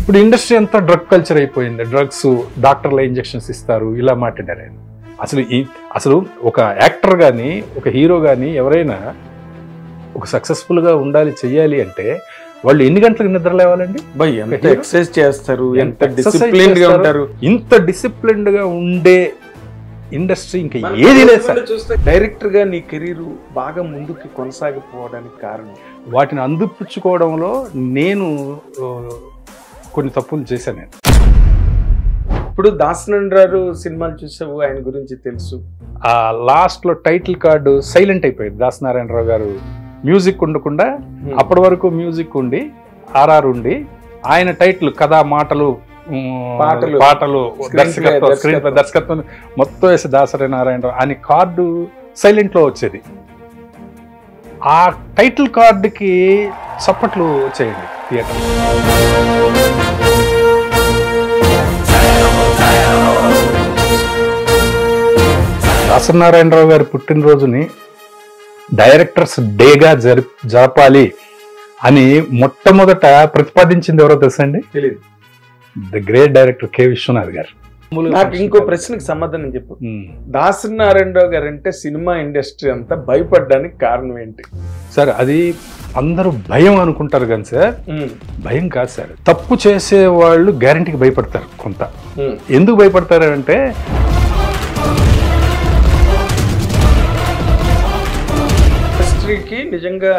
ఇప్పుడు ఇండస్ట్రీ అంతా drug culture అయిపోయింది. డ్రగ్స్, డాక్టర్ల ఇంజెక్షన్స్ ఇస్తారు, ఇలా మాట్లాడారు ఆయన. అసలు ఒక యాక్టర్ కానీ ఒక హీరో కానీ ఎవరైనా ఒక సక్సెస్ఫుల్గా ఉండాలి, చెయ్యాలి అంటే వాళ్ళు ఎన్ని గంటలకు నిద్ర లేవాలండి? ఎంత ఎక్సర్సైజ్ చేస్తారు, ఎంత డిసిప్లిన్డ్ గా ఉంటారు. ఇంత డిసిప్లిన్డ్ గా ఉండే ఇండస్ట్రీ ఇంకా ఏది లేదు సార్. డైరెక్టర్ గా నీ కెరీర్ బాగా ముందుకి కొనసాగిపోవడానికి కారణం? వాటిని అందిపుచ్చుకోవడంలో నేను కొన్ని తప్పులు చేశాను. నేను ఇప్పుడు దాసనారాయణ సినిమాలు చూసావు, ఆయన గురించి తెలుసు. ఆ లాస్ట్ లో టైటిల్ కార్డు సైలెంట్ అయిపోయింది. దాసనారాయణరావు గారు మ్యూజిక్ ఉండకుండా, అప్పటి వరకు మ్యూజిక్ ఉండి ఆర్ఆర్ ఉండి, ఆయన టైటిల్ కథ, మాటలు, పాటలు, దర్శకత్వం మొత్తం వేసి దాసనారాయణరావు అని కార్డు సైలెంట్ లో వచ్చేది. ఆ టైటిల్ కార్డుకి చప్పట్లు వచ్చేయండి థియేటర్. దాసనారాయణరావు గారి పుట్టినరోజుని డైరెక్టర్స్ డేగా జరపాలి అని మొట్టమొదట ప్రతిపాదించింది ఎవరో తెలుసండి? తెలియదు. The great director K Viswanath గారు. నాకు ఇంకో ప్రశ్నకి సమాధానం చెప్పు. దాసనారాయణరావు గారు అంటే సినిమా ఇండస్ట్రీ అంతా భయపడడానికి కారణం ఏంటి సార్? అది అందరూ భయం అనుకుంటారు కానీ సార్, భయం కాదు సార్. తప్పు చేసే వాళ్ళు గ్యారంటీకి భయపడతారు కొంత. ఎందుకు భయపడతారు అంటే, ఇండస్ట్రీకి నిజంగా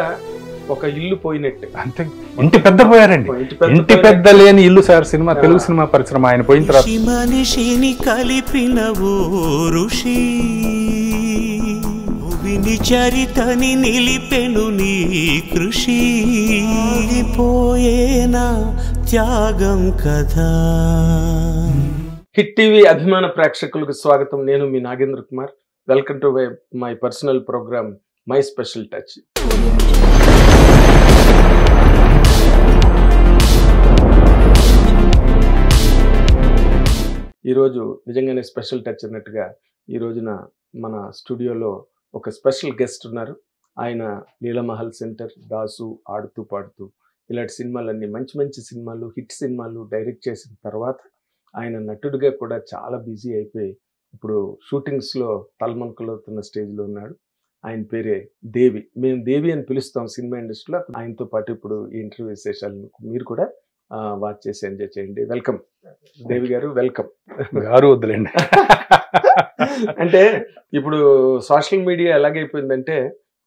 ఒక ఇల్లు పోయినట్టే. అంతే, ఇంటి పెద్ద పోయారండి. ఇంటి పెద్ద లేని ఇల్లు సార్ సినిమా, తెలుగు సినిమా పరిశ్రమ. ఆయన పోయిన తర్వాత మనిషిని కలిపిన ఋషి విని చరితని నిలిపెను నీ కృషి పోయేనా త్యాగం కదా. హిట్ టీవీ అభిమాన ప్రేక్షకులకు స్వాగతం. నేను మీ Nagendra Kumar. Welcome to my personal program my special touch. ఈరోజు నిజంగానే స్పెషల్ టచ్ అన్నట్టుగా ఈ రోజున మన స్టూడియోలో ఒక స్పెషల్ గెస్ట్ ఉన్నారు. ఆయన నీలమహల్ సెంటర్, దాసు, ఆడుతూ పాడుతూ ఇలాంటి సినిమాలన్నీ మంచి మంచి సినిమాలు, హిట్ సినిమాలు డైరెక్ట్ చేసిన తర్వాత ఆయన నటుడిగా కూడా చాలా బిజీ అయిపోయి ఇప్పుడు షూటింగ్స్లో తలమణుకలవుతున్న స్టేజ్లో ఉన్నాడు. ఆయన పేరే దేవి. మేము దేవి అని పిలుస్తాం సినిమా ఇండస్ట్రీలో. ఆయనతో పాటు ఇప్పుడు ఈ ఇంటర్వ్యూ విశేషాలను మీరు కూడా వాచ్ చేసి ఎంజాయ్ చేయండి. వెల్కమ్ దేవి గారు. వెల్కమ్ గారు. వద్దులేండి. అంటే ఇప్పుడు సోషల్ మీడియా ఎలాగైపోయిందంటే,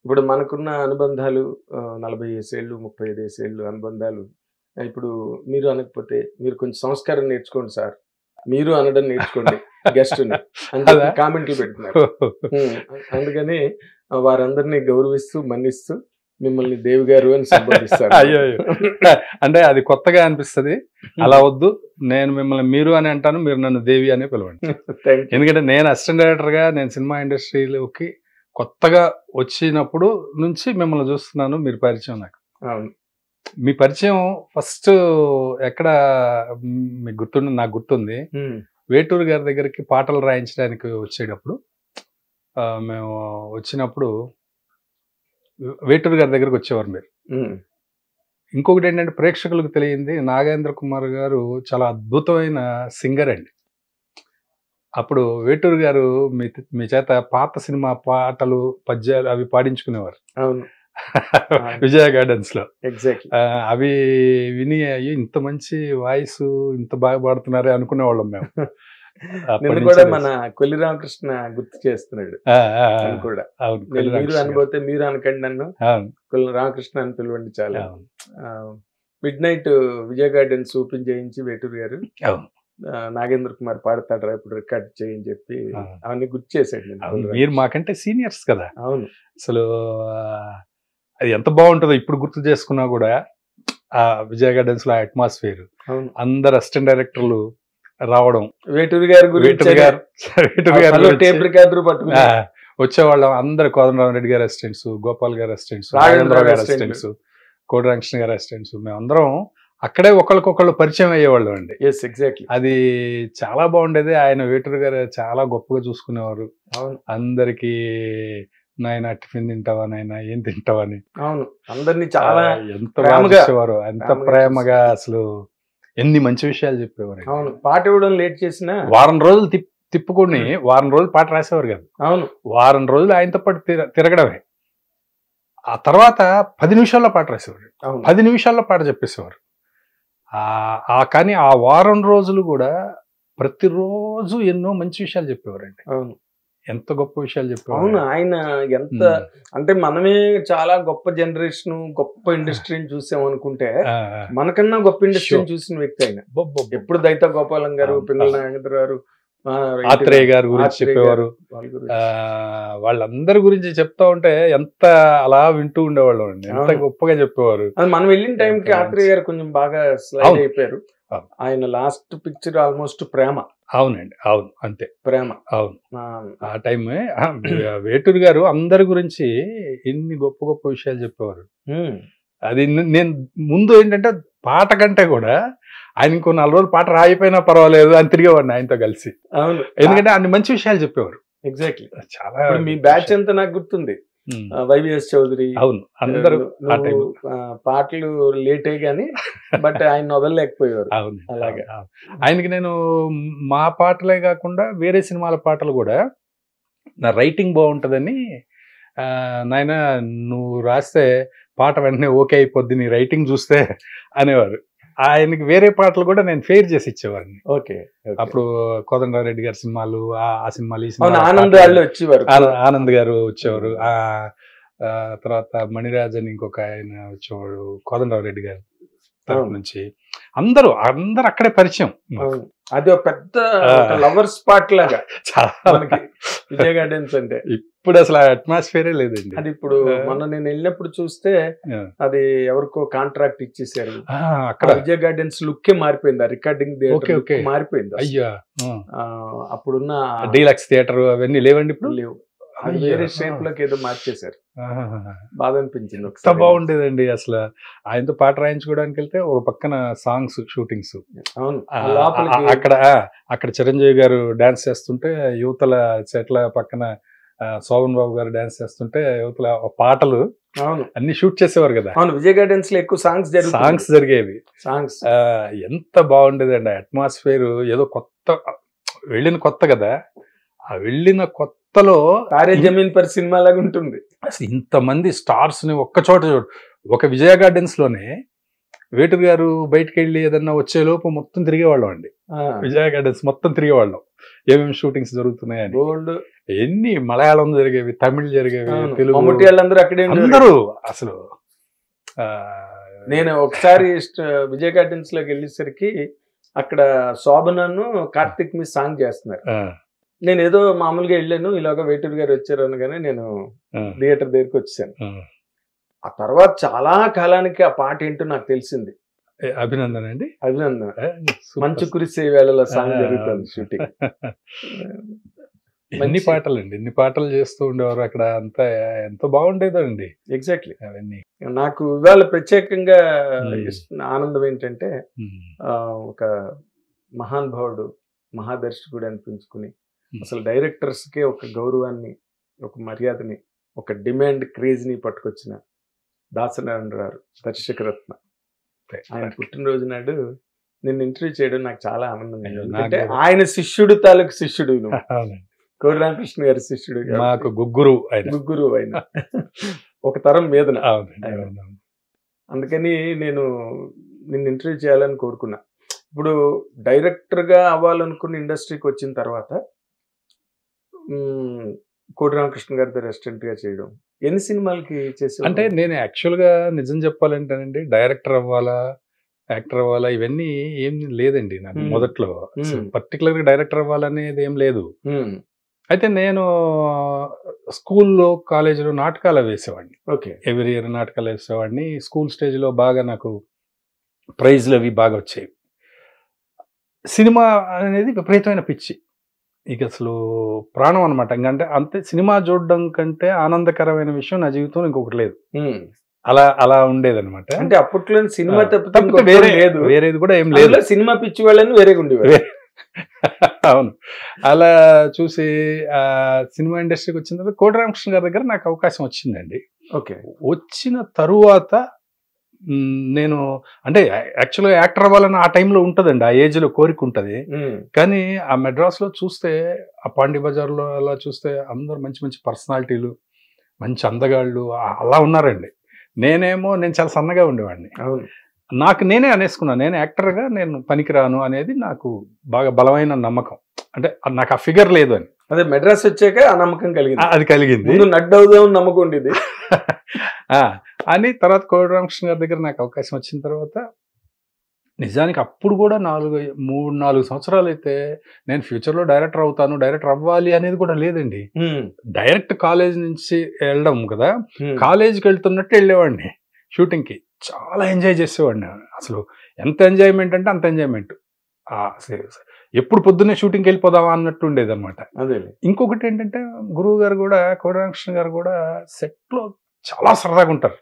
ఇప్పుడు మనకున్న అనుబంధాలు 40 ఏళ్ళు 35 ఏళ్ళు అనుబంధాలు. ఇప్పుడు మీరు అనకపోతే మీరు కొంచెం సంస్కారం నేర్చుకోండి సార్, మీరు అనడం నేర్చుకోండి గెస్ట్ని అని కామెంట్లు పెడుతున్నారు. అందుకని వారందరినీ గౌరవిస్తూ మన్నిస్తూ మిమ్మల్ని దేవి గారు అని సంబోధిస్తారు. అయ్యో, అంటే అది కొత్తగా అనిపిస్తుంది. అలా వద్దు, నేను మిమ్మల్ని మీరు అని అంటాను, మీరు నన్ను దేవి అని పిలవండి. ఎందుకంటే నేను అసిస్టెంట్ డైరెక్టర్ గా నేను సినిమా ఇండస్ట్రీలోకి కొత్తగా వచ్చినప్పుడు నుంచి మిమ్మల్ని చూస్తున్నాను. మీరు పరిచయం నాకు. మీ పరిచయం ఫస్ట్ ఎక్కడ మీకు గుర్తుండి, నాకు గుర్తుంది, వేటూరు గారి దగ్గరికి పాటలు రాయించడానికి వచ్చేటప్పుడు మేము వచ్చినప్పుడు వేటూరు గారి దగ్గరికి వచ్చేవారు మీరు. ఇంకొకటి ఏంటంటే ప్రేక్షకులకు తెలియంది, నాగేంద్ర కుమార్ గారు చాలా అద్భుతమైన సింగర్ అండి. అప్పుడు వేటూరు గారు మీ చేత పాత సినిమా పాటలు, పద్యాలు అవి పాడించుకునేవారు. అవును, విజయ గార్డెన్స్ లో. ఎగ్జాక్ట్లీ. అవి విని అయ్యో ఇంత మంచి వాయిస్, ఇంత బాగా పాడుతున్నారే అనుకునేవాళ్ళం మేము. నేను కూడా మన కొల్లి రామకృష్ణ గుర్తు చేస్తున్నాడు కూడా. మీరు అనుభూతే మీరు అనకండి, నన్ను కొల్లి రామకృష్ణ అని పిలవండి చాలా. మిడ్ నైట్ విజయ గార్డెన్స్ ఓపెన్ చేయించి వేటూరు గారు నాగేంద్ర కుమార్ పాడతాడు ఇప్పుడు రికార్డ్ చేయని చెప్పి అవన్నీ గుర్తు చేశాడు. మీరు మాకంటే సీనియర్స్ కదా. అవును, అసలు అది ఎంత బాగుంటుందో ఇప్పుడు గుర్తు చేసుకున్నా కూడా. ఆ విజయ గార్డెన్స్ లో అట్మాస్ఫియర్, అందరు అసిస్టెంట్ డైరెక్టర్లు రావడం, వేటూరు గారు వచ్చేవాళ్ళం అందరు. కోదండరామరెడ్డి గారి అసిస్టెంట్స్, గోపాల్ గారి అసిస్టెంట్స్, రాజేంద్రరావు గారి అసిస్టెంట్స్, కోడి రామకృష్ణ గారి అసిస్టెంట్స్, మేమందరం అక్కడే ఒకళ్ళకొకళ్ళు పరిచయం అయ్యేవాళ్ళం అండి. అది చాలా బాగుండేది. ఆయన వేటూరు గారు చాలా గొప్పగా చూసుకునేవారు. అందరికి నాయన టిఫిన్ తింటావా, నాయన ఏం తింటావా అని అందరినీ చాలా ఎంత బాగా చూసేవారు, ఎంత ప్రేమగా. అసలు ఎన్ని మంచి విషయాలు చెప్పేవారు. అవును, పాట ఇవ్వడం లేట్ చేసినా వారం రోజులు తిప్పుకొని వారం రోజులు పాట రాసేవారు కాదు. అవును, వారం రోజులు ఆయనతో పాటు తిరగడమే. ఆ తర్వాత 10 నిమిషాల్లో పాట రాసేవారు, 10 నిమిషాల్లో పాట చెప్పేసేవారు. కానీ ఆ వారం రోజులు కూడా ప్రతిరోజు ఎన్నో మంచి విషయాలు చెప్పేవారండి. అవును, ఎంత గొప్ప విషయాలు చెప్పేవారు. అవును, ఆయన ఎంత అంటే మనమే చాలా గొప్ప జనరేషన్, గొప్ప ఇండస్ట్రీని చూసాం అనుకుంటే మనకన్నా గొప్ప ఇండస్ట్రీని చూసిన వ్యక్తి ఆయన. ఎప్పుడు దైతా గోపాలం గారు, పింగళ నాగేంద్ర గారు, ఆత్రేయ గారి గురించి చెప్పేవారు. వాళ్ళందరి గురించి చెప్తా ఉంటే ఎంత అలా వింటూ ఉండేవాళ్ళం అండి, ఎంత గొప్పగా చెప్పేవారు. మనం వెళ్ళిన టైంకి ఆత్రేయ గారు కొంచెం బాగా స్లైడ్ అయిపోయారు. ఆయన లాస్ట్ పిక్చర్ ఆల్మోస్ట్ ప్రేమ. అవునండి, అవును, అంతే, ప్రేమ. అవును, ఆ టైమే వేటూరు గారు అందరి గురించి ఎన్ని గొప్ప గొప్ప విషయాలు చెప్పేవారు. అది నేను ముందు ఏంటంటే పాట కంటే కూడా ఆయన ఇంకో 4 రోజులు పాట రాయిపోయినా పర్వాలేదు అని తిరిగేవాడిని ఆయనతో కలిసి. అవును, ఎందుకంటే అన్ని మంచి విషయాలు చెప్పేవారు. ఎగ్జాక్ట్లీ. చాలా మీ బ్యాచ్ అంతా నాకు గుర్తుంది. వైవిఎస్ చౌదరి, అవును, అందరూ పాటలు లేటే గానీ బట్ ఆయన వదలలేకపోయేవారు. అవును, అలాగే. ఆయనకి నేను మా పాటలే కాకుండా వేరే సినిమాల పాటలు కూడా నా రైటింగ్ బాగుంటుందని, నాయన నువ్వు రాస్తే పాట వెంటనే ఓకే అయిపోద్ది నీ రైటింగ్ చూస్తే అనేవారు. ఆయనకి వేరే పాటలు కూడా నేను ఫేర్ చేసి ఇచ్చేవాడిని. ఓకే, అప్పుడు కోదండరామిరెడ్డి గారి సినిమాలు, ఆ సినిమాలు, ఈ ఆనంద్ గారు వచ్చేవారు, ఆనంద్ గారు వచ్చేవారు. తర్వాత మణిరాజ్ అని ఇంకొక ఆయన వచ్చేవాడు కోదండరామిరెడ్డి గారి తరఫు నుంచి. అందరూ అక్కడే పరిచయం. అది ఒక పెద్ద లవర్ స్పాట్ లాగా విజయ గార్డెన్స్ అంటే. ఇప్పుడు అసలు అట్మాస్ఫియరే లేదండి. అది ఇప్పుడు మొన్న నేను వెళ్ళినప్పుడు చూస్తే అది ఎవరికో కాంట్రాక్ట్ ఇచ్చేసారు. అక్కడ విజయ గార్డెన్స్ లుక్ మారిపోయింది, ఆ రికార్డింగ్ మారిపోయింది. అయ్యా, అప్పుడున్న డీలక్స్ థియేటర్ అవన్నీ లేవండి, ఇప్పుడు లేవు. అది వేరే షేప్ లోకి ఏదో మార్చేశారు. బాధ అనిపించింది. బాగుండేదండి అసలు. ఆయనతో పాట రాయించుకోవడానికి వెళ్తే ఒక పక్కన సాంగ్స్ షూటింగ్స్, అక్కడ చిరంజీవి గారు డాన్స్ చేస్తుంటే యువతల చెట్ల పక్కన శోభన్ బాబు గారు డాన్స్ చేస్తుంటే యువతల పాటలు అన్ని షూట్ చేసేవారు కదా. అవును, విజయ గార్డెన్స్ లో ఎక్కువ సాంగ్స్ జరిగేవి. ఎంత బాగుండేదండి అట్మాస్ఫియర్. ఏదో వెళ్ళిన కొత్త కదా, ఆ వెళ్ళిన కొత్తలో జమీన్ పర్ సినిమా లాగా ఉంటుంది. అసలు ఇంతమంది స్టార్స్ ని ఒక్క చోట ఒక విజయ గార్డెన్స్ లోనే వేటూరు గారు బయటకు వెళ్ళి ఏదన్నా వచ్చేలోపు మొత్తం తిరిగేవాళ్ళం అండి. విజయ గార్డెన్స్ మొత్తం తిరిగేవాళ్ళం, ఏమేమి షూటింగ్స్ జరుగుతున్నాయని. ఎన్ని మలయాళం జరిగేవి, తమిళ్ జరిగేవి, తెలుగు, అందరూ అసలు. నేను ఒకసారి విజయ గార్డెన్స్ లోకి వెళ్ళేసరికి అక్కడ శోభనను కార్తిక్ మీ సాంగ్ చేస్తున్నారు. నేను ఏదో మామూలుగా వెళ్ళాను, ఇలాగ వేటూరు గారు వచ్చారు అనగానే నేను థియేటర్ దగ్గరికి వచ్చాను. ఆ తర్వాత చాలా కాలానికి ఆ పాట ఏంటో నాకు తెలిసింది. అభినందన అండి, అభినందన. మంచు కురిసే వేళలో సాంగ్ జరుగుతుంది షూటింగ్. ఎన్ని పాటలు అండి, ఎన్ని పాటలు చేస్తూ ఉండేవారు అక్కడ. అంతా ఎంత బాగుండేదండి. ఎగ్జాక్ట్లీ. అవన్నీ నాకు ఇవాళ ప్రత్యేకంగా ఆనందం ఏంటంటే ఒక మహానుభావుడు, మహాదర్శకుడు అనిపించుకుని అసలు డైరెక్టర్స్ కే ఒక గౌరవాన్ని, ఒక మర్యాదని, ఒక డిమాండ్ క్రేజ్ ని పట్టుకొచ్చిన దాసనారాయణ గారు, దర్శకరత్న. ఆయన పుట్టినరోజు నాడు నిన్ను ఇంటర్వ్యూ చేయడం నాకు చాలా ఆనందంగా ఉంది. అంటే ఆయన శిష్యుడు తాలూకు శిష్యుడు, కోడి రామకృష్ణ గారి శిష్యుడు, నాకు గుగ్గురు ఆయన ఒక తరం మీదన. అందుకని నేను నిన్ను ఇంటర్వ్యూ చేయాలని కోరుకున్నా. ఇప్పుడు డైరెక్టర్ గా అవ్వాలనుకున్న ఇండస్ట్రీకి వచ్చిన తర్వాత కోడి రామకృష్ణ గారితో రెస్టారెంట్ గా చేయడం, ఎన్ని సినిమాలకి చేసి? అంటే నేను యాక్చువల్ గా నిజం చెప్పాలంటేనండి, డైరెక్టర్ అవ్వాలా, యాక్టర్ అవ్వాలా ఇవన్నీ ఏం లేదండి నాకు మొదట్లో. పర్టికులర్ గా డైరెక్టర్ అవ్వాలనేది ఏం లేదు. అయితే నేను స్కూల్లో, కాలేజీలో నాటకాలు వేసేవాడిని. ఎవ్రీ ఇయర్ నాటకాలు వేసేవాడిని. స్కూల్ స్టేజ్ లో బాగా నాకు ప్రైజ్లు అవి బాగా వచ్చాయి. సినిమా అనేది విపరీతమైన పిచ్చి, ఇక అసలు ప్రాణం అనమాట. ఇంకంటే అంతే, సినిమా చూడడం కంటే ఆనందకరమైన విషయం నా జీవితంలో ఇంకొకటి లేదు. అలా ఉండేదన్నమాట. అంటే అప్పట్లో సినిమా తప్పితే వేరేది కూడా ఏం లేదు. సినిమా పిచ్చి వాళ్ళని వేరేగా ఉండేవారు. అవును, అలా చూసి సినిమా ఇండస్ట్రీకి వచ్చిన తర్వాత కోడి రామకృష్ణ గారి దగ్గర నాకు అవకాశం వచ్చిందండి. వచ్చిన తరువాత నేను అంటే యాక్చువల్గా యాక్టర్ అవ్వాలని ఆ టైంలో ఉంటుందండి, ఆ ఏజ్లో కోరిక ఉంటుంది. కానీ ఆ మెడ్రాస్లో చూస్తే, ఆ పాండి బజార్లో అలా చూస్తే అందరూ మంచి మంచి పర్సనాలిటీలు, మంచి అందగాళ్ళు అలా ఉన్నారండి. నేను చాలా సన్నగా ఉండేవాడిని. నాకు నేనే అనేసుకున్నాను, నేను యాక్టర్గా నేను పనికిరాను అనేది నాకు బాగా బలమైన నమ్మకం. అంటే నాకు ఆ ఫిగర్ లేదు అని. అదే మెడ్రాస్ వచ్చాక ఆ నమ్మకం కలిగింది. అది కలిగింది. నడ్డవుదామని నమ్మకం ఉండేది అని. తర్వాత కోడి రామకృష్ణ గారి దగ్గర నాకు అవకాశం వచ్చిన తర్వాత నిజానికి అప్పుడు కూడా 3-4 సంవత్సరాలు అయితే నేను ఫ్యూచర్లో డైరెక్టర్ అవుతాను, డైరెక్టర్ అవ్వాలి అనేది కూడా లేదండి. డైరెక్ట్ కాలేజ్ నుంచి వెళ్ళడం కదా, కాలేజీకి వెళ్తున్నట్టు వెళ్ళేవాడిని షూటింగ్కి. చాలా ఎంజాయ్ చేసేవాడిని. అసలు ఎంత ఎంజాయ్మెంట్ అంటే అంత ఎంజాయ్మెంట్. ఎప్పుడు పొద్దున్నే షూటింగ్కి వెళ్ళిపోదామా అన్నట్టు ఉండేది అనమాట. అదే. ఇంకొకటి ఏంటంటే గురువు గారు కూడా, కోడి రామకృష్ణ గారు కూడా సెట్లో చాలా సరదాగా ఉంటారు.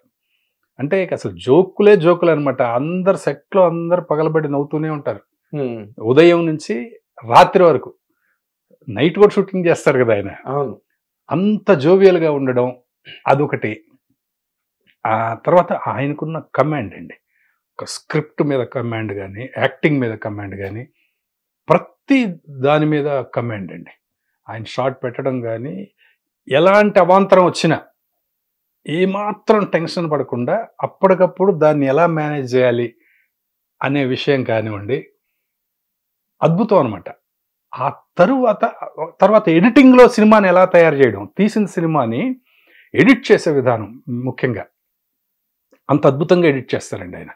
అంటే అసలు జోకులు అనమాట. అందరు సెట్లో అందరు పగలబడి నవ్వుతూనే ఉంటారు, ఉదయం నుంచి రాత్రి వరకు. నైట్ కూడా షూటింగ్ చేస్తారు కదా ఆయన. అంత జోవియల్గా ఉండడం అదొకటి. ఆ తర్వాత ఆయనకున్న కమాండ్ అండి, ఒక స్క్రిప్ట్ మీద కమాండ్ కానీ, యాక్టింగ్ మీద కమాండ్ కానీ, ప్రతి దాని మీద కమాండ్ అండి. ఆయన షార్ట్ పెట్టడం కానీ, ఎలాంటి అవాంతరం వచ్చినా ఏమాత్రం టెన్షన్ పడకుండా అప్పటికప్పుడు దాన్ని ఎలా మేనేజ్ చేయాలి అనే విషయం కానివ్వండి, అద్భుతం అనమాట. ఆ తర్వాత ఎడిటింగ్లో సినిమాని ఎలా తయారు చేయడం, తీసిన సినిమాని ఎడిట్ చేసే విధానం ముఖ్యంగా అంత అద్భుతంగా ఎడిట్ చేస్తారండి ఆయన.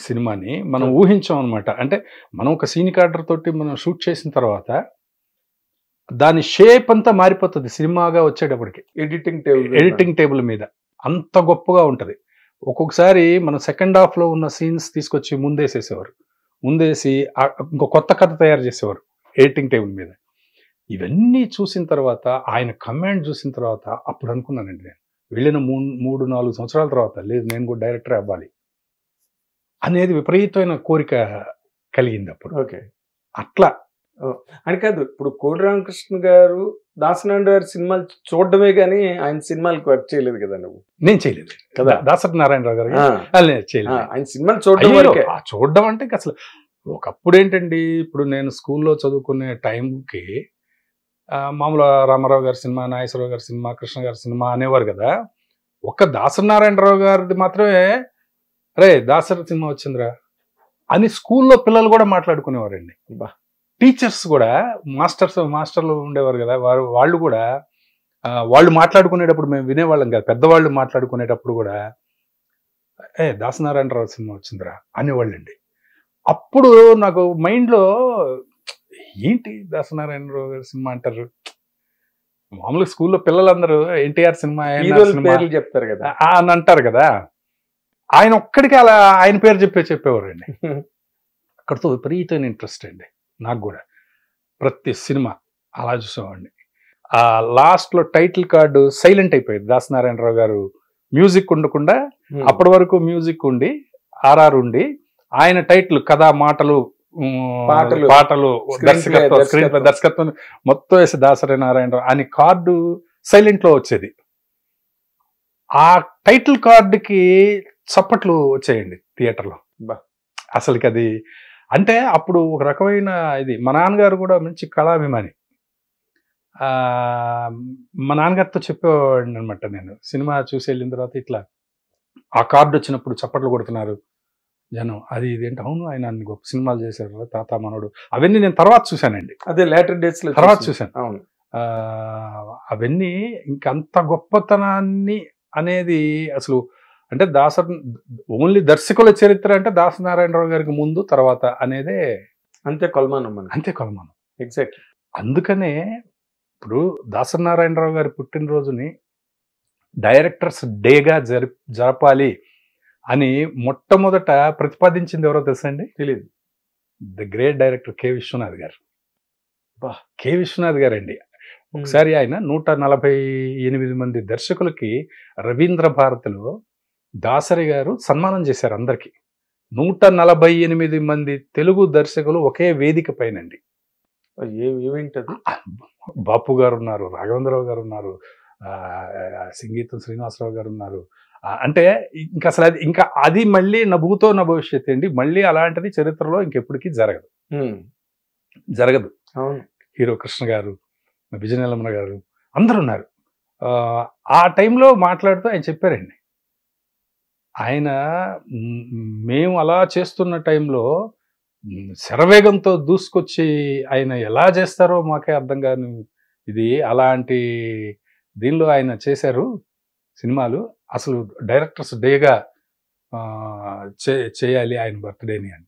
సినిమాని మనం ఊహించాం అనమాట. అంటే మనం ఒక సీన్ కార్డర్ తోటి మనం షూట్ చేసిన తర్వాత దాని షేప్ అంతా మారిపోతుంది సినిమాగా వచ్చేటప్పటికి. ఎడిటింగ్ టేబుల్ మీద అంత గొప్పగా ఉంటుంది. ఒక్కొక్కసారి మనం సెకండ్ హాఫ్లో ఉన్న సీన్స్ తీసుకొచ్చి ముందేసి ఇంకో కొత్త కథ తయారు చేసేవారు ఎడిటింగ్ టేబుల్ మీద. ఇవన్నీ చూసిన తర్వాత, ఆయన కమాండ్ చూసిన తర్వాత అప్పుడు అనుకున్నానండి, నేను వెళ్ళిన 3-4 సంవత్సరాల తర్వాత, లేదు నేను కూడా డైరెక్టర్ అవ్వాలి అనేది విపరీతమైన కోరిక కలిగింది అప్పుడు. ఓకే, అట్లా అని కాదు. ఇప్పుడు కోడి రామకృష్ణ గారు, దాసనారాయణ గారి సినిమాలు చూడడమే కానీ ఆయన సినిమాలకు వర్క్ చేయలేదు కదా నువ్వు? నేను చేయలేదు కదా. దాసరి నారాయణరావు గారు చేయలేదు. ఆయన సినిమాలు చూడడం అంటే అసలు ఒకప్పుడు ఏంటండి, ఇప్పుడు నేను స్కూల్లో చదువుకునే టైంకి మామూలు రామారావు గారి సినిమా, నాగేశ్వరరావు గారి సినిమా, కృష్ణ గారి సినిమా అనేవారు కదా. ఒక్క దాసరి నారాయణరావు గారిది మాత్రమే రే దాసరి సినిమా వచ్చిందిరా అని స్కూల్లో పిల్లలు కూడా మాట్లాడుకునేవారండి. టీచర్స్ కూడా, మాస్టర్లు ఉండేవారు కదా, వాళ్ళు కూడా వాళ్ళు మాట్లాడుకునేటప్పుడు మేము వినేవాళ్ళం కదా. పెద్దవాళ్ళు మాట్లాడుకునేటప్పుడు కూడా దాసనారాయణరావు సినిమా వచ్చిందిరా అనేవాళ్ళండి. అప్పుడు నాకు మైండ్లో ఏంటి దాసనారాయణరావు గారి సినిమా అంటారు, మామూలుగా స్కూల్లో పిల్లలందరూ ఎన్టీఆర్ సినిమా చెప్తారు కదా అని అంటారు కదా. ఆయన ఒక్కడికి అలా ఆయన పేరు చెప్పేవారండి. అక్కడితో విపరీతమైన ఇంట్రెస్ట్ అండి నాకు కూడా. ప్రతి సినిమా అలా చూసేవాడిని. ఆ లాస్ట్లో టైటిల్ కార్డు సైలెంట్ అయిపోయింది. దాసనారాయణరావు గారు మ్యూజిక్ ఉండకుండా, అప్పటి వరకు మ్యూజిక్ ఉండి, ఆర్ఆర్ ఉండి, ఆయన టైటిల్ కథ, పాటలు దర్శకత్వం మొత్తం వేసి దాసరి నారాయణరావు అని కార్డు సైలెంట్లో వచ్చేది. ఆ టైటిల్ కార్డుకి చప్పట్లు వచ్చాయండి థియేటర్లో. అసలుకి అది అంటే అప్పుడు ఒక రకమైన ఇది. మా నాన్నగారు కూడా మంచి కళాభిమాని. మా నాన్నగారితో చెప్పేవాడిని అనమాట, నేను సినిమా చూసి వెళ్ళిన తర్వాత ఇట్లా ఆ కార్డు వచ్చినప్పుడు చప్పట్లు కొడుతున్నారు జనం, అది ఇదేంటి. అవును, ఆయన అన్ని గొప్ప సినిమాలు చేశారు, తాత మనోడు, అవన్నీ నేను తర్వాత చూశానండి. అదే లేటర్ డేట్స్ లో తర్వాత చూశాను. అవును, అవన్నీ ఇంకంత గొప్పతనాన్ని అనేది అసలు అంటే ఓన్లీ దర్శకుల చరిత్ర అంటే దాసనారాయణరావు గారికి ముందు తర్వాత అనేదే అంతే కొలమానం. ఎగ్జాక్ట్. అందుకనే ఇప్పుడు దాసనారాయణరావు గారి పుట్టినరోజుని డైరెక్టర్స్ డేగా జరపాలి అని మొట్టమొదట ప్రతిపాదించింది ఎవరో తెలుసా అండి? తెలియదు. The great director K Viswanath గారు. కె విశ్వనాథ్ గారు అండి. ఒకసారి ఆయన 148 మంది దర్శకులకి రవీంద్ర భారతిలో దాసరి గారు సన్మానం చేశారు అందరికి. 148 మంది తెలుగు దర్శకులు ఒకే వేదిక పైనండి. ఏమేంటది? బాపు గారు ఉన్నారు, రాఘవేంద్రరావు గారు ఉన్నారు, సంగీతం శ్రీనివాసరావు గారు ఉన్నారు, అంటే ఇంకా అసలు అది ఇంకా అది మళ్ళీ నా భూతో నా భవిష్యత్తు అండి. మళ్ళీ అలాంటిది చరిత్రలో ఇంకెప్పటికీ జరగదు. అవును. హీరో కృష్ణ గారు, విజయనిలమన గారు అందరూ ఉన్నారు. ఆ టైంలో మాట్లాడుతూ ఆయన చెప్పారండి, ఆయన మేము అలా చేస్తున్న టైంలో శరవేగంతో దూసుకొచ్చి ఆయన ఎలా చేస్తారో మాకే అర్థం కాని ఇది, అలాంటి దీనిలో ఆయన చేశారు సినిమాలు. అసలు డైరెక్టర్స్ డేగా చేయాలి ఆయన బర్త్డేని అని.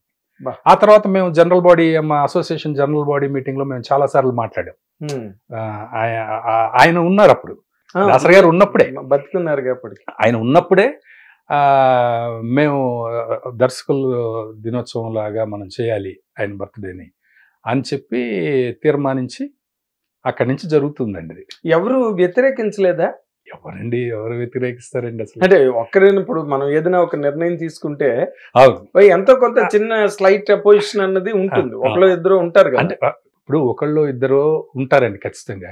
ఆ తర్వాత మేము జనరల్ బాడీ, మా అసోసియేషన్ జనరల్ బాడీ మీటింగ్ లో మేము చాలా సార్లు మాట్లాడాం. ఆయన ఉన్నారు అప్పుడు, దాసరి గారు ఉన్నప్పుడే, బతుకున్నారు కాబట్టి ఆయన ఉన్నప్పుడే మేము దర్శకుల దినోత్సవం లాగా మనం చేయాలి ఆయన బర్త్డేని అని చెప్పి తీర్మానించి అక్కడి నుంచి జరుగుతుందండి. ఇది ఎవరు వ్యతిరేకించలేదా? ఎవరండి, ఎవరు వ్యతిరేకిస్తారండి అసలు? అంటే ఒక్కరైనా ఇప్పుడు మనం ఏదైనా ఒక నిర్ణయం తీసుకుంటే ఎంతో కొంత చిన్న స్లైట్ అపోజిషన్ అన్నది ఉంటుంది, ఒకళ్ళు ఇద్దరు ఉంటారు కదా. అంటే ఇప్పుడు ఒకళ్ళు ఇద్దరు ఉంటారండి ఖచ్చితంగా.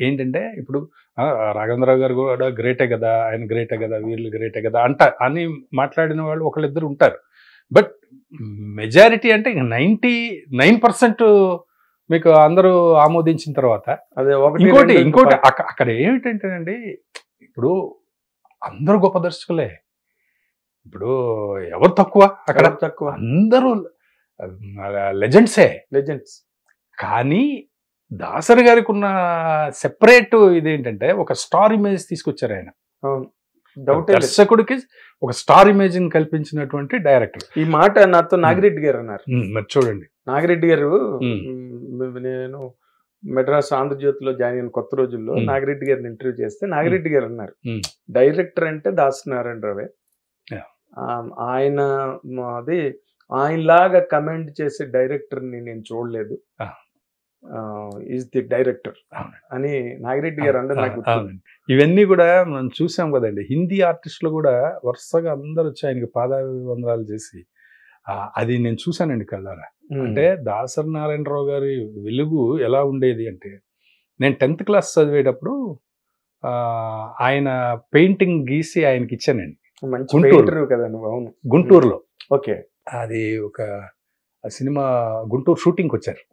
ఏంటంటే ఇప్పుడు రాఘవేంద్రరావు గారు కూడా గ్రేటే కదా, ఆయన గ్రేటే కదా, వీళ్ళు గ్రేటే కదా అని మాట్లాడిన వాళ్ళు ఒకళ్ళిద్దరు ఉంటారు. బట్ మెజారిటీ అంటే 99% మీకు అందరూ ఆమోదించిన తర్వాత అదే ఇంకోటి అక్కడ ఏమిటంటేనండి, ఇప్పుడు అందరూ గొప్ప దర్శకులే. ఇప్పుడు ఎవరు తక్కువ? అక్కడ తక్కువ, అందరూ లెజెండ్సే. కానీ దాసరి గారికి ఉన్న సెపరేట్ ఇదేంటంటే ఒక స్టార్ ఇమేజ్ తీసుకొచ్చారు ఆయన. దర్శకుడికి ఒక స్టార్ ఇమేజ్ కల్పించినటువంటి డైరెక్టర్. ఈ మాట నాతో నాగిరెడ్డి గారు అన్నారు. మరి చూడండి, నాగిరెడ్డి గారు, నేను మెడ్రాస్ ఆంధ్రజ్యోతిలో జాయిన్ అయిన కొత్త రోజుల్లో నాగిరెడ్డి గారిని ఇంటర్వ్యూ చేస్తే నాగిరెడ్డి గారు అన్నారు, డైరెక్టర్ అంటే దాసరి నారాయణరావే, ఆయన అది ఆయనలాగా కమెంట్ చేసే డైరెక్టర్ని నేను చూడలేదు, ఈజ్ ది డైరెక్టర్ అని నాగిరెడ్డి గారు అంటే నాకు. ఇవన్నీ కూడా మనం చూసాం కదండి. హిందీ ఆర్టిస్టులు కూడా వరుసగా అందరూ వచ్చి ఆయనకి పాదాభివందనాలు చేసి, అది నేను చూశానండి కళ్ళారా. అంటే దాసరి నారాయణరావు గారి వెలుగు ఎలా ఉండేది అంటే, నేను 10th క్లాస్ చదివేటప్పుడు ఆయన పెయింటింగ్ గీసి ఆయనకి ఇచ్చానండి. గుంటూరులో. ఓకే. అది ఒక సినిమా గుంటూరు షూటింగ్కి వచ్చారు.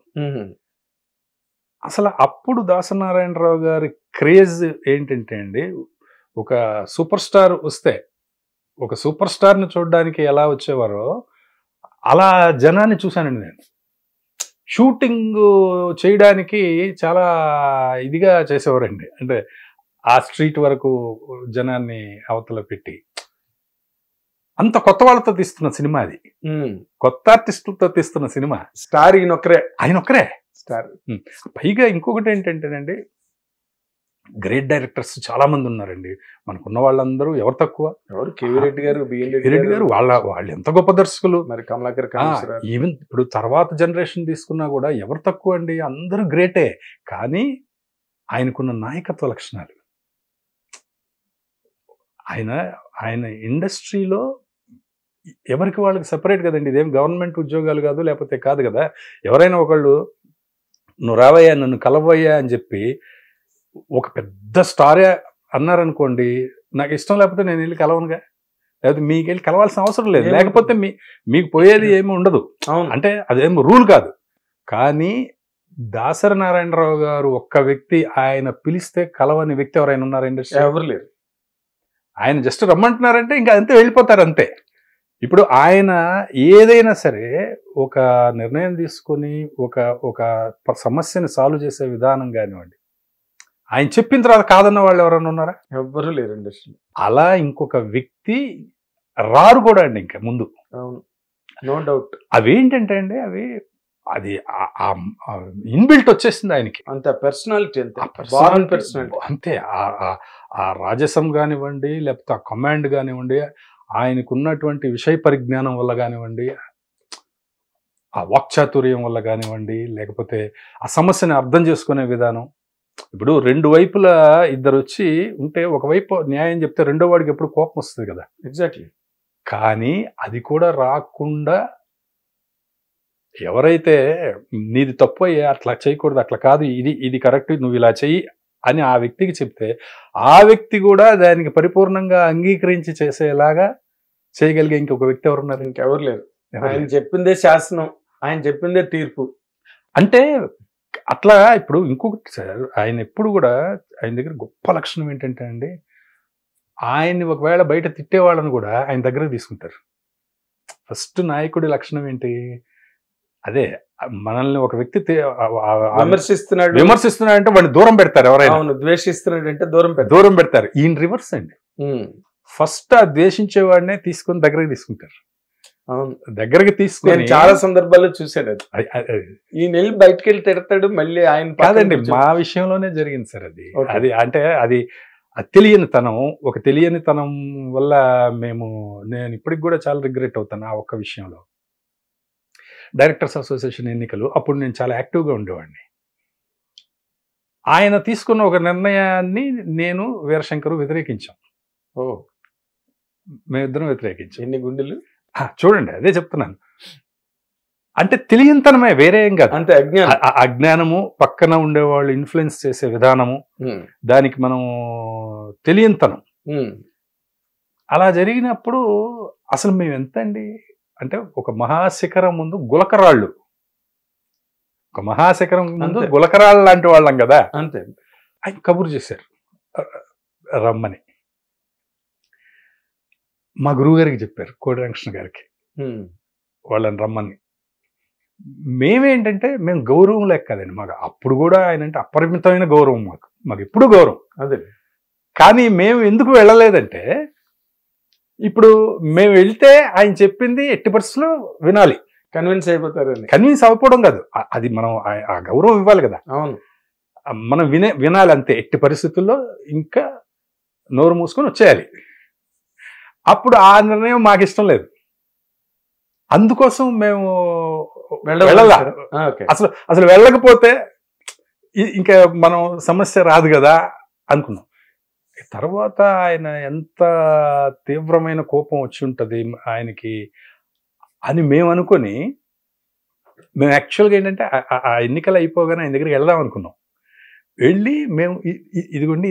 అసలు అప్పుడు దాసరి నారాయణరావు గారి క్రేజ్ ఏంటంటే అండి, ఒక సూపర్ స్టార్ వస్తే, ఒక సూపర్ స్టార్ని చూడడానికి ఎలా వచ్చేవారో అలా జనాన్ని చూశానండి నేను. షూటింగ్ చేయడానికి చాలా ఇదిగా చేసేవారండి. అంటే ఆ స్ట్రీట్ వరకు జనాన్ని అవతల పెట్టి, అంత కొత్త వాళ్ళతో తీస్తున్న సినిమా అది, కొత్త ఆర్టిస్టులతో తీస్తున్న సినిమా. స్టార్ ఆయన ఒక్కరే స్టార్. పైగా ఇంకొకటి ఏంటంటేనండి, గ్రేట్ డైరెక్టర్స్ చాలా మంది ఉన్నారండి. మనకున్న వాళ్ళందరూ ఎవరు తక్కువ? ఎవరు? కేవీ రెడ్డి గారు, రెడ్డి గారు, వాళ్ళు ఎంత గొప్ప దర్శకులు. మరి కమలాకర్, ఈవెన్ ఇప్పుడు తర్వాత జనరేషన్ తీసుకున్నా కూడా ఎవరు తక్కువ అండి, అందరూ గ్రేటే. కానీ ఆయనకున్న నాయకత్వ లక్షణాలు, ఆయన ఇండస్ట్రీలో ఎవరికి వాళ్ళకి సెపరేట్ కదండి. ఇదేం గవర్నమెంట్ ఉద్యోగాలు కాదు, లేకపోతే కాదు కదా. ఎవరైనా ఒకళ్ళు నువ్వు రావయ్యా, నన్ను కలవయ్యా అని చెప్పి ఒక పెద్ద స్టారే అన్నారనుకోండి, నాకు ఇష్టం లేకపోతే నేను వెళ్ళి కలవనుగా, లేకపోతే మీకు వెళ్ళి కలవాల్సిన అవసరం లేదు, లేకపోతే మీకు పోయేది ఏమి ఉండదు. అంటే అదేం రూల్ కాదు. కానీ దాసరి నారాయణరావు గారు ఒక్క వ్యక్తి, ఆయన పిలిస్తే కలవని వ్యక్తి ఎవరైనా ఉన్నారు ఇండస్ట్రీ? ఎవరు లేరు. ఆయన జస్ట్ రమ్మంటున్నారంటే ఇంకా అంతే, వెళ్ళిపోతారు అంతే. ఇప్పుడు ఆయన ఏదైనా సరే ఒక నిర్ణయం తీసుకొని ఒక సమస్యని సాల్వ్ చేసే విధానం కానివ్వండి, ఆయన చెప్పిన తర్వాత కాదన్న వాళ్ళు ఎవరైనా ఉన్నారా? ఎవ్వరూ లేరు ఇండస్ట్రీ. అలా ఇంకొక వ్యక్తి రారు కూడా అండి ఇంకా ముందు. అవును, నో డౌట్. అవేంటంటే అండి, అది ఇన్బిల్ట్ వచ్చేసింది ఆయనకి. అంత పర్సనాలిటీ, అంతే. ఆ రాజసం కానివ్వండి, లేకపోతే ఆ కమాండ్ కానివ్వండి, ఆయనకు ఉన్నటువంటి విషయ పరిజ్ఞానం వల్ల కానివ్వండి, ఆ వాక్చాతుర్యం వల్ల కానివ్వండి, లేకపోతే ఆ సమస్యని అర్థం చేసుకునే విధానం. ఇప్పుడు రెండు వైపులా ఇద్దరు వచ్చి ఉంటే, ఒకవైపు న్యాయం చెప్తే రెండో వాడికి ఎప్పుడు కోపం వస్తుంది కదా. ఎగ్జాక్ట్లీ. కానీ అది కూడా రాకుండా ఎవరైతే నీది తప్పు అయ్యా, అట్లా చేయకూడదు, అట్లా కాదు, ఇది కరెక్ట్, నువ్వు ఇలా చెయ్యి అని ఆ వ్యక్తికి చెప్తే ఆ వ్యక్తి కూడా దానికి పరిపూర్ణంగా అంగీకరించి చేసేలాగా చేయగలిగే ఇంకొక వ్యక్తి ఎవరున్నారు? ఇంకెవరు లేరు. ఆయన చెప్పిందే శాసనం, ఆయన చెప్పిందే తీర్పు. అంటే అట్లా ఇప్పుడు ఇంకొకటి సార్, ఆయన ఎప్పుడు కూడా ఆయన దగ్గర గొప్ప లక్షణం ఏంటంటే అండి, ఆయన్ని ఒకవేళ బయట తిట్టేవాళ్ళని కూడా ఆయన దగ్గరకు తీసుకుంటారు. ఫస్ట్ నాయకుడి లక్షణం ఏంటి? అదే మనల్ని ఒక వ్యక్తి విమర్శిస్తున్నాడు అంటే వాడిని దూరం పెడతారు. ఎవరైనా ద్వేషిస్తున్నాడు అంటే దూరం పెడతారు. ఈయన రివర్స్ అండి. ఫస్ట్ ఆ ద్వేషించే వాడినే తీసుకొని దగ్గరకు తీసుకుంటారు. దగ్గరికి తీసుకొని చాలా సందర్భాల్లో చూశాడు. ఈయన వెళ్ళి బయటకు వెళ్ళి తిడతాడు, మళ్ళీ ఆయన కాదండి, మా విషయంలోనే జరిగింది సార్. అది అంటే అది తెలియనితనం, ఒక తెలియనితనం వల్ల నేను ఇప్పటికి కూడా చాలా రిగ్రెట్ అవుతాను ఆ ఒక్క విషయంలో. డైరెక్టర్స్ అసోసియేషన్ ఎన్నికలు అప్పుడు నేను చాలా యాక్టివ్గా ఉండేవాడిని. ఆయన తీసుకున్న ఒక నిర్ణయాన్ని నేను వీరశంకరు వ్యతిరేకించాం. మేమిద్దరం వ్యతిరేకించాం. ఎన్ని గుండెలు చూడండి, అదే చెప్తున్నాను. అంటే తెలియనితనమే, వేరే ఏం కాదు. అంతే అజ్ఞానము, పక్కన ఉండేవాళ్ళు ఇన్ఫ్లుయెన్స్ చేసే విధానము, దానికి మనం తెలియనితనం. అలా జరిగినప్పుడు అసలు మేము ఎంత అండి అంటే ఒక మహాశిఖరం ముందు గులకరాళ్ళు, ఒక మహాశిఖరం ముందు గులకరాళ్ళు లాంటి వాళ్ళం కదా. అంతే. ఆయన కబురు చేశారు రమ్మని, మా గురువు గారికి చెప్పారు, కోడి వెంకటకృష్ణ గారికి, వాళ్ళని రమ్మని. మేమేంటంటే మేము గౌరవం లేక కదండి, మాకు అప్పుడు కూడా ఆయన అంటే అపరిమితమైన గౌరవం, మాకు ఎప్పుడు గౌరవం. అదే. కానీ మేము ఎందుకు వెళ్ళలేదంటే, ఇప్పుడు మేము వెళ్తే ఆయన చెప్పింది ఎట్టి పరిస్థితుల్లో వినాలి, కన్విన్స్ అయిపోతారు. కన్విన్స్ అయిపోవడం కాదు, అది మనం ఆ గౌరవం ఇవ్వాలి కదా. అవును, మనం వినాలి అంతే, ఎట్టి పరిస్థితుల్లో ఇంకా నోరు మూసుకొని వచ్చేయాలి. అప్పుడు ఆ నిర్ణయం మాకు ఇష్టం లేదు, అందుకోసం మేము వెళ్ళాల. అసలు వెళ్ళకపోతే ఇంకా మనం సమస్య రాదు కదా అనుకున్నాం. తర్వాత ఆయన ఎంత తీవ్రమైన కోపం వచ్చి ఉంటుంది ఆయనకి అని మేము అనుకొని, మేము యాక్చువల్గా ఏంటంటే ఆ ఎన్నికలు అయిపోగానే ఆయన దగ్గరికి వెళ్దాం అనుకున్నాం. వెళ్ళి మేము ఇదిగోండి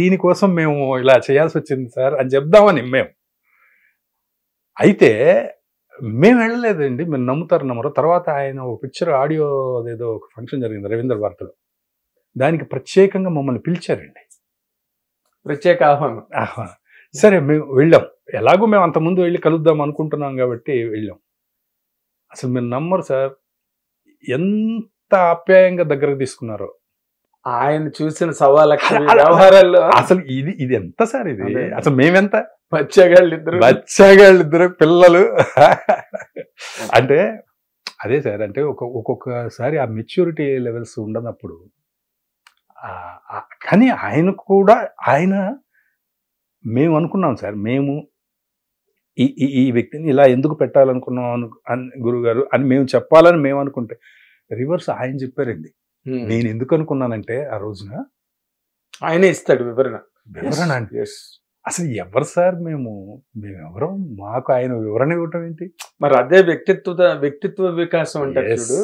దీనికోసం మేము ఇలా చేయాల్సి వచ్చింది సార్ అని చెప్దామని మేము. అయితే మేము వెళ్ళలేదండి, మీరు నమ్ముతారు. తర్వాత ఆయన ఒక పిక్చర్ ఆడియో అదేదో ఒక ఫంక్షన్ జరిగింది రవీంద్ర భారతిలో, దానికి ప్రత్యేకంగా మమ్మల్ని పిలిచారండి, ప్రత్యేక ఆహ్వానం. సరే మేము వెళ్ళాం. ఎలాగో మేము అంతకుముందు వెళ్ళి కలుద్దాం అనుకుంటున్నాం కాబట్టి వెళ్ళాం. అసలు మీరు నమ్మరు సార్, ఎంత ఆప్యాయంగా దగ్గరకు తీసుకున్నారో. ఆయన చూసిన సవాలక్ష వ్యవహారాల్లో అసలు ఇది ఎంత సార్, ఇది అసలు మేమెంత బచ్చగాళ్ళిద్దరు పిల్లలు. అంటే అదే సార్, అంటే ఒక్కొక్కసారి ఆ మెచ్యూరిటీ లెవెల్స్ ఉండనప్పుడు, కానీ ఆయనకు కూడా మేము అనుకున్నాం సార్, మేము ఈ వ్యక్తిని ఇలా ఎందుకు పెట్టాలనుకున్నాం గురుగారు అని మేము చెప్పాలని మేము అనుకుంటే, రివర్స్ ఆయన చెప్పారండి. నేను ఎందుకు అనుకున్నానంటే ఆ రోజున ఆయనే ఇస్తాడు వివరణ అంటే, అసలు ఎవరు సార్ మేమెవరం, మాకు ఆయన వివరణ ఇవ్వటం ఏంటి? మరి అదే వ్యక్తిత్వ వికాసం అంటారు చూడు.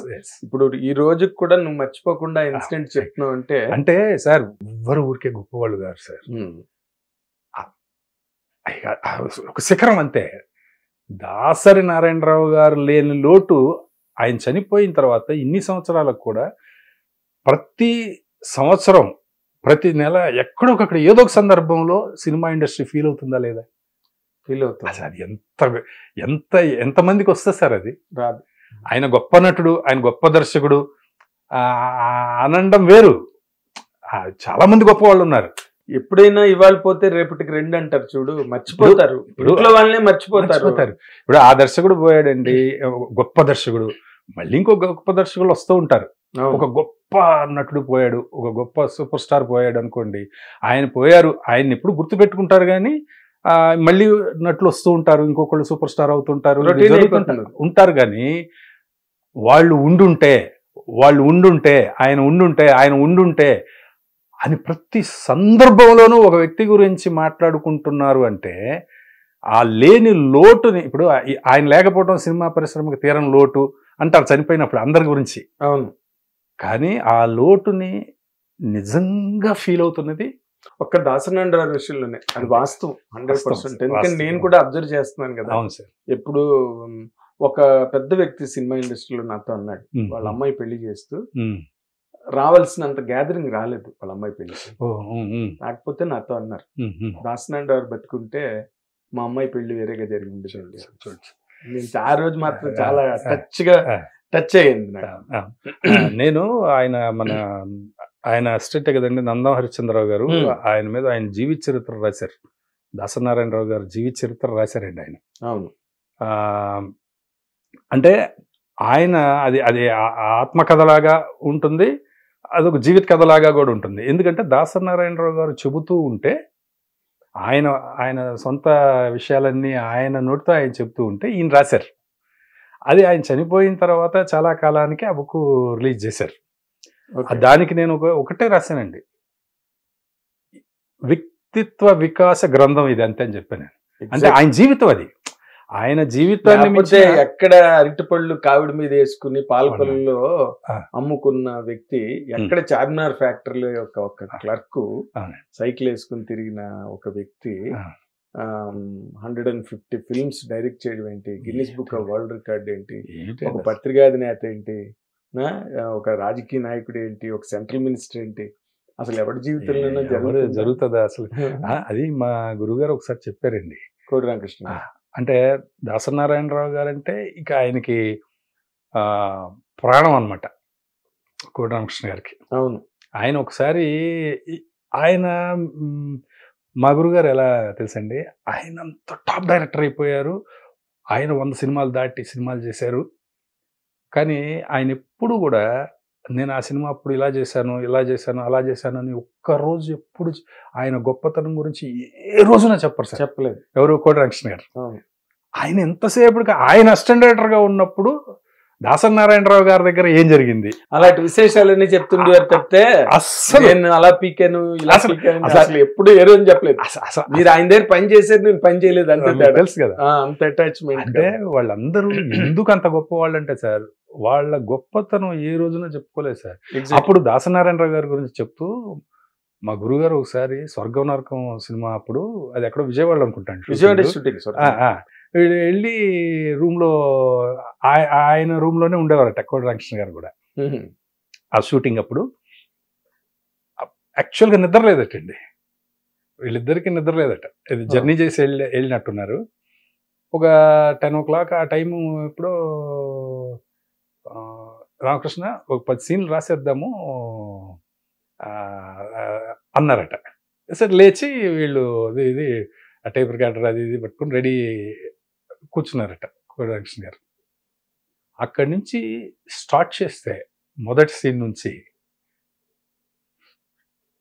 ఇప్పుడు ఈ రోజుకి కూడా నువ్వు మర్చిపోకుండా ఇన్సిడెంట్ చెప్తున్నావు అంటే సార్, ఎవ్వరు ఊరికే గొప్పవాళ్ళు గారు సార్, ఒక శిఖరం అంతే. దాసరి నారాయణరావు గారు లేని లోటు ఆయన చనిపోయిన తర్వాత ఇన్ని సంవత్సరాలకు కూడా ప్రతి సంవత్సరం ప్రతి నెల ఎక్కడొకక్కడ ఏదో ఒక సందర్భంలో సినిమా ఇండస్ట్రీ ఫీల్ అవుతుందా లేదా? ఫీల్ అవుతుంది. అది ఎంతమందికి వస్తుంది సార్? అది రాదు. ఆయన గొప్ప నటుడు, ఆయన గొప్ప దర్శకుడు అనండం వేరు, చాలా మంది గొప్ప వాళ్ళు ఉన్నారు. ఎప్పుడైనా ఇవాళ పోతే రేపటికి రెండు అంటారు చూడు, మర్చిపోతారు. ఇంట్లో వాళ్ళనే మర్చిపోతారు. ఇప్పుడు ఆ దర్శకుడు పోయాడండి, గొప్ప దర్శకుడు, మళ్ళీ ఇంకో గొప్ప దర్శకులు వస్తూ ఉంటారు. ఒక గొప్ప నటుడు పోయాడు, ఒక గొప్ప సూపర్ స్టార్ పోయాడు అనుకోండి, ఆయన పోయారు, ఆయన్ని ఎప్పుడు గుర్తుపెట్టుకుంటారు, కానీ మళ్ళీ నటులు వస్తూ ఉంటారు, ఇంకొకళ్ళు సూపర్ స్టార్ అవుతుంటారు, ఉంటారు. కానీ వాళ్ళు ఉండుంటే ఆయన ఉండుంటే అని ప్రతి సందర్భంలోనూ ఒక వ్యక్తి గురించి మాట్లాడుకుంటున్నారు అంటే, ఆ లేని లోటుని, ఇప్పుడు ఆయన లేకపోవడం సినిమా పరిశ్రమకు తీరని లోటు అంటారు చనిపోయినప్పుడు అందరి గురించి. అవును. కానీ ఆ లోటుని నిజంగా ఫీల్ అవుతున్నది ఒక్క దాసనారాయణ విషయంలోనే అది వాస్తవం 100%. ఎందుకంటే నేను కూడా అబ్జర్వ్ చేస్తున్నాను కదా. అవును సార్. ఎప్పుడు ఒక పెద్ద వ్యక్తి సినిమా ఇండస్ట్రీలో నాతో అన్నాడు, వాళ్ళ అమ్మాయి పెళ్లి చేస్తూ రావాల్సినంత గ్యాదరింగ్ రాలేదు వాళ్ళ అమ్మాయి పెళ్లి. కాకపోతే నాతో అన్నారు, దాసనారాయణ బతుకుంటే మా అమ్మాయి పెళ్లి వేరేగా జరిగింది. నేను ఆ రోజు మాత్రం చాలా టచ్ అయ్యింది నాకు. నేను ఆయన అసిస్టెంట్ కదండి, నందం హరిశ్చంద్రరావు గారు. ఆయన మీద ఆయన జీవిత చరిత్ర రాశారు. దాసనారాయణరావు గారు జీవిత చరిత్ర రాశారండి ఆయన. అవును. అంటే ఆయన అది ఆత్మకథలాగా ఉంటుంది, అదొక జీవిత కథలాగా కూడా ఉంటుంది. ఎందుకంటే దాసనారాయణరావు గారు చెబుతూ ఉంటే ఆయన సొంత విషయాలన్నీ ఆయన నోటితో ఆయన చెబుతూ ఉంటే ఈయన రాశారు. అది ఆయన చనిపోయిన తర్వాత చాలా కాలానికి ఆ బుక్ రిలీజ్ చేశారు. దానికి నేను ఒకటే రాశానండి, వ్యక్తిత్వ వికాస గ్రంథం ఇది అంతే అని చెప్పాను. అంటే ఆయన జీవితం, అది ఆయన జీవితాన్ని ఎక్కడ అరటిపళ్ళు కావిడి మీద వేసుకుని పాలకొల్లులో అమ్ముకున్న వ్యక్తి, ఎక్కడ చార్మినార్ ఫ్యాక్టరీలో ఒక క్లర్క్ సైకిల్ వేసుకుని తిరిగిన ఒక వ్యక్తి 150 ఫిల్మ్స్ డైరెక్ట్ చేయడం ఏంటి, Guinness book of world record ఏంటి, ఒక పత్రికాధినేత ఏంటి, ఒక రాజకీయ నాయకుడు ఏంటి, ఒక సెంట్రల్ మినిస్టర్ ఏంటి, అసలు ఎవరి జీవితంలోనే జరుగుతుందా అసలు? అది మా గురుగారు ఒకసారి చెప్పారండి, కోడి రామకృష్ణ. అంటే దాసనారాయణరావు గారు అంటే ఇక ఆయనకి ప్రాణం అన్నమాట కోడి రామకృష్ణ గారికి. అవును. ఆయన ఒకసారి మా గురుగారు ఎలా తెలుసండి, ఆయన అంత టాప్ డైరెక్టర్ అయిపోయారు. ఆయన 100 సినిమాలు దాటి సినిమాలు చేశారు. కానీ ఆయన ఎప్పుడు కూడా నేను ఆ సినిమా అప్పుడు ఇలా చేశాను అలా చేశాను అని ఒక్కరోజు ఎప్పుడు ఆయన గొప్పతనం గురించి ఏ రోజున చెప్పరు సార్. చెప్పలేదు ఎవరు, కోడి రామకృష్ణ గారు. ఆయన ఎంతసేపటికి ఆయన అసిస్టెంట్ డైరెక్టర్గా ఉన్నప్పుడు దాసనారాయణరావు గారి దగ్గర ఏం జరిగింది అలాంటి విశేషాలన్నీ చెప్తుండేవారు తప్పితే అసలు నేను అలా పీకాను ఇలా అసలు ఎప్పుడు ఏ రోజు చెప్పలేదు. మీరు ఆయన దగ్గర పని చేసేది, నేను పని చేయలేదు అంతే. తెలుసు కదా, అంత అటాచ్మెంట్. అంటే వాళ్ళందరూ ఎందుకు అంత గొప్ప వాళ్ళు అంటే సార్, వాళ్ళ గొప్పతనం ఏ రోజున చెప్పుకోలేదు సార్. అప్పుడు దాసనారాయణరావు గారి గురించి చెప్తూ మా గురుగారు ఒకసారి స్వర్గం నరకం సినిమా అప్పుడు, అది ఎక్కడో విజయవాడలో అనుకుంటాను, విజయవాడ షూటింగ్ వెళ్ళి రూమ్లో ఆయన రూమ్లోనే ఉండేవారట కోడి రామకృష్ణ గారు కూడా. ఆ షూటింగ్ అప్పుడు యాక్చువల్గా నిద్ర లేదటండి, వీళ్ళిద్దరికి నిద్ర లేదట. ఇది జర్నీ చేసి వెళ్ళినట్టున్నారు. ఒక 10 o'clock ఆ టైము ఎప్పుడో రామకృష్ణ ఒక 10 సీన్లు రాసేద్దాము అన్నారట. సరే లేచి వీళ్ళు ఇది ఆ టైప్ రికార్డర్ అది ఇది పట్టుకుని రెడీ కూర్చున్నారట కోడి రామకృష్ణ గారు. అక్కడి నుంచి స్టార్ట్ చేస్తే మొదటి సీన్ నుంచి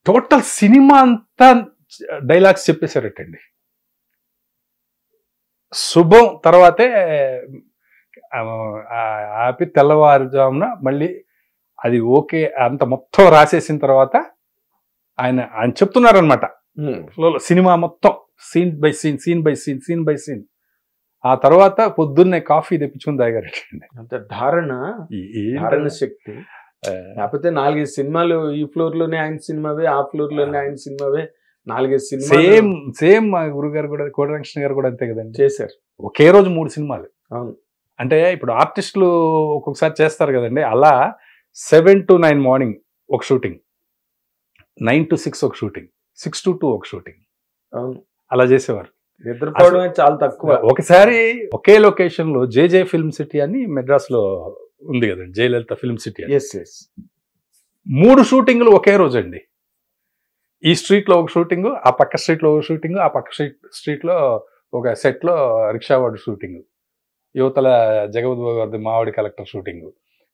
టోటల్ సినిమా అంతా డైలాగ్స్ చెప్పేశారటండి. శుభం తర్వాతే ఆపి తెల్లవారుజామున మళ్ళీ అది ఓకే అంత మొత్తం రాసేసిన తర్వాత ఆయన చెప్తున్నారనమాట సినిమా మొత్తం సీన్ బై సీన్. ఆ తర్వాత పొద్దున్నే కాఫీ తెప్పించుకుని తాగారటండి. అంత ధారణ శక్తి. లేకపోతే 4-5 సినిమాలు ఈ ఫ్లోర్ లోనే ఆయన సినిమావే, ఆ ఫ్లోర్ లోనే ఆయన సినిమావే, 4-5 సినిమాలు సేమ్ మా గురుగారు కూడా, కోడి రామకృష్ణ గారు కూడా అంతే కదండి చేశారు. ఒకే రోజు 3 సినిమాలు. అవును. అంటే ఇప్పుడు ఆర్టిస్టులు ఒక్కొక్కసారి చేస్తారు కదండి, అలా 7 to 9 మార్నింగ్ ఒక షూటింగ్, 9 to 6 ఒక షూటింగ్, 6 to 2 ఒక షూటింగ్. అవును. అలా చేసేవారు. నిద్రపోవడమే చాలా తక్కువ. ఒకసారి ఒకే లొకేషన్ లో జేజే ఫిల్మ్ సిటీ అని మెడ్రాస్ లో ఉంది కదండి, జయలలిత ఫిల్మ్ సిటీ. 3 షూటింగ్లు ఒకే రోజు అండి. ఈ స్ట్రీట్ లో ఒక షూటింగ్, ఆ పక్క స్ట్రీట్ లో ఒక షూటింగ్, ఆ పక్క స్ట్రీట్ లో ఒక సెట్ లో రిక్షావాడు షూటింగ్, యువతల జగవద్బాబు గారి మావాడి కలెక్టర్ షూటింగ్,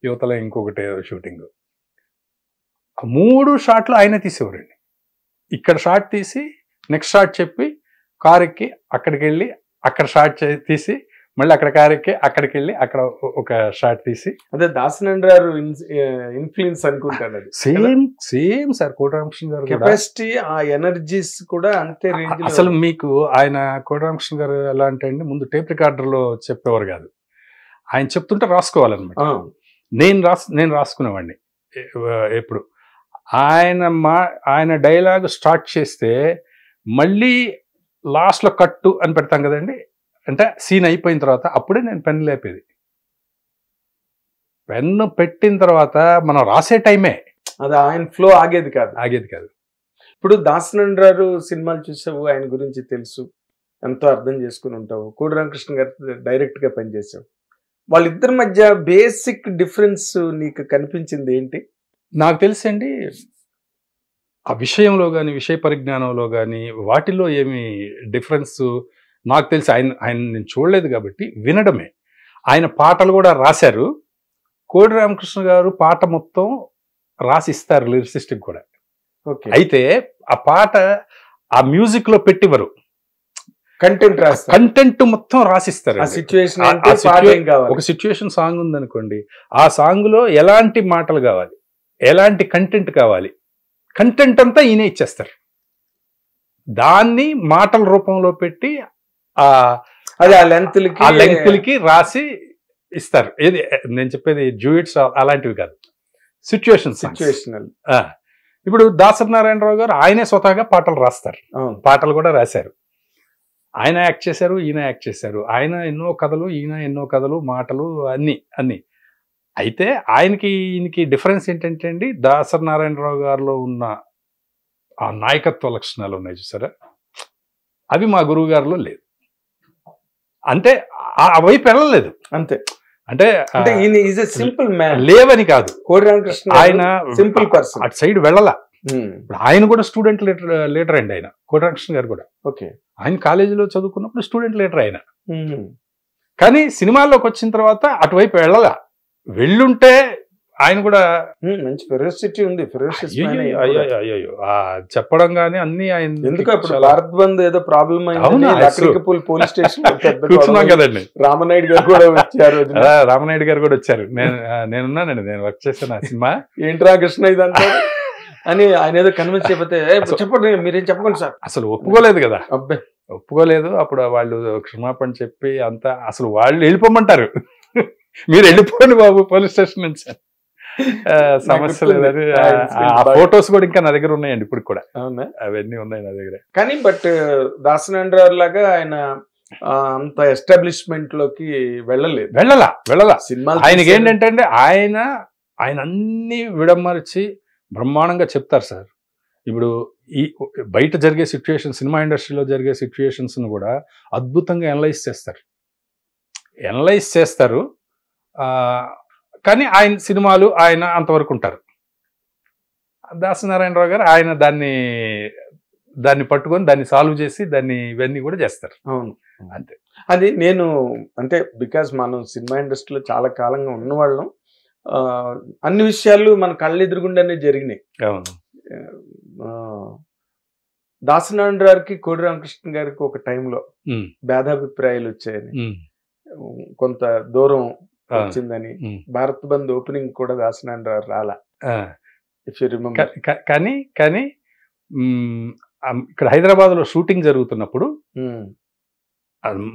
యువతల ఇంకొకటి షూటింగ్. 3 షాట్లు ఆయనే తీసేవారండి. ఇక్కడ షాట్ తీసి నెక్స్ట్ షాట్ చెప్పి కార్ ఎక్కి అక్కడికి వెళ్ళి అక్కడ షాట్ తీసి మళ్ళీ అక్కడ కార్ ఎక్కి అక్కడికి వెళ్ళి అక్కడ ఒక షాట్ తీసి. అదే దాసనారాయణ ఇన్ఫ్లుయెన్స్ అనుకుంటాను. అది సేమ్ సార్ కోడి రామకృష్ణ గారు కెపాసిటీ, ఆ ఎనర్జీస్ కూడా అంతే రేంజ్. అసలు మీకు ఆయన కోడి రామకృష్ణ గారు ఎలా అంటే అండి, ముందు టేప్ రికార్డర్ లో చెప్పేవారు కాదు, ఆయన చెప్తుంటే రాసుకోవాలన్నమాట. నేను రాసుకునేవాడిని ఎప్పుడు. ఆయన డైలాగ్ స్టార్ట్ చేస్తే మళ్ళీ లాస్ట్లో కట్టు అని పెడతాం కదండి, అంటే సీన్ అయిపోయిన తర్వాత అప్పుడే నేను పెన్ను లేపేది. పెన్ను పెట్టిన తర్వాత మనం రాసే టైమే, అది ఆయన ఫ్లో ఆగేది కాదు. ఇప్పుడు దాసనారాయణరావు సినిమాలు చూసావు, ఆయన గురించి తెలుసు, ఎంతో అర్థం చేసుకుని ఉంటావు. కోడి రామకృష్ణ గారు డైరెక్ట్ గా పనిచేసావు. వాళ్ళిద్దరి మధ్య బేసిక్ డిఫరెన్స్ నీకు కనిపించింది ఏంటి? నాకు తెలుసండి, ఆ విషయంలో కానీ విషయ పరిజ్ఞానంలో కానీ వాటిలో ఏమి డిఫరెన్స్ నాకు తెలిసి ఆయన నేను చూడలేదు కాబట్టి వినడమే. ఆయన పాటలు కూడా రాశారు. కోడి రామకృష్ణ గారు పాట మొత్తం రాసిస్తారు లిరిసిస్ట్కి కూడా. అయితే ఆ పాట ఆ మ్యూజిక్ లో పెట్టివరు, కంటెంట్ మొత్తం రాసిస్తారు. ఒక సిచ్యువేషన్ సాంగ్ ఉందనుకోండి, ఆ సాంగ్ లో ఎలాంటి మాటలు కావాలి, ఎలాంటి కంటెంట్ కావాలి, కంటెంట్ అంతా ఈయన ఇచ్చేస్తారు. దాన్ని మాటల రూపంలో పెట్టి ఆ లెంగ్త్లకి రాసి ఇస్తారు. ఏది నేను చెప్పేది డ్యూయిట్స్ అలాంటివి కాదు, సిచ్యువేషనల్. ఇప్పుడు దాసనారాయణరావు గారు ఆయనే స్వతహాగా పాటలు రాస్తారు, పాటలు కూడా రాశారు. ఆయన యాక్ట్ చేశారు, ఈయన యాక్ట్ చేశారు. ఆయన ఎన్నో కథలు, ఈయన ఎన్నో కథలు, మాటలు అన్ని. అయితే ఈయనకి డిఫరెన్స్ ఏంటంటే అండి, దాసనారాయణరావు గారిలో ఉన్న ఆ నాయకత్వ లక్షణాలు ఉన్నాయి చూసారా, అవి మా గురువు గారిలో లేదు. అంటే ఆ వైపు వెళ్ళలేదు అంతే. అంటే సింపుల్ మ్యాన్ లేవని కాదు, కోడి రామకృష్ణ ఆయన సింపుల్ పర్సన్, అటు సైడ్ వెళ్ళలా. ఇప్పుడు ఆయన కూడా స్టూడెంట్ లీడర్ అండి, ఆయన కోడి రామకృష్ణ గారు కూడా. ఆయన కాలేజీలో చదువుకున్నప్పుడు స్టూడెంట్ లీడర్ ఆయన. కానీ సినిమాల్లోకి వచ్చిన తర్వాత అటువైపు వెళ్ళలా. వెళ్ళుంటే ఆయన కూడా మంచి ఫెరోసిటీ ఉంది. చెప్పడం కానీ అన్ని ఆయన ఎందుకు భారత్ బంద్ ఏదో ప్రాబ్లం పోలీస్ స్టేషన్ కూర్చున్నాం కదండి. రామనాయుడు గారు కూడా వచ్చారు. రామనాయుడు గారు కూడా వచ్చారు. నేనున్నానండి, నేను వర్క్ చేశాను ఆ సినిమా. ఏంట్రా కృష్ణ ఇదంతా అని ఆయన ఏదో కన్విన్స్ చేయకపోతే చెప్పండి మీరేం చెప్పకండి సార్, అసలు ఒప్పుకోలేదు కదా. అబ్బాయి ఒప్పుకోలేదు. అప్పుడు వాళ్ళు క్షమాపణ చెప్పి అంతా అసలు వాళ్ళు వెళ్ళిపోమంటారు, మీరు వెళ్ళిపోండి బాబు పోలీస్ స్టేషన్ నుంచి, సమస్య లేదని. ఆ ఫొటోస్ కూడా ఇంకా నా దగ్గర ఉన్నాయండి ఇప్పుడు కూడా, అవన్నీ ఉన్నాయి నా దగ్గర. కానీ బట్ దాసనారాయణరావు లాగా ఆయన అంత ఎస్టాబ్లిష్మెంట్ లోకి వెళ్ళలా సినిమా. ఆయనకి ఏంటంటే ఆయన అన్ని విడమర్చి బ్రహ్మాండంగా చెప్తారు సార్. ఇప్పుడు ఈ బయట జరిగే సిచ్యువేషన్, సినిమా ఇండస్ట్రీలో జరిగే సిచ్యువేషన్స్ ను కూడా అద్భుతంగా అనలైజ్ చేస్తారు. కానీ ఆయన సినిమాలు ఆయన అంతవరకు ఉంటారు. దాసనారాయణరావు గారు ఆయన దాన్ని పట్టుకొని దాన్ని సాల్వ్ చేసి ఇవన్నీ కూడా చేస్తారు. అవును, అంతే. అది నేను అంటే బికాస్ మనం సినిమా ఇండస్ట్రీలో చాలా కాలంగా ఉన్నవాళ్ళం, అన్ని విషయాలు మన కళ్ళెదురుగుండానే జరిగినాయి. అవును. దాసనారాయణరావుకి కోడి రామకృష్ణ గారికి ఒక టైంలో భేదాభిప్రాయాలు వచ్చాయని, కొంత దూరం వచ్చిందని, భారత్ బంద్ ఓపెనింగ్ కూడా దాసనారాయణరావు రాలా. కానీ ఇక్కడ హైదరాబాద్ లో షూటింగ్ జరుగుతున్నప్పుడు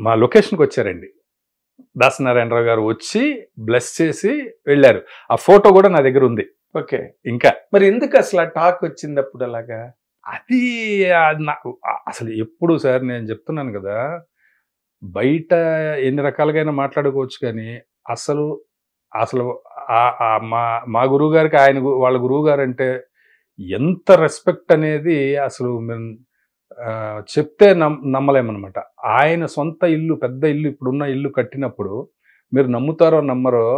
మా లొకేషన్కి వచ్చారండి. దాసనారాయణరావు గారు వచ్చి బ్లెస్ చేసి వెళ్ళారు. ఆ ఫోటో కూడా నా దగ్గర ఉంది. ఓకే. ఇంకా మరి ఎందుకు అసలు ఆ టాక్ వచ్చింది అప్పుడు అలాగా? అది అసలు ఎప్పుడు సార్ నేను చెప్తున్నాను కదా, బయట ఎన్ని రకాలుగా మాట్లాడుకోవచ్చు, కానీ అసలు మా గురువు గారికి వాళ్ళ గురువు గారు అంటే ఎంత రెస్పెక్ట్ అనేది అసలు చెప్తే నమ్మలేమన్నమాట. ఆయన సొంత ఇల్లు, పెద్ద ఇల్లు, ఇప్పుడున్న ఇల్లు కట్టినప్పుడు మీరు నమ్ముతారో నమ్మరో,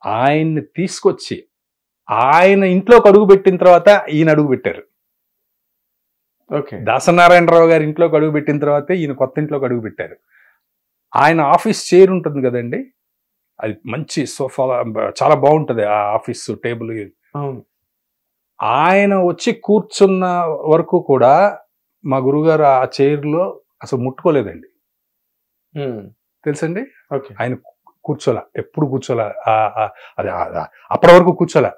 ఆయన్ని తీసుకొచ్చి ఆయన ఇంట్లోకి అడుగు పెట్టిన తర్వాత ఈయన అడుగు పెట్టారు. ఓకే. దాసనారాయణరావు గారి ఇంట్లోకి అడుగు పెట్టిన తర్వాతే ఈయన కొత్త ఇంట్లోకి అడుగు పెట్టారు. ఆయన ఆఫీస్ చైర్ ఉంటుంది కదండి, అది మంచి సోఫా, చాలా బాగుంటుంది ఆ ఆఫీస్ టేబుల్. ఆయన వచ్చి కూర్చున్న వరకు కూడా మా గురుగారు ఆ చైర్లో అసలు ముట్టుకోలేదండి. తెలుసండి, ఆయన కూర్చోలా, ఎప్పుడు కూర్చోలా, అది అప్పటి వరకు కూర్చోలా.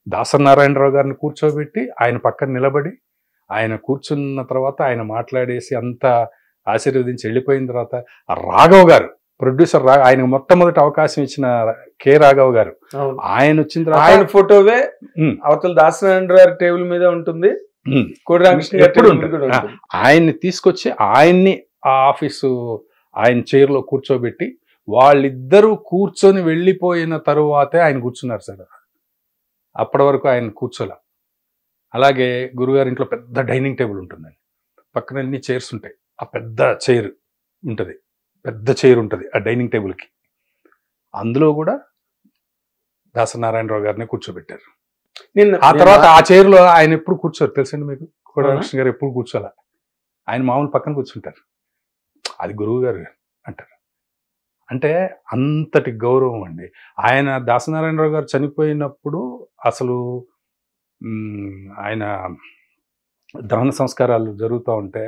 దాసనారాయణరావు గారిని కూర్చోబెట్టి ఆయన పక్కన నిలబడి ఆయన కూర్చున్న తర్వాత ఆయన మాట్లాడేసి అంతా ఆశీర్వదించి వెళ్ళిపోయిన తర్వాత ఆ రాఘవ్ గారు ప్రొడ్యూసర్ ఆయనకు మొట్టమొదటి అవకాశం ఇచ్చిన కె రాఘవ్ గారు, ఆయన వచ్చిన తర్వాత ఆయన ఫోటోవే అవతల దాసనారాయణ టేబుల్ మీద ఉంటుంది, కోడి రామకృష్ణ గారి ఎప్పుడు టేబుల్ మీద కూడా ఉంటుంది. ఆయన్ని తీసుకొచ్చి ఆయన్ని ఆ ఆఫీసు ఆయన చైర్లో కూర్చోబెట్టి వాళ్ళిద్దరూ కూర్చొని వెళ్ళిపోయిన తరువాతే ఆయన కూర్చున్నారు సార్. అప్పటి వరకు ఆయన కూర్చోలే. అలాగే గురుగారి ఇంట్లో పెద్ద డైనింగ్ టేబుల్ ఉంటుందండి, పక్కన అన్ని చైర్స్ ఉంటాయి, ఆ పెద్ద చైర్ ఉంటుంది, పెద్ద చైర్ ఉంటుంది ఆ డైనింగ్ టేబుల్కి. అందులో కూడా దాసనారాయణరావు గారిని కూర్చోబెట్టారు. ఆ తర్వాత ఆ చైర్లో ఆయన ఎప్పుడు కూర్చోరు తెలుసండి మీకు, కోడి రామకృష్ణ గారు ఎప్పుడు కూర్చోాల, ఆయన మామూలు పక్కన కూర్చుంటారు. అది గురువు గారు అంటారు. అంటే అంతటి గౌరవం అండి. ఆయన దాసనారాయణరావు గారు చనిపోయినప్పుడు అసలు ఆయన దహన సంస్కారాలు జరుగుతూ ఉంటే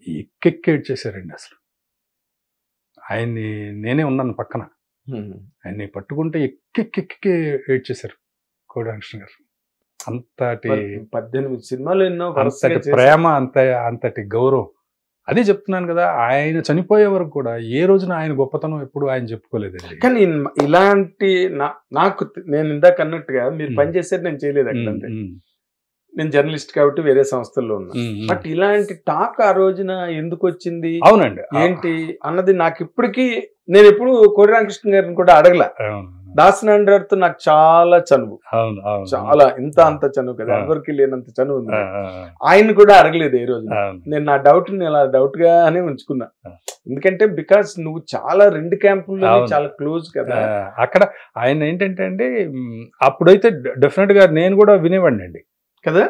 ఎక్కెక్కేడ్ చేశారండి. అసలు ఆయన్ని నేనే ఉన్నాను పక్కన, ఆయన్ని పట్టుకుంటే ఎక్కెక్కెక్కే ఏడ్చేశారు కోడి రామకృష్ణ గారు. అంతటి 18 సినిమాలు ఎన్నో, అంతటి ప్రేమ, అంతటి గౌరవం. అదే చెప్తున్నాను కదా, ఆయన చనిపోయే వరకు కూడా ఏ రోజున ఆయన గొప్పతనం ఎప్పుడు ఆయన చెప్పుకోలేదండి. కానీ ఇలాంటి నాకు నేను ఇందాక అన్నట్టుగా మీరు పనిచేసేది నేను చేయలేదు అక్కడ, నేను జర్నలిస్ట్ కాబట్టి వేరే సంస్థల్లో ఉన్నా. బట్ ఇలాంటి టాక్ ఆ రోజున ఎందుకు వచ్చింది, అవునండి ఏంటి అన్నది నాకు ఇప్పటికీ, నేను ఎప్పుడు కోడి రామకృష్ణ గారిని కూడా అడగల. దాసనారాయణతో నాకు చాలా చనువు, చాలా ఇంత అంత చనువు కదా, ఎవరికి లేనంత చనువు ఉంది. ఆయన కూడా అడగలేదు ఏ రోజు. నేను నా డౌట్ ని అలా డౌట్ గానే ఉంచుకున్నా, ఎందుకంటే బికాస్ నువ్వు చాలా 2 క్యాంపుల్లో చాలా క్లోజ్ కదా. అక్కడ ఆయన ఏంటంటే అండి, అప్పుడైతే డెఫినెట్ గా నేను కూడా వినేవాడిని అండి కదా.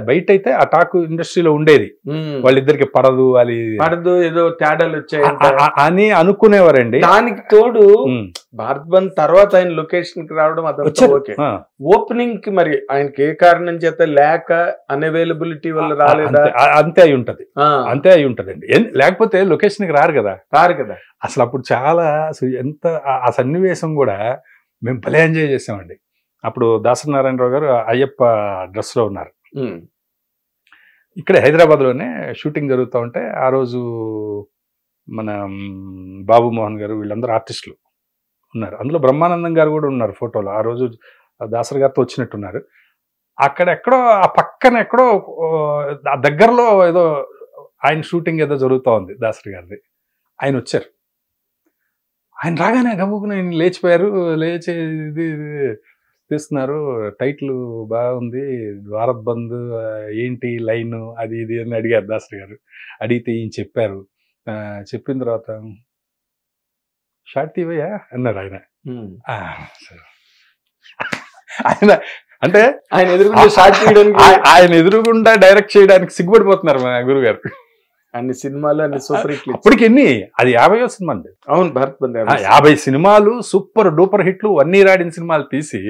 బయట అయితే ఆ టాక్ ఇండస్ట్రీలో ఉండేది, వాళ్ళిద్దరికి పడదు ఏదో తేడాలు వచ్చాయి అని అనుకునేవారండి. దానికి తోడు భారత్ బంద్ తర్వాత ఆయన లొకేషన్ కి రావడం అదంతా ఓకే. ఓపెనింగ్ కి మరి ఆయనకి ఏ కారణం చేత లేక అన్అవైలబిలిటీ వల్ల రాలేదా, అంతే అయి ఉంటదండి. లేకపోతే లొకేషన్ కి రారు కదా. అసలు అప్పుడు చాలా ఎంత ఆ సన్నివేశం కూడా మేము భలే ఎంజాయ్ చేసామండి. అప్పుడు దాసనారాయణరావు గారు అయ్యప్ప డ్రెస్ లో ఉన్నారు, ఇక్కడ హైదరాబాద్ లోనే షూటింగ్ జరుగుతూ ఉంటే ఆ రోజు మన బాబు మోహన్ గారు వీళ్ళందరూ ఆర్టిస్టులు ఉన్నారు, అందులో బ్రహ్మానందం గారు కూడా ఉన్నారు ఫోటోలో. ఆ రోజు దాసరి గారితో వచ్చినట్టున్నారు. అక్కడెక్కడో ఆ పక్కన ఎక్కడో ఆ దగ్గరలో ఏదో ఆయన షూటింగ్ ఏదో జరుగుతూ ఉంది దాసరి గారిది. ఆయన వచ్చారు, ఆయన రాగానే గబుకుని లేచిపోయారు. లేచి ఇది తీస్తున్నారు, టైటిల్ బాగుంది, భారత్ బంద్ ఏంటి లైన్ అది ఇది అని అడిగారు దాసరి గారు. అడిగితే ఈయన చెప్పారు. చెప్పిన తర్వాత షార్ట్ తీవయ్యా అన్నారు ఆయన. ఆయన అంటే ఆయన ఎదురుగుండా డైరెక్ట్ చేయడానికి సిగ్గుపడిపోతున్నారు మా గురుగారు. అన్ని సినిమాలు అన్ని సూపర్ హిట్లు. అప్పటికి ఎన్ని, అది 50వ సినిమా అండి. అవును, భారత్ బంద్ 50 సినిమాలు సూపర్ డూపర్ హిట్లు, అన్నీ రాడిన సినిమాలు తీసి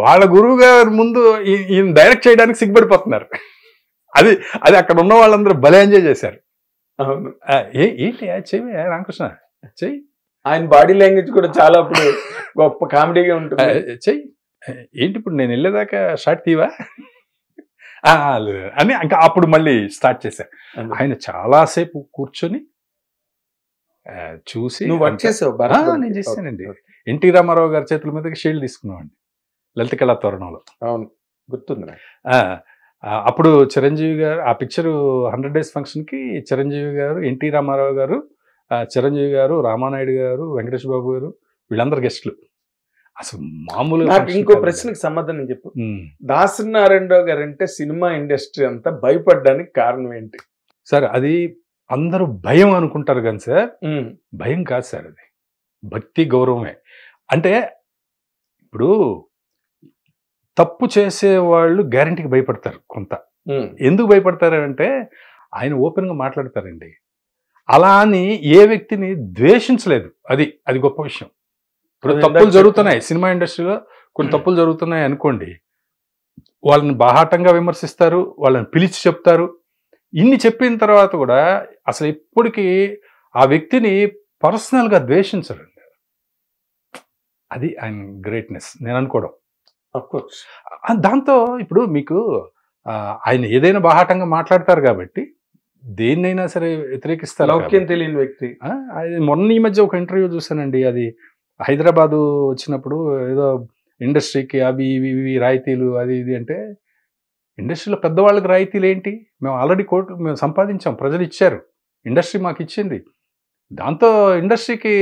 వాళ్ళ గురువు గారి ముందు ఈయన డైరెక్ట్ చేయడానికి సిగ్గుపడిపోతున్నారు. అది అక్కడ ఉన్న వాళ్ళందరూ భలే ఎంజాయ్ చేశారు. అవును, ఏంటి చెయ్యి రామకృష్ణ చెయ్యి. ఆయన బాడీ లాంగ్వేజ్ కూడా చాలా అప్పుడు గొప్ప కామెడీగా ఉంటుంది. చెయ్యి ఏంటి ఇప్పుడు నేను వెళ్ళేదాకా షార్ట్ తీవా అని ఇంకా అప్పుడు మళ్ళీ స్టార్ట్ చేశారు. ఆయన చాలాసేపు కూర్చొని చూసి, నేను చేశానండి. ఎన్టీ రామారావు గారి చేతుల మీదకి షీల్డ్ తీసుకున్నామండి లలిత కళా తోరణంలో. అవును, గుర్తుంది. అప్పుడు చిరంజీవి గారు ఆ పిక్చర్ 100 days ఫంక్షన్కి చిరంజీవి గారు, ఎన్టీ రామారావు గారు, చిరంజీవి గారు, రామానాయుడు గారు, వెంకటేష్ బాబు గారు వీళ్ళందరూ గెస్టులు. అసలు మామూలుగా. ఇంకో ప్రశ్నకి సమాధానం చెప్పు. దాసనారాయణరావు గారు అంటే సినిమా ఇండస్ట్రీ అంతా భయపడడానికి కారణం ఏంటి సార్? అది అందరూ భయం అనుకుంటారు కానీ సార్, భయం కాదు సార్, అది భక్తి గౌరవమే. అంటే ఇప్పుడు తప్పు చేసేవాళ్ళు గ్యారంటీకి భయపడతారు కొంత. ఎందుకు భయపడతారు అంటే ఆయన ఓపెన్గా మాట్లాడతారండి. అలా అని ఏ వ్యక్తిని ద్వేషించలేదు, అది గొప్ప విషయం. ఇప్పుడు తప్పులు జరుగుతున్నాయి సినిమా ఇండస్ట్రీలో, కొన్ని తప్పులు జరుగుతున్నాయి అనుకోండి, వాళ్ళని బాహాటంగా విమర్శిస్తారు, వాళ్ళని పిలిచి చెప్తారు. ఇన్ని చెప్పిన తర్వాత కూడా అసలు ఎప్పటికీ ఆ వ్యక్తిని పర్సనల్గా ద్వేషించరండి. అది ఆయన గ్రేట్నెస్ నేను అనుకోవడం. దాంతో ఇప్పుడు మీకు ఆయన ఏదైనా బాహాటంగా మాట్లాడతారు కాబట్టి దేన్నైనా సరే వ్యతిరేకిస్తారు లౌక్యం తెలియని వ్యక్తి. అది మొన్న ఈ మధ్య ఒక ఇంటర్వ్యూ చూసానండి. అది హైదరాబాదు వచ్చినప్పుడు ఏదో ఇండస్ట్రీకి అవి ఇవి రాయితీలు అది ఇది అంటే, ఇండస్ట్రీలో పెద్దవాళ్ళకి రాయితీలు ఏంటి? మేము ఆల్రెడీ కోట్లు మేము సంపాదించాం, ప్రజలు ఇచ్చారు, ఇండస్ట్రీ మాకు ఇచ్చింది, దాంతో ఇండస్ట్రీకి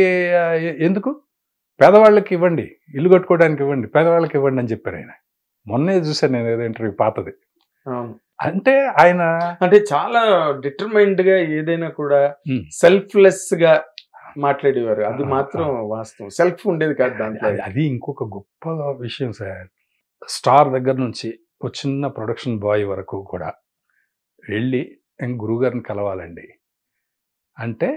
ఎందుకు? పేదవాళ్ళకి ఇవ్వండి, ఇల్లు కట్టుకోవడానికి ఇవ్వండి, పేదవాళ్ళకి ఇవ్వండి అని చెప్పారు ఆయన. మొన్నే చూశాను నేను ఏదో ఇంటర్వ్యూ పాతది. అంటే ఆయన అంటే చాలా డిటర్మైన్డ్ గా ఏదైనా కూడా సెల్ఫ్లెస్ గా మాట్లాడేవారు. అది మాత్రం వాస్తవం. సెల్ఫ్ ఉండేది కాదు దాంట్లో. అది ఇంకొక గొప్ప విషయం సార్. స్టార్ దగ్గర నుంచి ఒక చిన్న ప్రొడక్షన్ బాయ్ వరకు కూడా వెళ్ళి గురువుగారిని కలవాలండి అంటే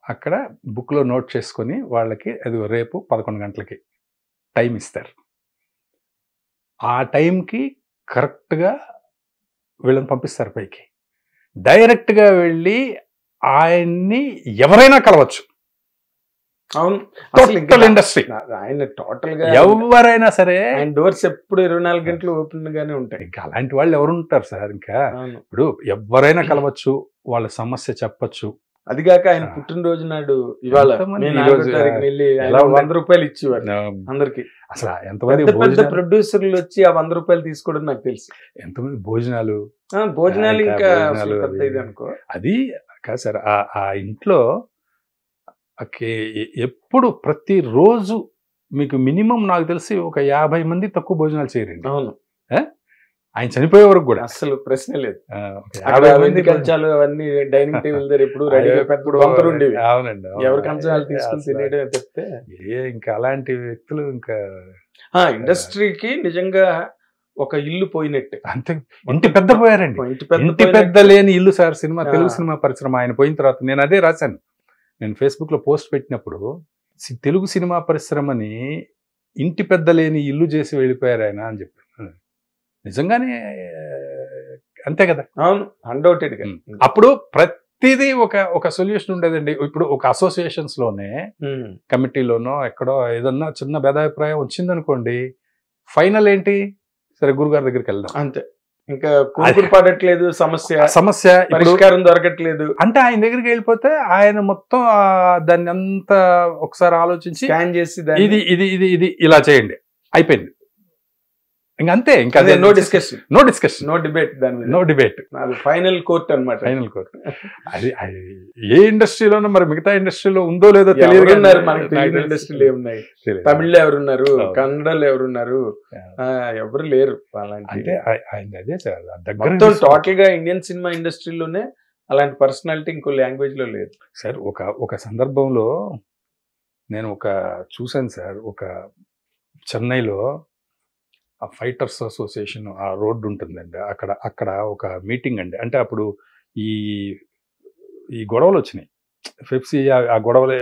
అక్కడ బుక్లో నోట్ చేసుకొని వాళ్ళకి అది రేపు 11 గంటలకి టైం ఇస్తారు. ఆ టైంకి కరెక్ట్గా వీళ్ళని పంపిస్తారు పైకి. డైరెక్ట్గా వెళ్ళి ఆయన్ని ఎవరైనా కలవచ్చు. అవును, టోటల్ ఇండస్ట్రీ ఆయన టోటల్ గా ఎవరైనా సరే ఆయన డోర్స్ ఎప్పుడు 24 గంటలు ఓపెన్ గానే ఉంటాయి. ఇంకా అలాంటి వాళ్ళు ఎవరు ఉంటారు సార్? ఇంకా ఇప్పుడు ఎవరైనా కలవచ్చు, వాళ్ళ సమస్య చెప్పచ్చు. అదిగాక ఆయన పుట్టినరోజు నాడు ఇవాళ 100 రూపాయలు ఇచ్చేవారు అందరికి. అసలు ఎంతమంది పెద్ద ప్రొడ్యూసర్లు వచ్చి ఆ 100 రూపాయలు తీసుకోవడం నాకు తెలుసు. ఎంతమంది భోజనాలు ఇంకా పెద్ద ఇది అనుకో. అది కాదు సార్, ఆ ఇంట్లో ఎప్పుడు ప్రతిరోజు మీకు మినిమం నాకు తెలిసి ఒక 50 మంది తక్కువ భోజనాలు చేయరండి. అవును, ఆయన చనిపోయే వరకు కూడా అసలు ప్రశ్న లేదు. 50 మంది కంచాలు అవన్నీ డైనింగ్ టేబుల్ దగ్గర ఎప్పుడు రెడీగా పెద్ద వంతులు ఉండేవి. అవునండి, ఎవరి కంచాలు తీసుకుని తినేయడం చెప్తే ఇంకా అలాంటి వ్యక్తులు ఇంకా ఇండస్ట్రీకి నిజంగా ఒక ఇల్లు పోయినట్టే. అంతే, ఇంటి పెద్ద పోయారండి. ఇంటి పెద్ద లేని ఇల్లు సార్ సినిమా, తెలుగు సినిమా పరిశ్రమ. ఆయన పోయిన తర్వాత నేను అదే రాశాను. నేను ఫేస్బుక్లో పోస్ట్ పెట్టినప్పుడు తెలుగు సినిమా పరిశ్రమని ఇంటి పెద్ద లేని ఇల్లు చేసి వెళ్ళిపోయారు ఆయన అని చెప్పాను. నిజంగానే అంతే కదా. అవును, అన్డౌటెడ్గా. అప్పుడు ప్రతిదీ ఒక సొల్యూషన్ ఉండేదండి. ఇప్పుడు ఒక అసోసియేషన్స్ లోనే కమిటీలోనో ఎక్కడో ఏదన్నా చిన్న భేదాభిప్రాయం వచ్చిందనుకోండి, ఫైనల్ ఏంటి? సరే గురుగారి దగ్గరికి వెళ్దాం, అంతే. ఇంకా కూతురు పడట్లేదు, సమస్య పరిష్కారం దొరకట్లేదు అంటే ఆయన దగ్గరికి వెళ్ళిపోతే ఆయన మొత్తం దాన్ని అంతా ఒకసారి ఆలోచించి స్కాన్ చేసి ఇది ఇది ఇది ఇది ఇలా చేయండి, అయిపోయింది. ఇంకా అంతే, ఇంకా no discussion, no debate, no debate. Final court అన్నమాట. Final court. అది ఏ ఇండస్ట్రీలోనో మరి మిగతా ఇండస్ట్రీలో ఉందో లేదో తెలియదు. మనకి తెలుగు ఇండస్ట్రీలో ఏమున్నాయి? తమిళ్లో ఎవరున్నారు, కన్నడలో ఎవరున్నారు? ఎవరు లేరు అలాంటి. అంటే ఆయన అదే సార్, టోటల్ గా ఇండియన్ సినిమా ఇండస్ట్రీలోనే అలాంటి పర్సనాలిటీ ఇంకో లాంగ్వేజ్ లో లేదు సార్. ఒక సందర్భంలో నేను చూశాను సార్, ఒక చెన్నైలో ఆ ఫైటర్స్ అసోసియేషన్ ఆ రోడ్డు ఉంటుందండి, అక్కడ ఒక మీటింగ్ అండి. అంటే అప్పుడు ఈ గొడవలు వచ్చినాయి, పెప్సీ ఆ గొడవలు.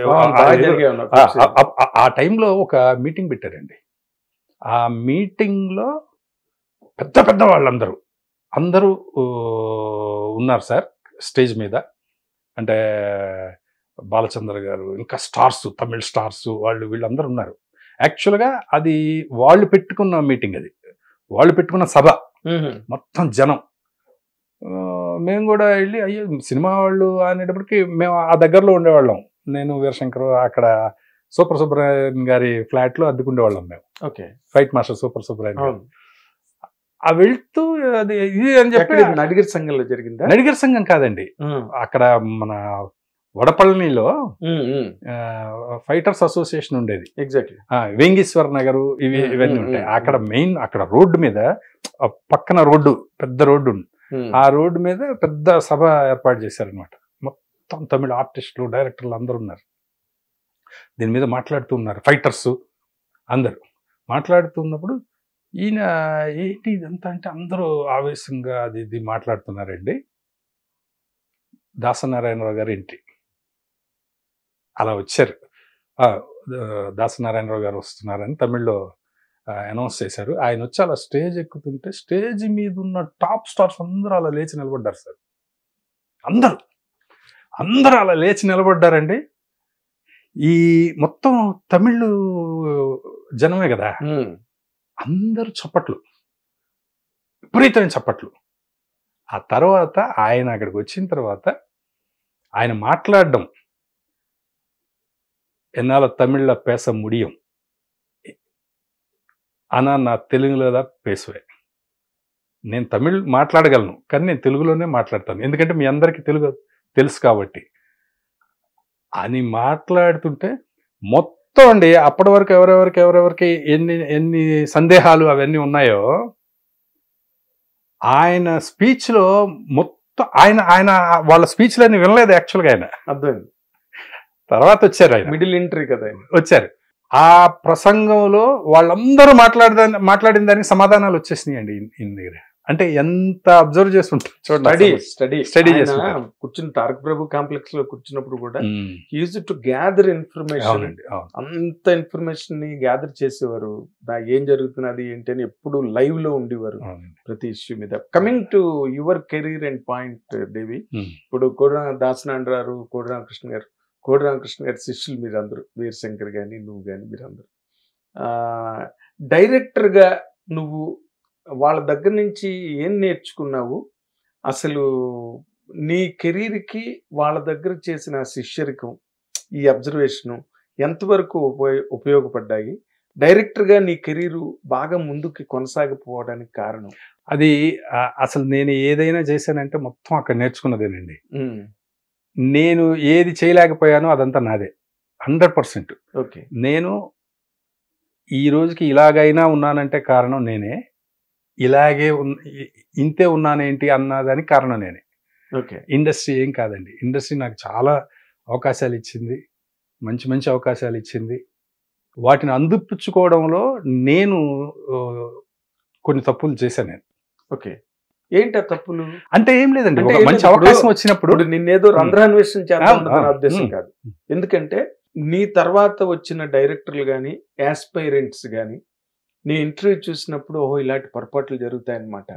ఆ టైంలో ఒక మీటింగ్ పెట్టారండి. ఆ మీటింగ్లో పెద్ద వాళ్ళందరూ ఉన్నారు సార్ స్టేజ్ మీద. అంటే బాలచంద్ర గారు, ఇంకా స్టార్స్, తమిళ స్టార్స్, వీళ్ళందరూ ఉన్నారు. యాక్చువల్గా అది వాళ్ళు పెట్టుకున్న మీటింగ్, అది వాళ్ళు పెట్టుకున్న సభ, మొత్తం జనం. మేము కూడా వెళ్ళి అయ్యో సినిమా వాళ్ళు అనేటప్పటికి మేము ఆ దగ్గరలో ఉండేవాళ్ళం. నేను వీరశంకర్ అక్కడ సూపర్ సుబ్రహ్మణ్యం గారి ఫ్లాట్లో అద్దెకుండేవాళ్ళం మేము. Okay, fight master super Subrahmanyam. ఆ వెళ్తూ అది ఇది అని చెప్పి నడిగర్ సంఘంలో జరిగిందా? నడిగర్ సంఘం కాదండి, అక్కడ మన వడపళనిలో ఫైటర్స్ అసోసియేషన్ ఉండేది. ఎగ్జాక్ట్లీ. వెంగీశ్వర్ నగర్ ఇవన్నీ ఉంటాయి అక్కడ. మెయిన్ అక్కడ రోడ్డు మీద పక్కన పెద్ద రోడ్డు, ఆ రోడ్డు మీద పెద్ద సభ ఏర్పాటు చేశారనమాట. మొత్తం తమిళ ఆర్టిస్టులు, డైరెక్టర్లు అందరూ ఉన్నారు. దీని మీద మాట్లాడుతూ ఉన్నారు ఫైటర్స్ అందరూ. మాట్లాడుతున్నప్పుడు ఈయన ఏంటి ఇదంతా అంటే అందరూ ఆవేశంగా అది ఇది మాట్లాడుతున్నారండి. దాసనారాయణరావు గారు ఏంటి అలా వచ్చారు. దాసనారాయణరావు గారు వస్తున్నారని తమిళ్లో అనౌన్స్ చేశారు. ఆయన వచ్చి అలా స్టేజ్ ఎక్కుతుంటే స్టేజ్ మీద ఉన్న టాప్ స్టార్స్ అందరూ అలా లేచి నిలబడ్డారు సార్. అందరూ అలా లేచి నిలబడ్డారండి. ఈ మొత్తం తమిళ్ జనమే కదా, అందరూ చప్పట్లు, విపరీతమైన చప్పట్లు. ఆ తర్వాత ఆయన అక్కడికి వచ్చిన తర్వాత ఆయన మాట్లాడడం, ఎన్నాళ్ళ తమిళ్లో పేస ముడియం అనా నా తెలుగులో పేసువే. నేను తమిళ్ మాట్లాడగలను, కానీ నేను తెలుగులోనే మాట్లాడతాను, ఎందుకంటే మీ అందరికీ తెలుగు తెలుసు కాబట్టి అని మాట్లాడుతుంటే మొత్తం అండి అప్పటి వరకు ఎవరెవరికి ఎన్ని సందేహాలు అవన్నీ ఉన్నాయో ఆయన స్పీచ్లో మొత్తం ఆయన వాళ్ళ స్పీచ్లన్నీ వినలేదు యాక్చువల్గా. ఆయన అర్థమైంది, తర్వాత వచ్చారు, ఆయన మిడిల్ ఎంట్రీ కదా ఆయన వచ్చారు. ఆ ప్రసంగంలో వాళ్ళందరూ మాట్లాడిన దానికి సమాధానాలు వచ్చేసినాయి అండి ఈయన దగ్గర. అంటే ఎంత అబ్జర్వ్ చేస్తుంటారు చూడండి, స్టడీ చేస్తుంటారు. కూర్చుని తారక ప్రభు కాంప్లెక్స్ లో కూర్చున్నప్పుడు కూడా యూజ్ టు గ్యాదర్ ఇన్ఫర్మేషన్, అంత ఇన్ఫర్మేషన్ ని గ్యాదర్ చేసేవారు. ఏం జరుగుతున్నది ఏంటి అని ఎప్పుడు లైవ్ లో ఉండేవారు ప్రతి ఇష్యూ మీద. Coming to your career and point Devi, ఇప్పుడు కోడి దాసనాండ్రారు, కోడి రామకృష్ణ గారి శిష్యులు మీరందరూ, వీరశంకర్ గాని నువ్వు గాని మీరందరూ డైరెక్టర్ గా నువ్వు వాళ్ళ దగ్గర నుంచి ఏం నేర్చుకున్నావు? అసలు నీ కెరీర్కి వాళ్ళ దగ్గర చేసిన శిష్యరికం, ఈ అబ్జర్వేషను ఎంతవరకు ఉపయోగపడ్డాయి? డైరెక్టర్గా నీ కెరీరు బాగా ముందుకి కొనసాగిపోవడానికి కారణం? అది అసలు నేను ఏదైనా చేశానంటే మొత్తం అక్కడ నేర్చుకున్నదేనండి. నేను ఏది చేయలేకపోయానో అదంతా నాదే 100%. ఓకే, నేను ఈ రోజుకి ఇలాగైనా ఉన్నానంటే కారణం నేనే, ఇలాగే ఇంతే ఉన్నానేంటి అన్నదానికి కారణం నేనే. ఓకే, ఇండస్ట్రీ ఏం కాదండి. ఇండస్ట్రీ నాకు చాలా అవకాశాలు ఇచ్చింది, మంచి మంచి అవకాశాలు ఇచ్చింది. వాటిని అందిపుచ్చుకోవడంలో నేను కొన్ని తప్పులు చేశాను నేను. ఓకే, ఏంటి ఆ తప్పులు? అంటే ఏం లేదండి, ఒక మంచి అవకాశం వచ్చినప్పుడు నిన్నేదో రంధ్రాన్వేషణ చేద్దాం ఉద్దేశం కాదు. ఎందుకంటే నీ తర్వాత వచ్చిన డైరెక్టర్లు కానీ యాస్పైరెంట్స్ కానీ నీ ఇంటర్వ్యూ చూసినప్పుడు ఓహో ఇలాంటి పొరపాట్లు జరుగుతాయన్నమాట,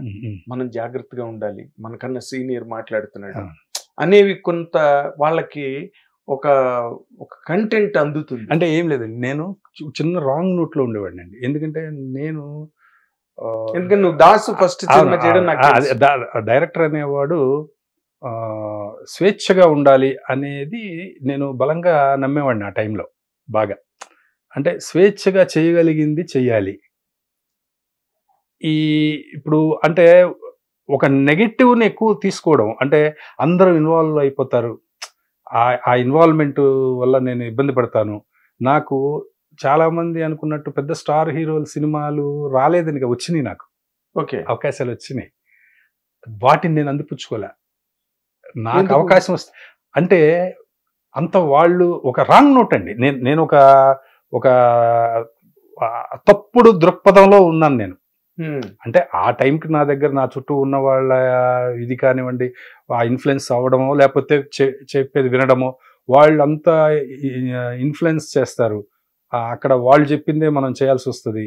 మనం జాగ్రత్తగా ఉండాలి, మనకన్నా సీనియర్ మాట్లాడుతున్నాడు అనేవి కొంత వాళ్ళకి ఒక కంటెంట్ అందుతుంది. అంటే ఏం లేదండి, నేను చిన్న రాంగ్ నోట్ లో ఉండేవాడిని అండి. ఎందుకంటే నువ్వు దాసు ఫస్ట్ సినిమా చేయడం డైరెక్టర్ అనేవాడు స్వేచ్ఛగా ఉండాలి అనేది నేను బలంగా నమ్మేవాడిని ఆ టైంలో బాగా. అంటే స్వేచ్ఛగా చేయగలిగింది చెయ్యాలి. ఇప్పుడు అంటే ఒక నెగటివ్ని ఎక్కువ తీసుకోవడం, అంటే అందరూ ఇన్వాల్వ్ అయిపోతారు, ఆ ఇన్వాల్వ్మెంట్ వల్ల నేను ఇబ్బంది పడతాను. నాకు చాలా మంది అనుకున్నట్టు పెద్ద స్టార్ హీరోల సినిమాలు రాలేదని వచ్చినాయి, నాకు ఓకే అవకాశాలు వచ్చినాయి. వాటిని నేను అందిపుచ్చుకోలే. నాకు అవకాశం వస్తే అంటే అంత వాళ్ళు ఒక రాంగ్ నోట్ అండి. నేను ఒక తప్పుడు దృక్పథంలో ఉన్నాను నేను. అంటే ఆ టైంకి నా దగ్గర నా చుట్టూ ఉన్న వాళ్ళ ఇది కానివ్వండి, ఆ ఇన్ఫ్లుయెన్స్ అవ్వడమో లేకపోతే చెప్పేది వినడమో, వాళ్ళంతా ఇన్ఫ్లుయెన్స్ చేస్తారు. అక్కడ వాళ్ళు చెప్పిందే మనం చేయాల్సి వస్తుంది,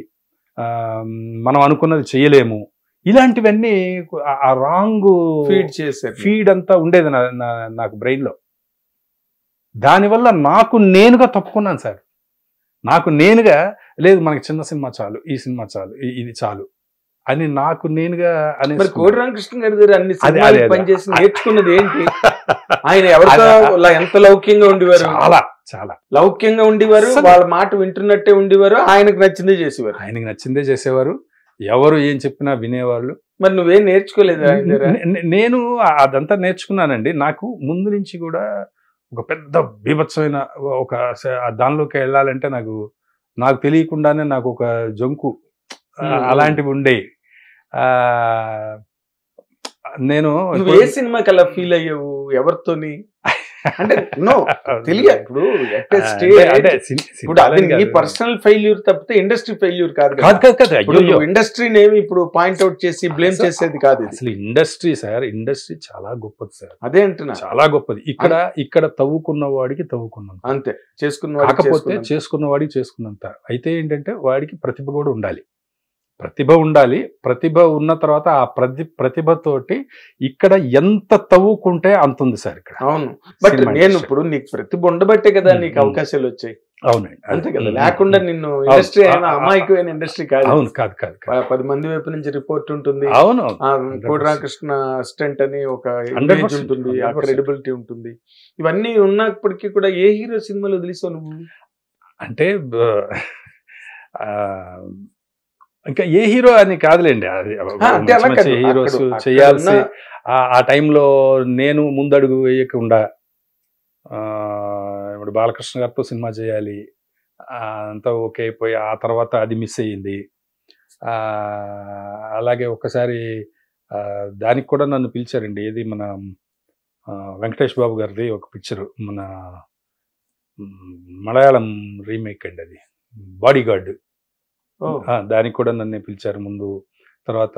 మనం అనుకున్నది చేయలేము. ఇలాంటివన్నీ ఆ రాంగ్ ఫీడ్ అంతా ఉండేది నాకు బ్రెయిన్లో. దానివల్ల నాకు నేనుగా తప్పుకున్నాను సార్. నాకు నేనుగా లేదు, మనకి చిన్న సినిమా చాలు, ఈ సినిమా చాలు, ఇది చాలు అని నాకు నేనుగా అనే. కోడి రామకృష్ణ గారి దగ్గర అన్ని సినిమాలు పనిచేసి నేర్చుకున్నది ఏంటి? ఆయన ఎవరితో ఎంత లౌక్యంగా ఉండేవారు, చాలా చాలా లౌక్యంగా ఉండేవారు, వాళ్ళ మాట వింటున్నట్టే ఉండేవారు, ఆయనకు నచ్చిందే చేసేవారు. ఆయనకు నచ్చిందే చేసేవారు, ఎవరు ఏం చెప్పినా వినేవాళ్ళు. మరి నువ్వేం నేర్చుకోలేదు? నేను అదంతా నేర్చుకున్నానండి. నాకు ముందు నుంచి కూడా ఒక పెద్ద బీభత్సమైన ఒక దానిలోకి వెళ్ళాలంటే నాకు తెలియకుండానే నాకు ఒక జంకు అలాంటివి ఉండేవి. నేను ఏ సినిమాకి అలా ఫీల్ అయ్యావు? ఎవరితోని అంటే నో తెలియదు. ఇప్పుడు పర్సనల్ ఫెయిల్యూర్ తప్పితే ఇండస్ట్రీ ఫెయిల్యూర్ కాదు. ఇండస్ట్రీని ఏమి ఇప్పుడు పాయింట్అవుట్ చేసి బ్లేమ్ చేసేది కాదు. అసలు ఇండస్ట్రీ సార్, ఇండస్ట్రీ చాలా గొప్పది సార్. అదే అంటున్నా, చాలా గొప్పది. ఇక్కడ తవ్వుకున్న వాడికి తవ్వుకున్నంత, అంతే. కాకపోతే చేసుకున్న వాడికి చేసుకున్నంత. అయితే ఏంటంటే వాడికి ప్రతిభ కూడా ఉండాలి. ప్రతిభ ఉన్న తర్వాత ఆ ప్రతిభతోటి ఇక్కడ ఎంత తవ్వుకుంటే అంత ఉంది సార్ ఇక్కడ. అవును, బట్ నేను ఇప్పుడు నీకు ప్రతిభ ఉండబట్టే కదా నీకు అవకాశాలు వచ్చాయి. అవునండి. అంతే కదా, లేకుండా నిన్ను ఇండస్ట్రీ అయినా అమాయకమైన ఇండస్ట్రీ కాదు. అవును, కాదు కాదు కాదు. 10 మంది వైపు నుంచి రిపోర్ట్ ఉంటుంది. అవును, కోడి రామకృష్ణ అసిస్టెంట్ అని ఒక 100% ఇమేజ్ ఉంటుంది, ఆ 100%. క్రెడిబిలిటీ ఉంటుంది. ఇవన్నీ ఉన్నప్పటికీ కూడా ఏ హీరో సినిమాలు వదిలేసావు నువ్వు? అంటే ఆ, ఇంకా ఏ హీరో అని కాదులేండి, అది అంటే అలా కాదు. హీరోస్ అక్కడ చేయాల్సి ఉన్న- ఆ టైంలో నేను ముందడుగు వేయకుండా ఇప్పుడు బాలకృష్ణ గారితో సినిమా చేయాలి, అంతా ఓకే అయిపోయి ఆ తర్వాత అది మిస్ అయ్యింది. అలాగే ఒకసారి దానికి కూడా నన్ను పిలిచారండి. ఏది మన వెంకటేష్ బాబు గారిది ఒక పిక్చర్, మన మలయాళం రీమేక్ అండి, అది బాడీ గార్డ్. దానికి కూడా నన్ను పిలిచారు ముందు. తర్వాత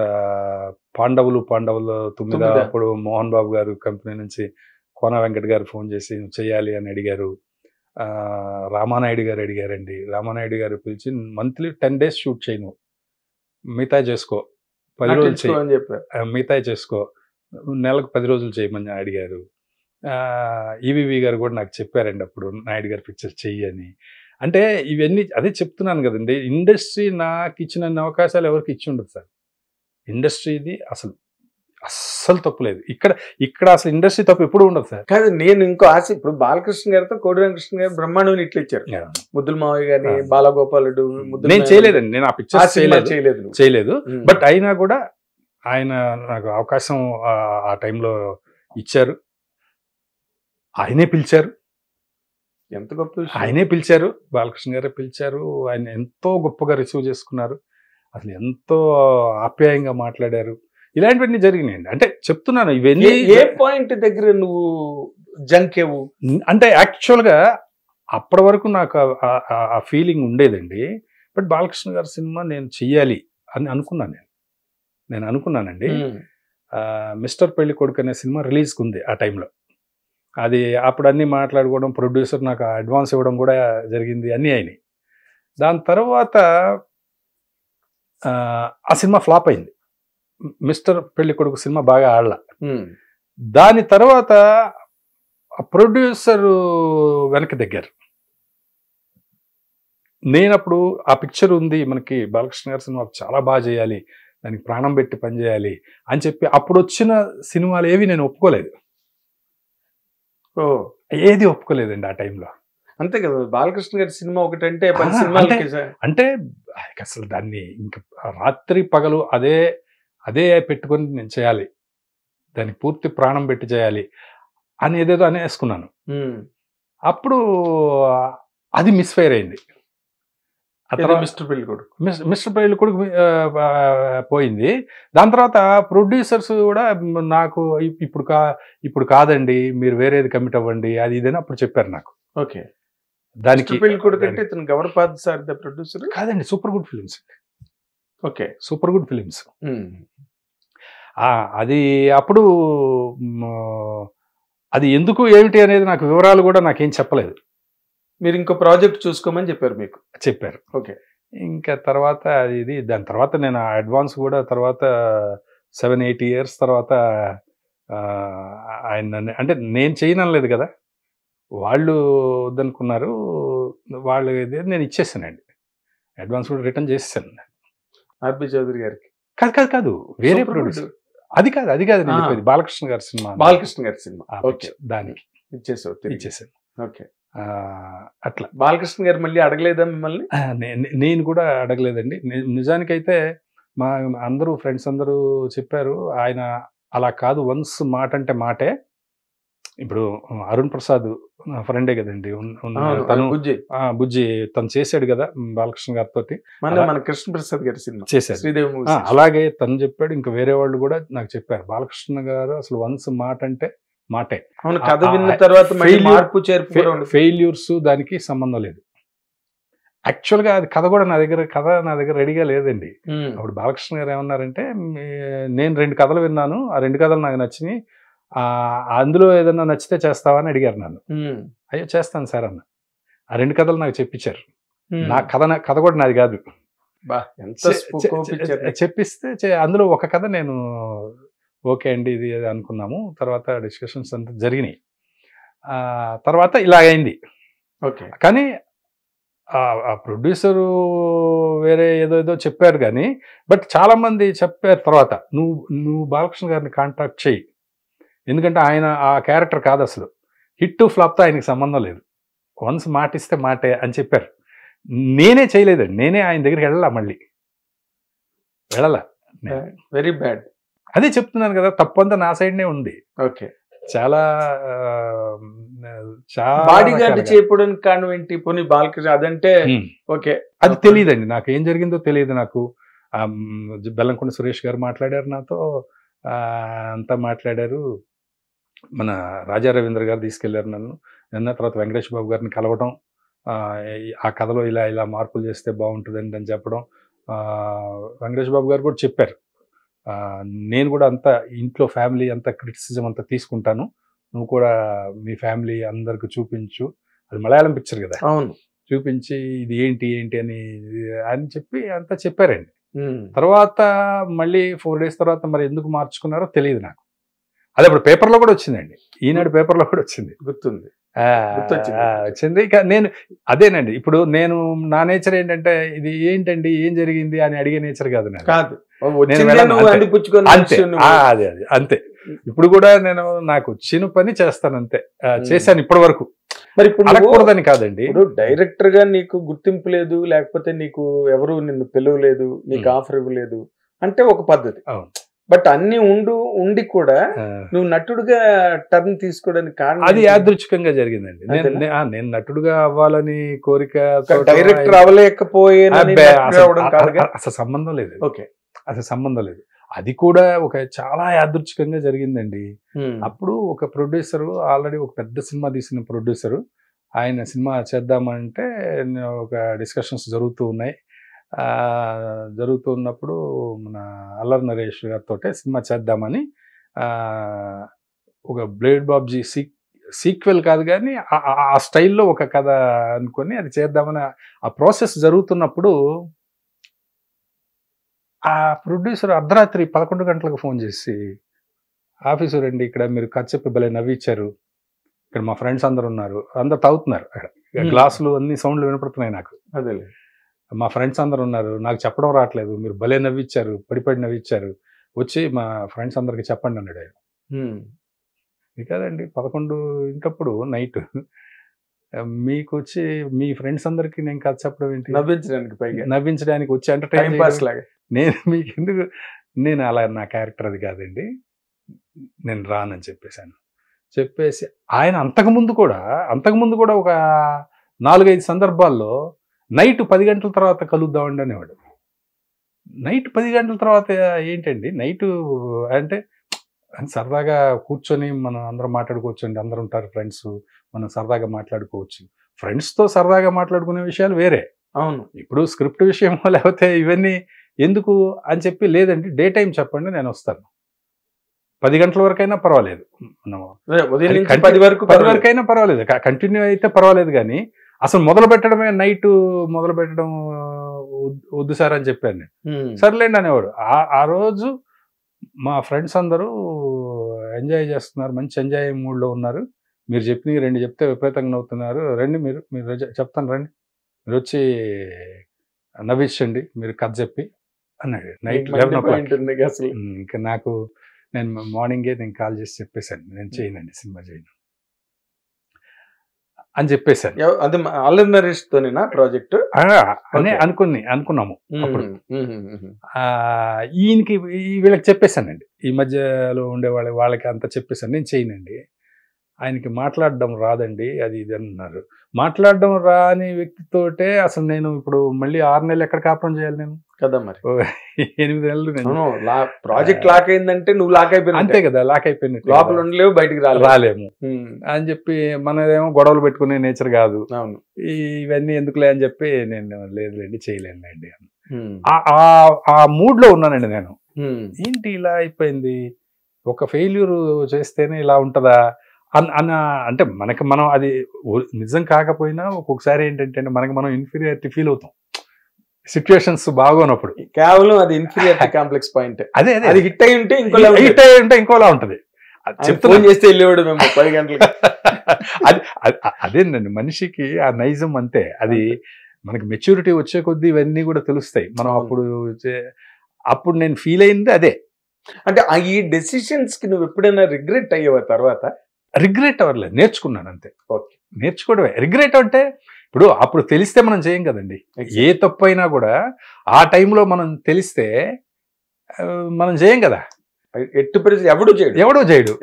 పాండవులు 9 అప్పుడు మోహన్ బాబు గారు కంపెనీ నుంచి కోన వెంకట్ గారు ఫోన్ చేసి నువ్వు చేయాలి అని అడిగారు. రామానాయుడు గారు అడిగారండి. రామానాయుడు గారు పిలిచి మంత్లీ 10 days షూట్ చేయను, మిగతా చేసుకో, 10 రోజులు చేయి అని చెప్పారు. మిగతా చేసుకో, నెలకు 10 రోజులు చేయమని అడిగారు. ఈవీవి గారు కూడా నాకు చెప్పారండి అప్పుడు, నాయుడు గారు పిక్చర్ చెయ్యి అని. అంటే ఇవన్నీ అదే చెప్తున్నాను కదండి, ఇండస్ట్రీ నాకు ఇచ్చిన అవకాశాలు ఎవరికి ఇచ్చి ఉండదు సార్. ఇండస్ట్రీది అస్సలు తప్పులేదు. ఇక్కడ అసలు ఇండస్ట్రీ తప్పు ఎప్పుడు ఉండదు సార్. కాదు, నేను ఇంకో ఆశ, ఇప్పుడు బాలకృష్ణ గారితో కోడి రామకృష్ణ గారు బ్రహ్మాండం ఇట్లా ఇచ్చారు. ముద్దుల మావయ్య గారిని, బాలగోపాలుడు, నేను చేయలేదండి, నేను ఆ పిక్చర్ చేయలేదు. బట్ అయినా కూడా ఆయన నాకు అవకాశం ఆ టైంలో ఇచ్చారు. ఆయనే పిలిచారు, ఎంత గొప్ప విషయం. ఆయనే పిలిచారు, బాలకృష్ణ గారే పిలిచారు. ఆయన ఎంతో గొప్పగా రిసీవ్ చేసుకున్నారు, అసలు ఎంతో ఆప్యాయంగా మాట్లాడారు. ఇలాంటివన్నీ జరిగినాయండి. అంటే చెప్తున్నాను ఇవన్నీ. ఏ పాయింట్ దగ్గర నువ్వు జంకేవు? అంటే యాక్చువల్గా అప్పటి వరకు నాకు ఆ ఫీలింగ్ ఉండేదండి. బట్ బాలకృష్ణ గారి సినిమా నేను చెయ్యాలి అని నేను అనుకున్నానండి. మిస్టర్ పెళ్లి కొడుకు అనే సినిమా రిలీజ్కి ఉంది ఆ టైంలో. అది అప్పుడు అన్నీ మాట్లాడుకోవడం, ప్రొడ్యూసర్ నాకు అడ్వాన్స్ ఇవ్వడం కూడా జరిగింది, అన్నీ అయినాయి. దాని తర్వాత ఆ సినిమా ఫ్లాప్ అయింది. మిస్టర్ పెళ్లి కొడుకు సినిమా బాగా ఆడలా. దాని తర్వాత ప్రొడ్యూసర్ వెనక్కి దగ్గర నేనప్పుడు ఆ పిక్చర్ ఉంది మనకి, బాలకృష్ణ గారి సినిమా చాలా బాగా చేయాలి, దానికి ప్రాణం పెట్టి పనిచేయాలి అని చెప్పి అప్పుడు వచ్చిన సినిమాలు ఏవి నేను ఒప్పుకోలేదు. ఏది ఒప్పుకోలేదండి ఆ టైంలో. అంతే కదా, బాలకృష్ణ గారి సినిమా ఒకటంటే 10 సినిమాలకి అంటే అసలు దాన్ని ఇంకా రాత్రి పగలు అదే పెట్టుకొని నేను చేయాలి, దానికి పూర్తి ప్రాణం పెట్టి చేయాలి అని ఏదేదో అనేసుకున్నాను. అప్పుడు అది మిస్ఫైర్ అయింది. మిస్టర్ పెళ్లి కొడుకు పోయింది. దాని తర్వాత ప్రొడ్యూసర్స్ కూడా నాకు ఇప్పుడు కాదండి, మీరు వేరేది కమిట్ అవ్వండి, అది ఇదని అప్పుడు చెప్పారు నాకు. ఓకే, దానికి పెళ్లి కొడుకు అంటే ఇతను గవర్పాద్ సార్ ప్రొడ్యూసర్ కాదండి, super good films. Okay, super good films. అది అప్పుడు అది ఎందుకు ఏమిటి అనేది నాకు వివరాలు కూడా నాకేం చెప్పలేదు. మీరు ఇంకో ప్రాజెక్ట్ చూసుకోమని చెప్పారు. ఓకే, ఇంకా తర్వాత ఇది దాని తర్వాత నేను అడ్వాన్స్ కూడా తర్వాత 7-8 years తర్వాత ఆయన అంటే నేను చేయనలేదు కదా, వాళ్ళు వద్దనుకున్నారు. వాళ్ళు నేను ఇచ్చేసానండి, అడ్వాన్స్ కూడా రిటర్న్ చేసేసాను. ఆర్పి చౌదరి గారికి కాదు వేరే ప్రొడ్యూసర్. అది కాదు నేను చెప్పేది బాలకృష్ణ గారి సినిమా. ఓకే, దానికి ఇచ్చేసాను. ఓకే, అట్లా. బాలకృష్ణ గారు మళ్ళీ అడగలేదా మిమ్మల్ని? నేను కూడా అడగలేదండి. నిజానికైతే మా అందరూ ఫ్రెండ్స్ అందరూ చెప్పారు, ఆయన అలా కాదు, వన్స్ మాట అంటే మాటే. ఇప్పుడు అరుణ్ ప్రసాద్ ఫ్రెండే కదండి, తను బుజ్జి తను చేశాడు కదా బాలకృష్ణ గారితో, మన కృష్ణ ప్రసాద్ గారి సినిమా చేశాడు. అలాగే తను చెప్పాడు, ఇంకా వేరే వాళ్ళు కూడా నాకు చెప్పారు, బాలకృష్ణ గారు అసలు వన్స్ మాట అంటే మాటే. కథ విన్న తర్వాత మార్పు చేర్పు ఫెయిల్యూర్స్ దానికి సంబంధం లేదు. యాక్చువల్గా అది కథ నా దగ్గర రెడీగా లేదండి. అప్పుడు బాలకృష్ణ గారు ఏమన్నారంటే, నేను 2 కథలు విన్నాను, ఆ 2 కథలు నాకు నచ్చినాయి, అందులో ఏదన్నా నచ్చితే చేస్తావా అని అడిగారు నన్ను. అయ్యో చేస్తాను సార్ అన్న. ఆ 2 కథలు నాకు చెప్పించారు. నా కథ కూడా నాది కాదు, చెప్పిస్తే అందులో ఒక కథ నేను ఓకే అండి ఇది అనుకున్నాము. తర్వాత డిస్కషన్స్ అంతా జరిగినాయి. తర్వాత ఇలాగైంది. ఓకే, కానీ ఆ ప్రొడ్యూసరు వేరే ఏదో చెప్పారు కానీ బట్ చాలా మంది చెప్పారు తర్వాత నువ్వు బాలకృష్ణ గారిని కాంటాక్ట్ చేయి, ఎందుకంటే ఆయన ఆ క్యారెక్టర్ కాదు అసలు, హిట్ టు ఫ్లాప్తో ఆయనకి సంబంధం లేదు, వన్స్ మాట ఇస్తే మాటే అని చెప్పారు. నేనే చేయలేదండి, నేనే ఆయన దగ్గరికి వెళ్ళాల వెరీ బ్యాడ్. అదే చెప్తున్నాను కదా, తప్పంతా నా సైడ్నే ఉంది. ఓకే, చాలా బాడీ గార్డ్ చేయడానికి కారణం ఏంటి? పోనీ బాలకృష్ణ అదంటే ఓకే, అది తెలియదండి నాకు, ఏం జరిగిందో తెలియదు నాకు. బెల్లంకొండ సురేష్ గారు మాట్లాడారు నాతో, అంతా మాట్లాడారు. మన రాజా రవీంద్ర గారు తీసుకెళ్లారు నన్ను. తర్వాత వెంకటేష్ బాబు గారిని కలవడం, ఆ కథలో ఇలా మార్పులు చేస్తే బాగుంటుందండి అని చెప్పడం. వెంకటేష్ బాబు గారు కూడా చెప్పారు, నేను కూడా అంతా ఇంట్లో ఫ్యామిలీ అంతా క్రిటిసిజం అంతా తీసుకుంటాను, నువ్వు కూడా మీ ఫ్యామిలీ అందరికి చూపించు. అది మలయాళం పిక్చర్ కదా, అవును, చూపించి ఇది ఏంటి అని చెప్పి అంతా చెప్పారండి. తర్వాత మళ్ళీ 4 days తర్వాత మరి ఎందుకు మార్చుకున్నారో తెలియదు నాకు. అది అప్పుడు పేపర్లో కూడా వచ్చిందండి, ఈనాడు పేపర్లో కూడా వచ్చింది, గుర్తుంది వచ్చింది. ఇక నేను అదేనండి, ఇప్పుడు నేను నా నేచర్ ఏంటంటే ఇది ఏంటండి ఏం జరిగింది అని అడిగే నేచర్ కాదు నాకు. అదే అంతే. ఇప్పుడు కూడా నేను నాకు వచ్చిన పని చేస్తాను అంతే, చేశాను ఇప్పటి వరకు. మరి ఇప్పుడు అడగకూడదని కాదండి, ఇప్పుడు డైరెక్టర్ గా నీకు గుర్తింపు లేదు, లేకపోతే నీకు ఎవరు నిన్ను పిలవలేదు, నీకు ఆఫర్ ఇవ్వలేదు అంటే ఒక పద్ధతి. బట్ అన్ని ఉండి కూడా నువ్వు నటుడుగా టర్న్ తీసుకోవడానికి కారణం అది యాదృచ్ఛికంగా జరిగిందండి. నేను నటుడుగా అవ్వాలని కోరిక, డైరెక్టర్ అవ్వలేకపోయేది అసలు సంబంధం లేదు. ఓకే, అసలు సంబంధం లేదు. అది కూడా ఒక చాలా యాదృచ్ఛికంగా జరిగిందండి. అప్పుడు ఒక ప్రొడ్యూసరు, ఆల్రెడీ ఒక పెద్ద సినిమా తీసిన ప్రొడ్యూసరు, ఆయన సినిమా చేద్దామంటే ఒక డిస్కషన్స్ జరుగుతూ ఉన్నాయి. జరుగుతున్నప్పుడు మన అల్లరి నరేష్ గారితో సినిమా చేద్దామని, ఒక బ్లేడ్ బాబ్జీ సీక్వెల్ కాదు కానీ ఆ స్టైల్లో ఒక కథ అనుకొని అది చేద్దామని ఆ ప్రాసెస్ జరుగుతున్నప్పుడు ఆ ప్రొడ్యూసర్ అర్ధరాత్రి 11 గంటలకు ఫోన్ చేసి, ఆఫీసు రండి, ఇక్కడ మీరు కథ చెప్పి భలే నవ్విచ్చారు, ఇక్కడ మా ఫ్రెండ్స్ అందరు ఉన్నారు, అందరు తాగుతున్నారు, అక్కడ గ్లాసులు అన్ని సౌండ్లు వినపడుతున్నాయి నాకు, అదే మా ఫ్రెండ్స్ అందరు ఉన్నారు, నాకు చెప్పడం రావట్లేదు, మీరు భలే నవ్విచ్చారు, పడి నవ్విచ్చారు, వచ్చి మా ఫ్రెండ్స్ అందరికి చెప్పండి అన్నాడు ఆయన. ఇది కాదండి 11 ఇంటప్పుడు నైట్ మీకు వచ్చి మీ ఫ్రెండ్స్ అందరికి నేను కథ చెప్పడం ఏంటి, నవ్వించడానికి వచ్చి ఎంటర్టైన్ లాగా, నేను మీకు ఎందుకు, నేను అలా నా క్యారెక్టర్ అది కాదండి, నేను రానని చెప్పేసి ఆయన అంతకుముందు కూడా ఒక 4-5 సందర్భాల్లో నైట్ 10 గంటల తర్వాత కలుద్దామండి అనేవాడు. నైట్ 10 గంటల తర్వాత ఏంటండి, నైటు అంటే సరదాగా కూర్చొని మనం అందరం మాట్లాడుకోవచ్చు అండి, అందరు ఉంటారు ఫ్రెండ్స్, మనం సరదాగా మాట్లాడుకోవచ్చు. ఫ్రెండ్స్తో సరదాగా మాట్లాడుకునే విషయాలు వేరే. అవును, ఇప్పుడు స్క్రిప్ట్ విషయం లేకపోతే ఇవన్నీ ఎందుకు అని చెప్పి, లేదండి డే టైం చెప్పండి నేను వస్తాను, 10 గంటల వరకైనా పర్వాలేదు, మనం 10 వరకైనా పర్వాలేదు, కంటిన్యూ అయితే పర్వాలేదు, కానీ అసలు మొదలు పెట్టడమే నైట్ మొదలు పెట్టడం వద్దు సార్ అని చెప్పాను నేను. సర్లేండి అనేవాడు. ఆ రోజు మా ఫ్రెండ్స్ అందరూ ఎంజాయ్ చేస్తున్నారు, మంచి ఎంజాయ్ మూడ్లో ఉన్నారు, మీరు చెప్పినవి 2 చెప్తే విపరీతంగా నవ్వుతున్నారు, రండి మీరు చెప్తాను రండి, మీరు వచ్చి నవ్వించండి మీరు కథ చెప్పి అన్నాడు. Night 11 o'clock. ఇంకా నేను మార్నింగే నేను కాల్ చేసి చెప్పేశాను, నేను చేయనండి, సినిమా చేయను అని చెప్పేశాను. అదే అల్లరి నరేష్ తోనేనా ప్రాజెక్ట్ అని అనుకున్నాము అప్పుడు. ఈయనకి వీళ్ళకి చెప్పేశానండి, ఈ మధ్యలో ఉండే వాళ్ళకి అంతా చెప్పేశాను, నేను చేయనండి, ఆయనకి మాట్లాడడం రాదండి, అది ఇది అన్నారు. మాట్లాడడం రాని వ్యక్తితోటే అసలు నేను ఇప్పుడు మళ్ళీ 6 నెలలు ఎక్కడ కాపురం చేయాలి నేను కదా, మరి 8 నెలలు నేను ప్రాజెక్ట్ లాక్ అయిందంటే నువ్వు లాక్ అయిపోయినా అంతే కదా, లాక్ అయిపోయినట్టు, లోపల ఉండలేవు బయటికి రాలేము అని చెప్పి, మనదేమో గొడవలు పెట్టుకునే నేచర్ కాదు, ఇవన్నీ ఎందుకులే అని చెప్పి నేను లేదులేండి చేయలేనులేండి ఆ మూడ్ లో ఉన్నానండి నేను. ఏంటి ఇలా అయిపోయింది, ఒక ఫెయిల్యూర్ చేస్తేనే ఇలా ఉంటుందా అంటే మనం అది నిజం కాకపోయినా ఒక్కొక్కసారి ఏంటంటే మనం ఇన్ఫీరియారిటీ ఫీల్ అవుతాం సిచ్యువేషన్స్ బాగోనప్పుడు. కేవలం అది ఇన్ఫీరియారిటీ కాంప్లెక్స్ పాయింట్. అదే అది హిట్ అయి ఉంటే ఇంకోలా ఉంటది. ఫోన్ చేస్తే వెళ్ళేవాడు మేము 10 గంటలకు. అదేనండి, మనిషికి ఆ నైజం అంతే. అది మనకి మెచ్యూరిటీ వచ్చే కొద్దీ ఇవన్నీ కూడా తెలుస్తాయి. మనం అప్పుడు నేను ఫీల్ అయింది అదే. అంటే ఈ డెసిషన్స్ కి నువ్వు ఎప్పుడైనా రిగ్రెట్ అయ్యావా తర్వాత? రిగ్రెట్ అవ్వలేదు, నేర్చుకున్నాను అంతే. ఓకే, నేర్చుకోవడమే. రిగ్రెట్ అంటే ఇప్పుడు అప్పుడు తెలిస్తే మనం చేయం కదండి. ఏ తప్పు అయినా కూడా ఆ టైంలో మనం తెలిస్తే మనం చేయం కదా. ఎట్టి పరిస్థితి ఎవడో చేయడు.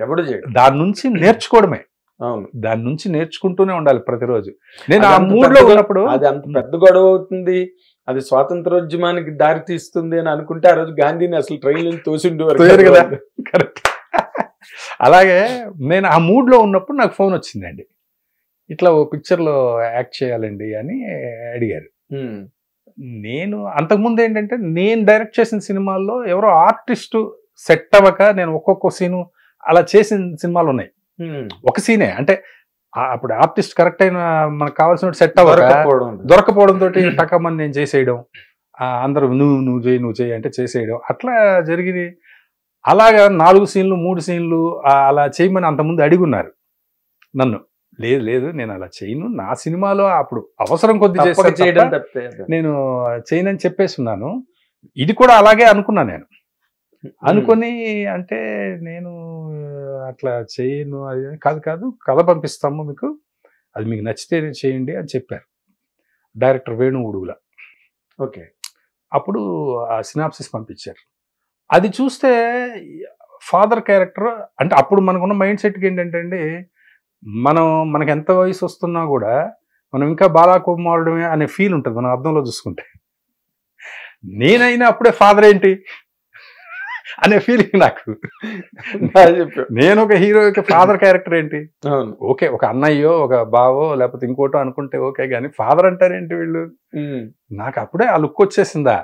దాని నుంచి నేర్చుకోవడమే. అవును, దాని నుంచి నేర్చుకుంటూనే ఉండాలి ప్రతిరోజు. నేను ఆ మూడ్ లో ఉన్నప్పుడు అది అంత పెద్ద గొడవ అవుతుంది, అది స్వాతంత్రోద్యమానికి దారి తీస్తుంది అని అనుకుంటే ఆ రోజు గాంధీని అసలు ట్రైన్ నుంచి తోసిండు కదా. కరెక్ట్. అలాగే నేను ఆ మూడ్ లో ఉన్నప్పుడు నాకు ఫోన్ వచ్చిందండి, ఇట్లా ఓ పిక్చర్ లో యాక్ట్ చేయాలండి అని అడిగారు. నేను అంతకుముందు ఏంటంటే నేను డైరెక్ట్ చేసిన సినిమాల్లో ఎవరో ఆర్టిస్టు సెట్ అవ్వక నేను ఒక్కొక్క సీను అలా చేసిన సినిమాలు ఉన్నాయి. ఒక సీనే అంటే అప్పుడు ఆర్టిస్ట్ కరెక్ట్ అయిన మనకు కావాల్సిన సెట్ దొరకపోవడం తోటి టకమని నేను చేసేయడం, అందరూ నువ్వు చేయి అంటే చేసేయడం అట్లా జరిగింది. అలాగా 4 సీన్లు 3 సీన్లు అలా చేయమని అంతకుముందు అడిగున్నారు నన్ను. లేదు నేను అలా చేయను, నా సినిమాలో అప్పుడు అవసరం కొద్ది చేయడం నేను చేయనని చెప్పేస్తున్నాను. ఇది కూడా అలాగే అనుకున్నా నేను. అనుకొని అంటే నేను అట్లా చేయను, అది కాదు కథ పంపిస్తాము మీకు, అది మీకు నచ్చితే చేయండి అని చెప్పారు డైరెక్టర్ వేణు ఉడుగుల. ఓకే, అప్పుడు ఆ సినాప్సిస్ పంపించారు. అది చూస్తే ఫాదర్ క్యారెక్టర్ అంటే అప్పుడు మనకున్న మైండ్ సెట్కి ఏంటంటే అండి, మనకి ఎంత వయసు వస్తున్నా కూడా మనం ఇంకా బాలాకుమారుడమే అనే ఫీల్ ఉంటుంది మనం అర్థంలో చూసుకుంటే. నేనైనా అప్పుడే ఫాదర్ ఏంటి అనే ఫీలింగ్ నాకు. నేను ఒక హీరోకి ఫాదర్ క్యారెక్టర్ ఏంటి? ఓకే, ఒక అన్నయ్యో ఒక బావో లేకపోతే ఇంకోటో అనుకుంటే ఓకే, కానీ ఫాదర్ అంటారేంటి వీళ్ళు? నాకు అప్పుడే ఆ లుక్ వచ్చేసిందా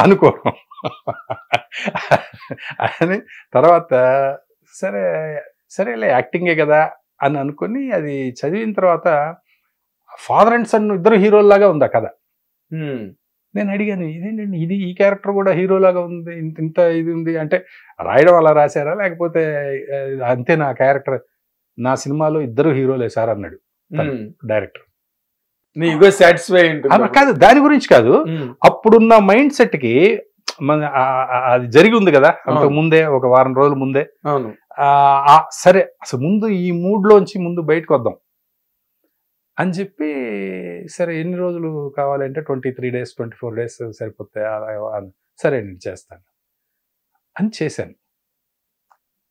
అనుకోవడం అని. తర్వాత సరేలే యాక్టింగే కదా అని అనుకుని అది చదివిన తర్వాత ఫాదర్ అండ్ సన్ ఇద్దరు హీరోల్లాగా ఉంది ఆ కథ. నేను అడిగాను, ఇదేంటండి ఈ క్యారెక్టర్ కూడా హీరోలాగా ఉంది, ఇంత ఇది ఉంది అంటే రాయడం అలా రాశారా లేకపోతే అంతే నా క్యారెక్టర్? నా సినిమాలో ఇద్దరు హీరోలే సార్ అన్నాడు డైరెక్టర్. కాదు, దాని గురించి కాదు, అప్పుడున్న మైండ్ సెట్ కి అది జరిగి ఉంది కదా అంతకు ముందే, ఒక వారం రోజుల ముందే. సరే అసలు ముందు ఈ మూడ్ లోంచి ముందు బయటకు వద్దాం అని చెప్పి, సరే ఎన్ని రోజులు కావాలంటే 23 days 24 days సరిపోతాయి, సరే నేను చేస్తాను అని చేశాను.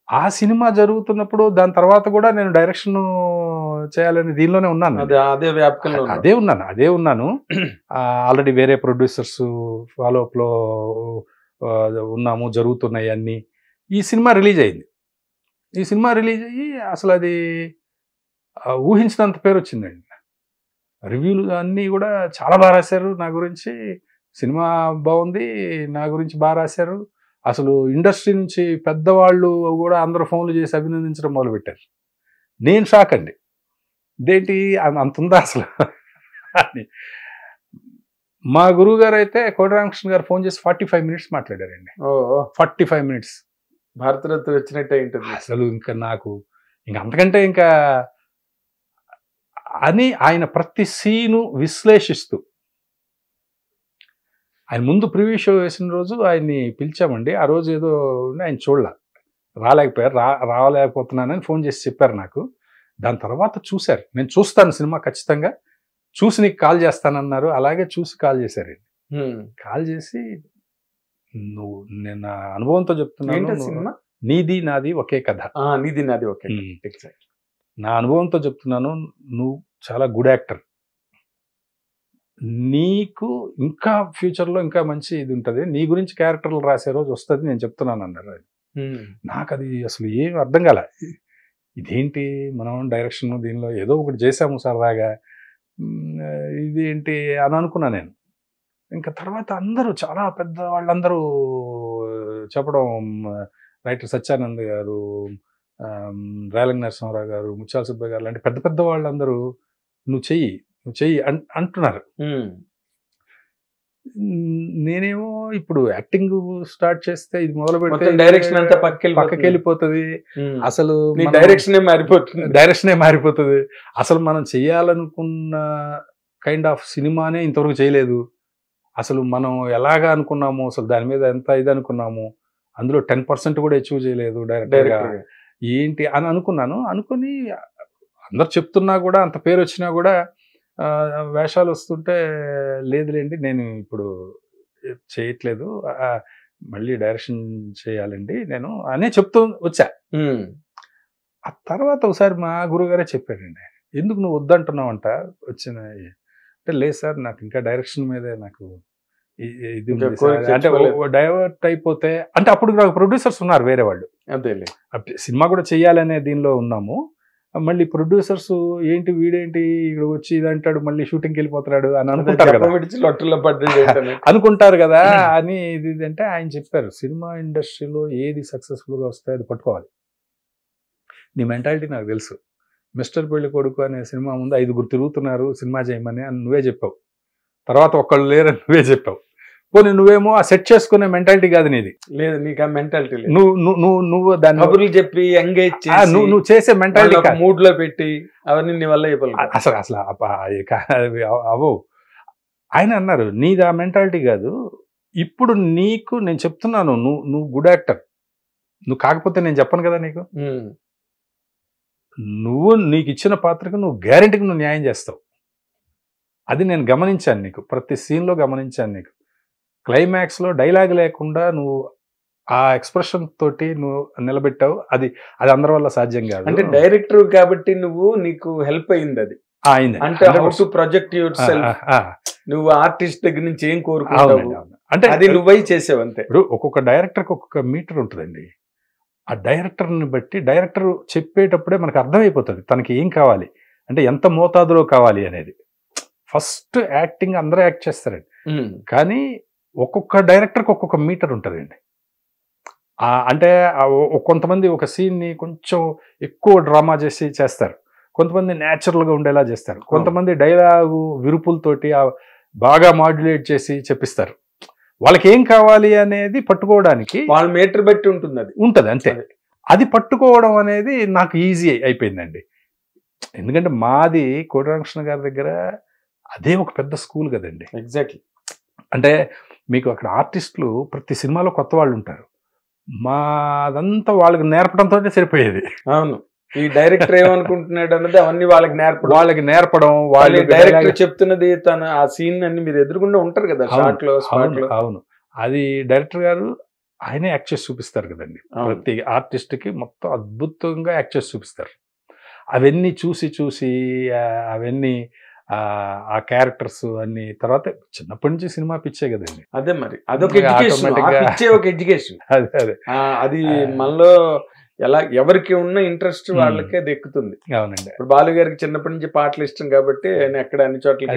ఆ సినిమా జరుగుతున్నప్పుడు దాని తర్వాత కూడా నేను డైరెక్షన్ చేయాలని దీనిలోనే ఉన్నాను, అదే ఉన్నాను. ఆల్రెడీ వేరే ప్రొడ్యూసర్స్ ఫాలోఅప్ లో ఉన్నాము, జరుగుతున్నాయి అన్ని. ఈ సినిమా రిలీజ్ అయ్యింది. ఈ సినిమా రిలీజ్ అయ్యి అసలు అది ఊహించినంత పేరు వచ్చిందండి. రివ్యూలు అన్నీ కూడా చాలా బాగా రాశారు నా గురించి, సినిమా బాగుంది, నా గురించి బాగా రాశారు. అసలు ఇండస్ట్రీ నుంచి పెద్దవాళ్ళు కూడా అందరూ ఫోన్లు చేసి అభినందించడం మొదలుపెట్టారు. నేను షాక్ అండి, ఇదేంటి అంత ఉందా అసలు అని. మా గురువు గారు అయితే కోటి రామకృష్ణ గారు ఫోన్ చేసి 45 minutes మాట్లాడారండి. 45 minutes భారతరత్న వచ్చినట్టే ఉంటుంది అసలు. ఇంకా నాకు అంతకంటే ఇంకా అని ఆయన ప్రతి సీను విశ్లేషిస్తూ, ఆయన ముందు ప్రివ్యూ షో వేసిన రోజు ఆయన్ని పిలిచామండి. ఆ రోజు ఏదో ఆయన రాలేకపోయారు, రాలేకపోతున్నానని ఫోన్ చేసి చెప్పారు నాకు. దాని తర్వాత చూశారు, నేను చూస్తాను సినిమా ఖచ్చితంగా, చూసి నీకు కాల్ చేస్తానన్నారు. అలాగే చూసి కాల్ చేశారండి. కాల్ చేసి, నేను నా అనుభవంతో చెప్తున్నాను, నీది నాది ఒకే కథ, నీది నాది ఒకే, నా అనుభవంతో చెప్తున్నాను, నువ్వు చాలా గుడ్ యాక్టర్, నీకు ఇంకా ఫ్యూచర్లో ఇంకా మంచి ఇది ఉంటుంది, నీ గురించి క్యారెక్టర్లు రాసే రోజు వస్తుంది, నేను చెప్తున్నాను అన్నారు. నాకు అది అసలు ఏం అర్థం కాలే, ఇదేంటి మనం డైరెక్షన్ దీనిలో ఏదో ఒకటి చేసాము సరదాగా, ఇదేంటి అని అనుకున్నా నేను. ఇంకా తర్వాత అందరూ చాలా పెద్ద వాళ్ళందరూ చెప్పడం, రైటర్ సత్యానంద్ గారు, రేలంగి నరసింహారావు గారు, ముత్యాల సుబ్బయ్య గారు లాంటి పెద్ద పెద్ద వాళ్ళందరూ నువ్వు చెయ్యి అంటున్నారు. నేనేమో ఇప్పుడు యాక్టింగ్ స్టార్ట్ చేస్తే ఇది మొదలు పెడితే డైరెక్షన్ అంతా పక్కకి వెళ్ళిపోతుంది, అసలు డైరెక్షనే మారిపోతుంది. అసలు మనం చెయ్యాలనుకున్న కైండ్ ఆఫ్ సినిమానే ఇంతవరకు చేయలేదు, అసలు మనం ఎలాగా అనుకున్నాము, అసలు దాని మీద ఎంత ఇది అనుకున్నాము, అందులో 10% కూడా అచీవ్ చేయలేదు డైరెక్టర్గా, ఏంటి అని అనుకున్నాను. అనుకుని అందరు చెప్తున్నా కూడా, అంత పేరు వచ్చినా కూడా వేషాలు వస్తుంటే లేదులేండి నేను ఇప్పుడు చేయట్లేదు, మళ్ళీ డైరెక్షన్ చేయాలండి నేను అనే చెప్తూ వచ్చా. ఆ తర్వాత ఒకసారి మా గురుగారే చెప్పాడండి, ఎందుకు నువ్వు వద్దంటున్నావు అంట వచ్చిన అంటే, లేదు సార్ నాకు ఇంకా డైరెక్షన్ మీదే నాకు ఇది ఉంది సార్. అంటే డైవర్ట్ అయిపోతే అంటే అప్పుడు నాకు ప్రొడ్యూసర్స్ ఉన్నారు వేరే వాళ్ళు, సినిమా కూడా చెయ్యాలనే దీనిలో ఉన్నాము, మళ్ళీ ప్రొడ్యూసర్స్ ఏంటి వీడేంటి ఇక్కడ వచ్చి ఇది అంటాడు మళ్ళీ షూటింగ్కి వెళ్ళిపోతున్నాడు అని అనుకుంటారు కదా, అనుకుంటారు కదా అని ఇది అంటే ఆయన చెప్పారు, సినిమా ఇండస్ట్రీలో ఏది సక్సెస్ఫుల్గా వస్తాయో అది పట్టుకోవాలి, నీ మెంటాలిటీ నాకు తెలుసు, మిస్టర్ పెళ్లి కొడుకు అనే సినిమా ముందు 5 తిరుగుతున్నారు సినిమా చేయమని అని నువ్వే చెప్పావు, తర్వాత ఒక్కళ్ళు లేరని నువ్వే చెప్పావు, పోనీ నువ్వేమో ఆ సెట్ చేసుకునే మెంటాలిటీ కాదు నీది, లేదు నీకు ఆ మెంటాలిటీ, నువ్వు దాన్ని చెప్పి ఎంగేజ్ చేసి నువ్వు చేసే మెంటాలిటీ మూడ్ లో పెట్టి అవన్నీ నీ వల్ల అసలు అవో. ఆయన అన్నారు నీది ఆ మెంటాలిటీ కాదు, ఇప్పుడు నీకు నేను చెప్తున్నాను, నువ్వు గుడ్ యాక్టర్, నువ్వు కాకపోతే నేను చెప్పను కదా నీకు, నువ్వు నీకు ఇచ్చిన పాత్రకు నువ్వు గ్యారెంటీకి నువ్వు న్యాయం చేస్తావు, అది నేను గమనించాను, నీకు ప్రతి సీన్లో గమనించాను, నీకు క్లైమాక్స్లో డైలాగ్ లేకుండా నువ్వు ఆ ఎక్స్ప్రెషన్ తోటి నువ్వు నిలబెట్టావు, అది అందరి వల్ల సాధ్యం కాదు. అంటే డైరెక్టర్ కాబట్టి నువ్వు నీకు హెల్ప్ అయింది, అది అయింది అంటే how to project your self, నువ్వు ఆర్టిస్ట్ దగ్గర నుంచి ఏం కోరుకుంటావు అంటే అది నువ్వై చేసావు అంతే. ఇప్పుడు ఒక్కొక్క డైరెక్టర్కి ఒక్కొక్క మీటర్ ఉంటుందండి, ఆ డైరెక్టర్ని బట్టి డైరెక్టర్ చెప్పేటప్పుడే మనకు అర్థమైపోతుంది తనకి ఏం కావాలి, అంటే ఎంత మోతాదులో కావాలి అనేది. ఫస్ట్ యాక్టింగ్ అందరూ యాక్ట్ చేస్తారండి, కానీ ఒక్కొక్క డైరెక్టర్కి ఒక్కొక్క మీటర్ ఉంటుందండి. అంటే కొంతమంది ఒక సీన్ని కొంచెం ఎక్కువ డ్రామా చేస్తారు, కొంతమంది న్యాచురల్గా ఉండేలా చేస్తారు, కొంతమంది డైలాగు విరుపులతోటి బాగా మాడ్యులేట్ చేసి చెప్పిస్తారు. వాళ్ళకి ఏం కావాలి అనేది పట్టుకోవడానికి వాళ్ళ మీటర్ బట్టి ఉంటుంది అంతే. అది పట్టుకోవడం అనేది నాకు ఈజీ అయిపోయిందండి, ఎందుకంటే మాది కోటరామకృష్ణ గారి దగ్గర అదే ఒక పెద్ద స్కూల్ కదండి. ఎగ్జాక్ట్లీ, అంటే మీకు అక్కడ ఆర్టిస్టులు ప్రతి సినిమాలో కొత్త వాళ్ళు ఉంటారు, మాదంతా వాళ్ళకి నేర్పడంతో సరిపోయేది. అవును, ఈ డైరెక్టర్ ఏమనుకుంటున్నాడు అన్నది అవన్నీ వాళ్ళకి నేర్పడం వాళ్ళు డైరెక్టర్ చెప్తున్నది తన ఆ సీన్ అన్ని మీరు ఎదురుగుండా ఉంటారు కదా షాట్ లో. అవును, అది డైరెక్టర్ గారు ఆయనే యాక్ట్ చేసి చూపిస్తారు కదండి, ప్రతి ఆర్టిస్ట్ కి మొత్తం అద్భుతంగా యాక్ట్ చేసి చూపిస్తారు. అవన్నీ చూసి అవన్నీ ఆ క్యారెక్టర్స్ అన్ని తర్వాత చిన్నప్పటి నుంచి సినిమా పిచ్చే కదండి. అదే మరి అదొక ఎడ్యుకేషన్. అదే అది మనలో ఎలా ఎవరికి ఉన్న ఇంట్రెస్ట్ వాళ్ళకి అది ఎక్కుతుంది. అవునండి, ఇప్పుడు బాలు గారికి చిన్నప్పటి నుంచి పాటలు ఇష్టం కాబట్టి ఆయన ఎక్కడ అన్ని చోట్ల.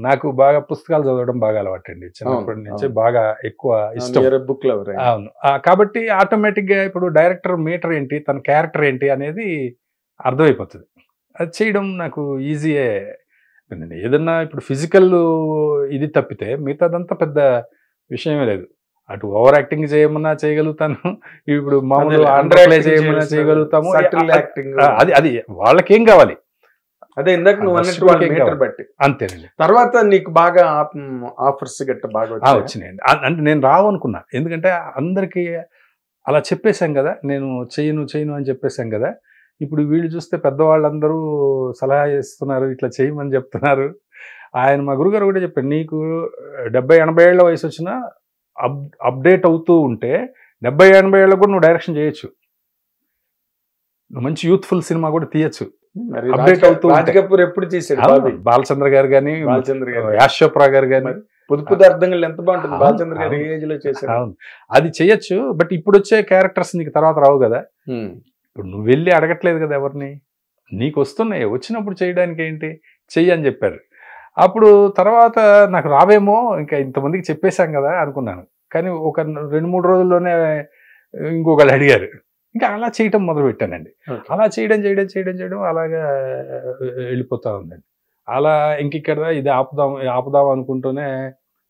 నాకు బాగా పుస్తకాలు చదవడం బాగా అలవాటు అండి, చిన్నప్పటి నుంచి బాగా ఎక్కువ ఇష్టం, బుక్ లవర్. అవును, కాబట్టి ఆటోమేటిక్ గా ఇప్పుడు డైరెక్టర్ మీటర్ ఏంటి, తన క్యారెక్టర్ ఏంటి అనేది అర్థమైపోతుంది. అది చేయడం నాకు ఈజీయే. ఏదన్నా ఇప్పుడు ఫిజికల్ ఇది తప్పితే మిగతాదంతా పెద్ద విషయమే లేదు. అటు ఓవర్ యాక్టింగ్ చేయమన్నా చేయగలుగుతాను, ఇప్పుడు మామూలు అండర్ ప్లే చేయమన్నా చేయగలుగుతాము. అది వాళ్ళకేం కావాలి, అదే ఇందాక నువ్వు అన్నట్టు వాళ్ళ మీటర్ బట్టి అంతేనండి. తర్వాత నీకు బాగా ఆఫర్స్ గట్ట బాగా వచ్చినాయండి. అంటే నేను రావనుకున్నా, ఎందుకంటే అందరికీ అలా చెప్పేశాం కదా, నేను చేయను అని చెప్పేశాం కదా. ఇప్పుడు వీళ్ళు చూస్తే పెద్దవాళ్ళందరూ సలహా ఇస్తున్నారు, ఇట్లా చేయమని చెప్తున్నారు. ఆయన మా గురుగారు కూడా చెప్పారు, నీకు 70-80 ఏళ్ల వయసు వచ్చినా అప్డేట్ అవుతూ ఉంటే 70-80 ఏళ్ళకు కూడా నువ్వు డైరెక్షన్ చేయొచ్చు, నువ్వు మంచి యూత్ఫుల్ సినిమా కూడా తీయచ్చు. అప్డేట్ అవుతూ కపూర్ ఎప్పుడు చేశాడు, బాలచంద్ర గారు కానీ, యాష్ చోప్రా గారు కానీ, పొదుపు అర్థంగా ఎంత బాగుంటుంది. బాలచంద్ర గారు ఏజ్ లో చేశారు. అవును, అది చేయొచ్చు. బట్ ఇప్పుడు వచ్చే క్యారెక్టర్స్ నీకు తర్వాత రావు కదా, ఇప్పుడు నువ్వు వెళ్ళి అడగట్లేదు కదా ఎవరిని, నీకు వస్తున్నాయి, వచ్చినప్పుడు చేయడానికి ఏంటి, చెయ్యి అని చెప్పారు. అప్పుడు తర్వాత నాకు రావేమో, ఇంకా ఇంతమందికి చెప్పేశాం కదా అనుకున్నాను. కానీ ఒక 2-3 రోజుల్లోనే ఇంకొకళ్ళు అడిగారు, ఇంకా అలా చేయటం మొదలు పెట్టానండి. అలా చేయడం అలాగా వెళ్ళిపోతా ఉందండి. అలా ఇంకిక్కడ ఇది ఆపుదాం అనుకుంటూనే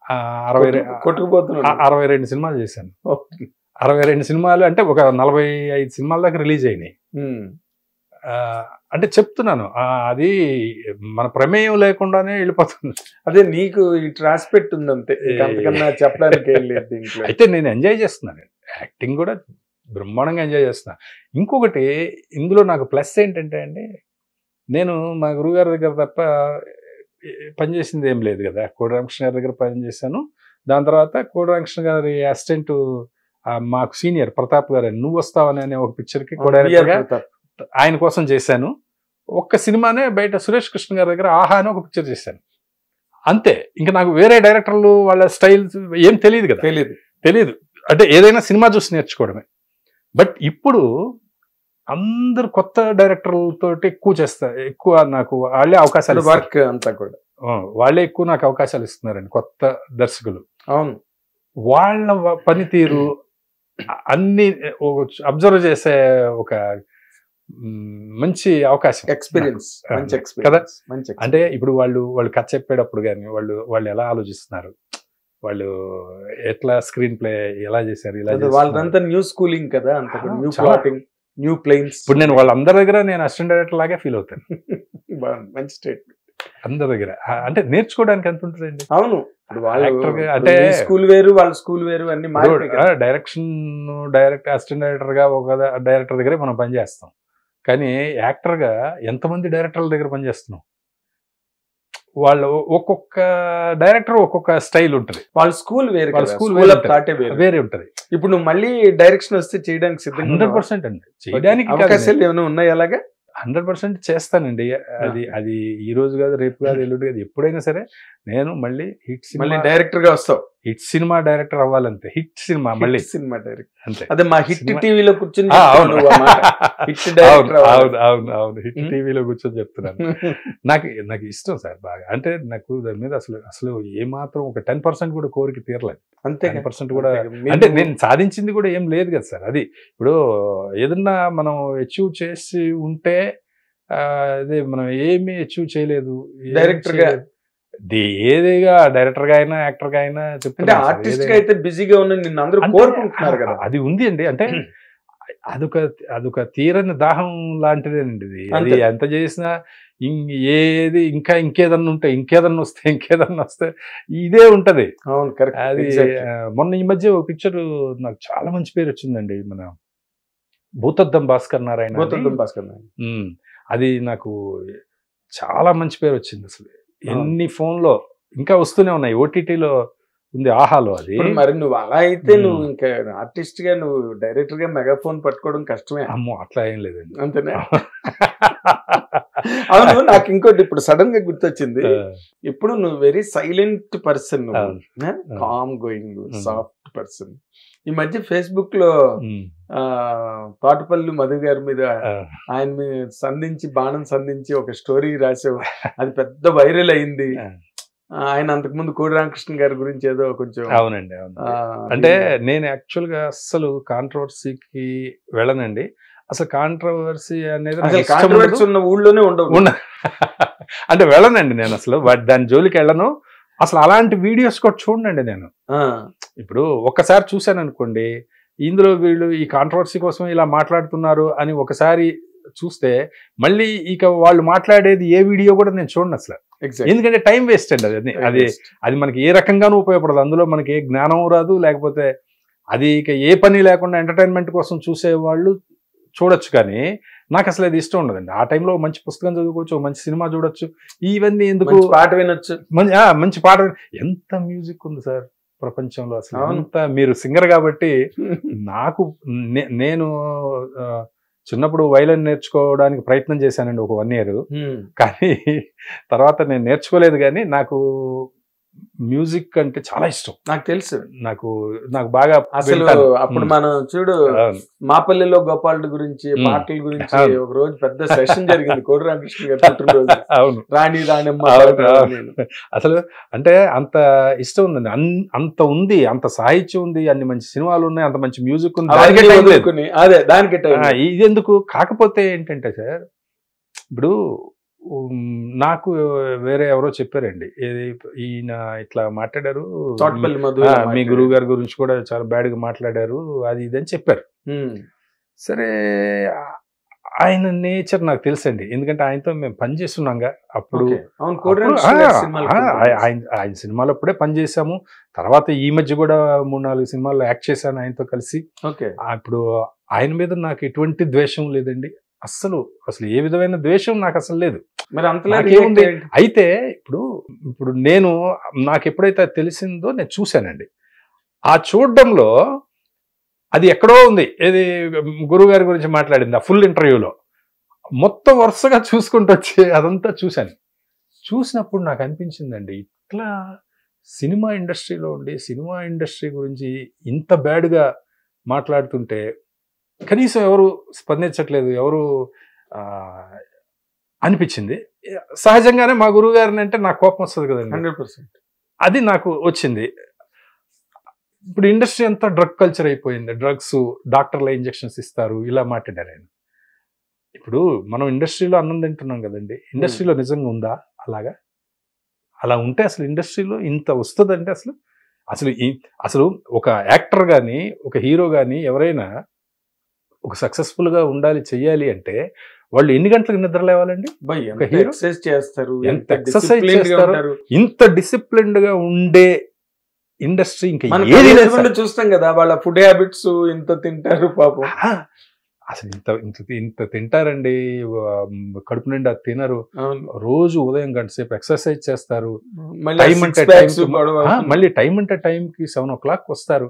62 సినిమాలు చేశాను. 62 సినిమాలు అంటే ఒక 45 సినిమాల దాకా రిలీజ్ అయినాయి. అంటే చెప్తున్నాను అది మన ప్రమేయం లేకుండానే వెళ్ళిపోతుంది. అదే నీకు ఇటు రాసి పెట్టుంది అంతే, అంతకన్నా చెప్పడానికి ఏం లేదు దీంట్లో. అయితే నేను ఎంజాయ్ చేస్తున్నాను, యాక్టింగ్ కూడా బ్రహ్మాండంగా ఎంజాయ్ చేస్తున్నా. ఇంకొకటి ఇందులో నాకు ప్లస్ ఏంటంటే అండి, నేను మా గురువుగారి దగ్గర తప్ప పనిచేసింది ఏం లేదు కదా. కోడి రామకృష్ణ గారి దగ్గర పనిచేశాను. దాని తర్వాత కోడి రామకృష్ణ గారి అసిస్టెంట్ మాకు సీనియర్ ప్రతాప్ గారు నువ్వు వస్తావని అనే ఒక పిక్చర్కి కూడా ఆయన కోసం చేశాను. ఒక్క సినిమానే బయట సురేష్ కృష్ణ గారి దగ్గర ఆహా అని ఒక పిక్చర్ చేశాను అంతే. ఇంకా నాకు వేరే డైరెక్టర్లు వాళ్ళ స్టైల్స్ ఏం తెలియదు కదా, తెలియదు. అంటే ఏదైనా సినిమా చూసి నేర్చుకోవడమే. బట్ ఇప్పుడు అందరు కొత్త డైరెక్టర్లతో ఎక్కువ చేస్తారు, ఎక్కువ నాకు వాళ్ళే అవకాశాలు, వర్క్ అంతా కూడా వాళ్ళే ఎక్కువ నాకు అవకాశాలు ఇస్తున్నారండి కొత్త దర్శకులు. అవును, వాళ్ళ పనితీరు అన్ని అబ్జర్వ్ చేసే ఒక మంచి అవకాశం, ఎక్స్పీరియన్స్ కదా. అంటే ఇప్పుడు వాళ్ళు కథ చెప్పేటప్పుడు కానీ వాళ్ళు ఎలా ఆలోచిస్తున్నారు, వాళ్ళు ఎట్లా స్క్రీన్ ప్లే ఎలా చేశారు, ఇలా వాళ్ళంతా న్యూ స్కూలింగ్ కదా, న్యూ ప్లాటింగ్, న్యూ ప్లేన్స్. ఇప్పుడు నేను వాళ్ళందరి దగ్గర నేను అసిస్టెంట్ డైరెక్టర్ లాగే ఫీల్ అవుతాను. మంచి స్టేట్మెంట్. అందరి దగ్గర అంటే నేర్చుకోవడానికి ఎంత ఉంటుందండి. అవును, అంటే స్కూల్ వేరు, వాళ్ళ స్కూల్ వేరు, అన్ని డైరెక్ట్ అసిస్టెంట్ డైరెక్టర్ గా ఒక డైరెక్టర్ దగ్గరే మనం పనిచేస్తాం. కానీ యాక్టర్ గా ఎంతమంది డైరెక్టర్ల దగ్గర పనిచేస్తున్నాం. వాళ్ళు ఒక్కొక్క డైరెక్టర్ ఒక్కొక్క స్టైల్ ఉంటుంది, వాళ్ళ స్కూల్ వేరు, వాళ్ళ స్కూల్ వేరే ఉంటది. ఇప్పుడు నువ్వు మళ్ళీ డైరెక్షన్ వస్తే చేయడానికి సిద్ధంగా 100% అండి. చేయడానికి అవకాశాలు ఏమైనా ఉన్నాయి అలాగా? 100% చేస్తానండి. అది ఈ రోజు కాదు, రేపు కాదు, ఎల్లుండి కాదు, ఎప్పుడైనా సరే నేను మళ్ళీ డైరెక్టర్ గా వస్తావు. హిట్ సినిమా డైరెక్టర్ అవ్వాలంతే. హిట్ సినిమా మళ్ళీ సినిమా డైరెక్టర్ అంతే. అదే మా హిట్ టీవీలో కూర్చొని అవును హిట్ టీవీలో కూర్చొని చెప్తున్నాను. నాకు ఇష్టం సార్ బాగా. అంటే నాకు దాని మీద అసలు ఏమాత్రం ఒక 10% కూడా కోరిక తీరలేదు. అంతే 10% కూడా. అంటే నేను సాధించింది కూడా ఏం లేదు కదా సార్. అది ఇప్పుడు ఏదన్నా మనం అచీవ్ చేసి ఉంటే అదే మనం ఏమీ అచీవ్ చేయలేదు డైరెక్టర్ గా. ఏదేగా డైరెక్టర్ గా అయినా యాక్టర్ గా అయినా చెప్తే ఆర్టిస్ట్ గా అయితే బిజీగా ఉన్న నిన్ను అందరూ కోరుకుంటున్నారు కదా. అది ఉంది అండి. అంటే అదొక తీరని దాహం లాంటిదేనండి ఇది. అది ఎంత చేసినా ఏది ఇంకేదన్నా వస్తే ఇదే ఉంటది. అవును, కరెక్ట్. అది మొన్న ఈ మధ్య ఒక పిక్చర్ నాకు చాలా మంచి పేరు వచ్చిందండి, మన భూతద్దం భాస్కర్ నారాయణ. అది నాకు చాలా మంచి పేరు వచ్చింది. అసలు ఎన్ని ఫోన్లో ఇంకా వస్తూనే ఉన్నాయి, ఓటీటీలో ఉంది, ఆహాలో. అది మరి నువ్వు అలా అయితే నువ్వు ఇంకా ఆర్టిస్ట్ గా, నువ్వు డైరెక్టర్ గా మెగాఫోన్ పట్టుకోవడం కష్టమే. అమ్మో, అట్లా ఏం లేదండి. అంతేనే. అవును, నాకు ఇంకోటి ఇప్పుడు సడన్ గా గుర్తొచ్చింది. ఇప్పుడు నువ్వు very silent person, calm going soft person. ఈ మధ్య ఫేస్బుక్ లో తోటపల్లి మధు గారి మీద ఆయన బాణం సంధించి ఒక స్టోరీ రాసావు. అది పెద్ద వైరల్ అయింది. ఆయన అంతకుముందు కోడి రామకృష్ణ గారి గురించి ఏదో కొంచెం. అవునండి, అవును. అంటే నేను యాక్చువల్ గా అస్సలు కాంట్రవర్సీకి వెళ్ళనండి. అసలు కాంట్రవర్సీ అనేది కాంట్రవర్సీ ఉన్న ఊళ్ళోనే ఉండవు. అంటే వెళ్ళనండి నేను అసలు, దాని జోలికి వెళ్ళను అసలు. అలాంటి వీడియోస్ కూడా చూడండి. నేను ఇప్పుడు ఒక్కసారి చూశాను అనుకోండి, ఇందులో వీళ్ళు ఈ కాంట్రవర్సీ కోసం ఇలా మాట్లాడుతున్నారు అని ఒకసారి చూస్తే మళ్ళీ ఇక వాళ్ళు మాట్లాడేది ఏ వీడియో కూడా నేను చూడను అసలు. ఎందుకంటే టైం వేస్ట్ అండి. అది మనకి ఏ రకంగానూ ఉపయోగపడదు. అందులో మనకి ఏ జ్ఞానం రాదు, లేకపోతే అది ఇక ఏ పని లేకుండా ఎంటర్టైన్మెంట్ కోసం చూసేవాళ్ళు చూడొచ్చు. కానీ నాకు అసలు అది ఇష్టం ఉండదండి. ఆ టైంలో మంచి పుస్తకం చదువుకోవచ్చు, మంచి సినిమా చూడొచ్చు, ఇవన్నీ ఎందుకు, పాట వినొచ్చు, మంచి పాట. ఎంత మ్యూజిక్ ఉంది సార్ ప్రపంచంలో అసలు. అంత మీరు సింగర్ కాబట్టి నేను చిన్నప్పుడు వైలన్ నేర్చుకోవడానికి ప్రయత్నం చేశానండి ఒక 1 year. కానీ తర్వాత నేను నేర్చుకోలేదు. కానీ నాకు మ్యూజిక్ అంటే చాలా ఇష్టం. నాకు తెలుసు, నాకు బాగా అసలు. అప్పుడు మనం చూడు, మాపల్లిలో గోపాలుడి గురించి, పాటల గురించి ఒక రోజు పెద్ద సెషన్ జరిగింది కోడి రామకృష్ణ గారి పుట్టినరోజు. అవును, రాణి రాణమ్మ. అసలు అంటే అంత ఇష్టం ఉందండి. అంత ఉంది, అంత సాహిత్యం ఉంది, అన్ని మంచి సినిమాలు ఉన్నాయి, అంత మంచి మ్యూజిక్ ఉంది. అదే దానికి ఇది ఎందుకు. కాకపోతే ఏంటంటే సార్, ఇప్పుడు నాకు వేరే ఎవరో చెప్పారండి, ఈయన ఇట్లా మాట్లాడారు, మీ గురువు గారి గురించి కూడా చాలా బ్యాడ్ గా మాట్లాడారు, అది ఇది అని చెప్పారు. సరే ఆయన నేచర్ నాకు తెలుసండి, ఎందుకంటే ఆయనతో మేము పనిచేస్తున్నాంగా అప్పుడు. ఆయన సినిమాలు అప్పుడే పనిచేసాము, తర్వాత ఈ మధ్య కూడా 3-4 సినిమాల్లో యాక్ట్ చేశాను ఆయనతో కలిసి. ఇప్పుడు ఆయన మీద నాకు ఎటువంటి ద్వేషం లేదండి, అసలు ఏ విధమైన ద్వేషం నాకు అసలు లేదు. మరి అయితే ఇప్పుడు నాకు ఎప్పుడైతే తెలిసిందో నేను చూశానండి. ఆ చూడడంలో అది ఎక్కడో ఉంది, ఏది గురువు గారి గురించి మాట్లాడింది ఆ ఫుల్ ఇంటర్వ్యూలో, మొత్తం వరుసగా చూసుకుంటూ వచ్చి అదంతా చూసినప్పుడు నాకు అనిపించిందండి, ఇట్లా సినిమా ఇండస్ట్రీలో ఉండి సినిమా ఇండస్ట్రీ గురించి ఇంత బ్యాడ్గా మాట్లాడుతుంటే కనీసం ఎవరు స్పందించట్లేదు, ఎవరు అనిపించింది. సహజంగానే మా గురువు గారిని అంటే నాకు కోపం వస్తుంది కదండి, 100%. అది నాకు వచ్చింది. ఇప్పుడు ఇండస్ట్రీ అంతా డ్రగ్ కల్చర్ అయిపోయింది, డ్రగ్స్, డాక్టర్ల ఇంజెక్షన్స్ ఇస్తారు, ఇలా మాట్లాడారు ఆయన. ఇప్పుడు మనం ఇండస్ట్రీలో అన్నం తింటున్నాం కదండి, ఇండస్ట్రీలో నిజంగా ఉందా అలాగా? అలా ఉంటే అసలు ఇండస్ట్రీలో ఇంత వస్తుందంటే అసలు ఒక యాక్టర్ కానీ ఒక హీరో కానీ ఎవరైనా ఒక సక్సెస్ఫుల్గా ఉండాలి, చెయ్యాలి అంటే వాళ్ళు ఎన్ని గంటలకు నిద్ర లేవాలండి? ఒక హీరో ఎక్సర్సైజ్ చేస్తారు, ఎంత ఎక్సర్సైజ్ చేస్తారు, ఇంత డిసిప్లిన్డ్ గా ఉండే ఇండస్ట్రీ ఇంకా చూస్తాం కదా, వాళ్ళ ఫుడ్ హ్యాబిట్స్ ఇంత తింటారు పాపం. అసలు ఇంత తింటారండి, కడుపు నిండా తినరు, రోజు ఉదయం గంట సేపు ఎక్సర్సైజ్ చేస్తారు, మళ్ళీ టైం అంటే టైంకి 7 o'clock వస్తారు.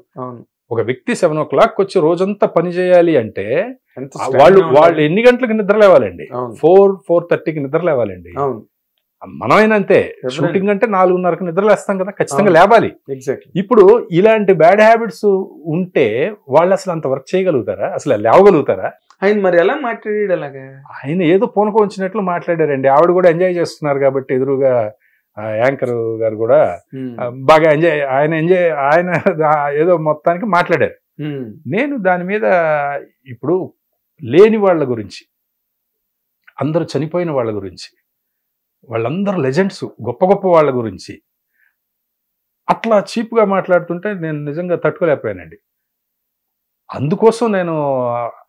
ఒక వ్యక్తి 7 o'clock వచ్చి రోజంతా పని చేయాలి అంటే వాళ్ళు ఎన్ని గంటలకు నిద్ర లేవాలండి? 4-4:30కి నిద్ర లేవాలండి. మనమైనా అంతే, షూటింగ్ అంటే 4:30కి నిద్రలేస్తాం కదా, ఖచ్చితంగా లేవాలి. ఇప్పుడు ఇలాంటి బ్యాడ్ హ్యాబిట్స్ ఉంటే వాళ్ళు అసలు అంత వర్క్ చేయగలుగుతారా? అసలు లేవగలుగుతారా? ఆయన మరి ఎలా మాట్లాడాడు? అలాగా ఆయన ఏదో పూనకం వచ్చినట్లు మాట్లాడారండి. ఆవిడ కూడా ఎంజాయ్ చేస్తున్నారు కాబట్టి ఎదురుగా యాంకర్ గారు కూడా బాగా ఆయన ఏదో మొత్తానికి మాట్లాడారు. నేను దాని మీద ఇప్పుడు లేని వాళ్ళ గురించి, అందరూ చనిపోయిన వాళ్ళ గురించి, వాళ్ళందరూ లెజెండ్స్, గొప్ప గొప్ప వాళ్ళ గురించి అట్లా చీప్గా మాట్లాడుతుంటే నేను నిజంగా తట్టుకోలేకపోయానండి. అందుకోసం నేను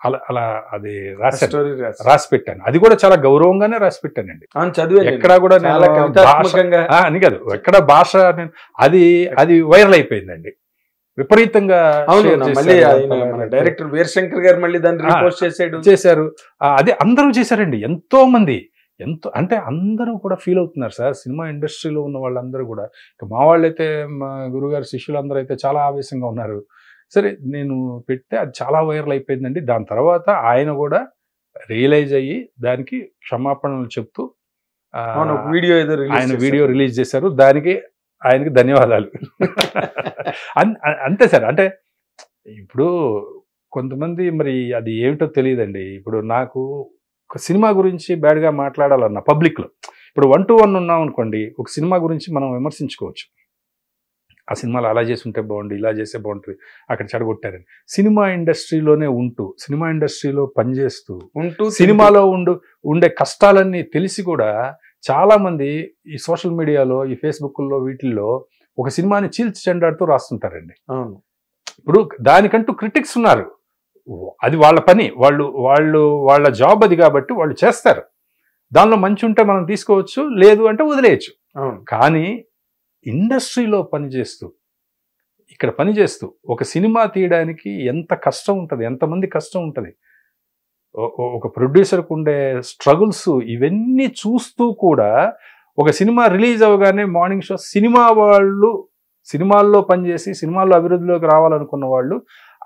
అలా అది రాసి పెట్టాను. అది కూడా చాలా గౌరవంగానే రాసి పెట్టానండి. ఎక్కడా కూడా అని కాదు, ఎక్కడ భాష అది వైరల్ అయిపోయిందండి విపరీతంగా. డైరెక్టర్ వీరశంకర్ గారు మళ్ళీ దాన్ని రీపోస్ట్ చేశారు. అది అందరూ చేశారండి, ఎంతో మంది, అంటే అందరూ కూడా ఫీల్ అవుతున్నారు సార్. సినిమా ఇండస్ట్రీలో ఉన్న వాళ్ళందరూ కూడా, మా వాళ్ళైతే మా గురుగారు శిష్యులందరూ అయితే చాలా ఆవేశంగా ఉన్నారు. సరే నేను పెడితే అది చాలా వైరల్ అయిపోయిందండి. దాని తర్వాత ఆయన కూడా రియలైజ్ అయ్యి దానికి క్షమాపణలు చెప్తూ ఆయన వీడియో రిలీజ్ చేశారు. దానికి ఆయనకి ధన్యవాదాలు. అంతే సార్. అంటే ఇప్పుడు కొంతమంది మరి అది ఏమిటో తెలియదండి. ఇప్పుడు నాకు ఒక సినిమా గురించి బ్యాడ్గా మాట్లాడాలన్న పబ్లిక్లో, ఇప్పుడు 1-to-1 ఉన్నాం అనుకోండి, ఒక సినిమా గురించి మనం విమర్శించుకోవచ్చు. ఆ సినిమాలో అలా చేసి ఉంటే బాగుండు, ఇలా చేస్తే బాగుంటుంది, అక్కడ చెడగొట్టారని. సినిమా ఇండస్ట్రీలోనే ఉంటూ, సినిమా ఇండస్ట్రీలో పనిచేస్తూ సినిమాలో ఉండే కష్టాలన్నీ తెలిసి కూడా చాలామంది ఈ సోషల్ మీడియాలో, ఈ ఫేస్బుక్లో, వీటిల్లో ఒక సినిమాని చీల్చి చెండాడుతూ రాస్తుంటారండి. ఇప్పుడు దానికంటూ క్రిటిక్స్ ఉన్నారు, అది వాళ్ళ పని, వాళ్ళ జాబ్ అది కాబట్టి వాళ్ళు చేస్తారు. దానిలో మంచి ఉంటే మనం తీసుకోవచ్చు, లేదు అంటే వదిలేయచ్చు. కానీ ఇండస్ట్రీలో పనిచేస్తూ ఒక సినిమా తీయడానికి ఎంత కష్టం ఉంటుంది, ఎంతమంది కష్టం ఉంటుంది, ఒక ప్రొడ్యూసర్కు ఉండే స్ట్రగుల్స్, ఇవన్నీ చూస్తూ కూడా ఒక సినిమా రిలీజ్ అవ్వగానే మార్నింగ్ షో సినిమాల్లో పనిచేసి సినిమాల్లో అభివృద్ధిలోకి రావాలనుకున్న వాళ్ళు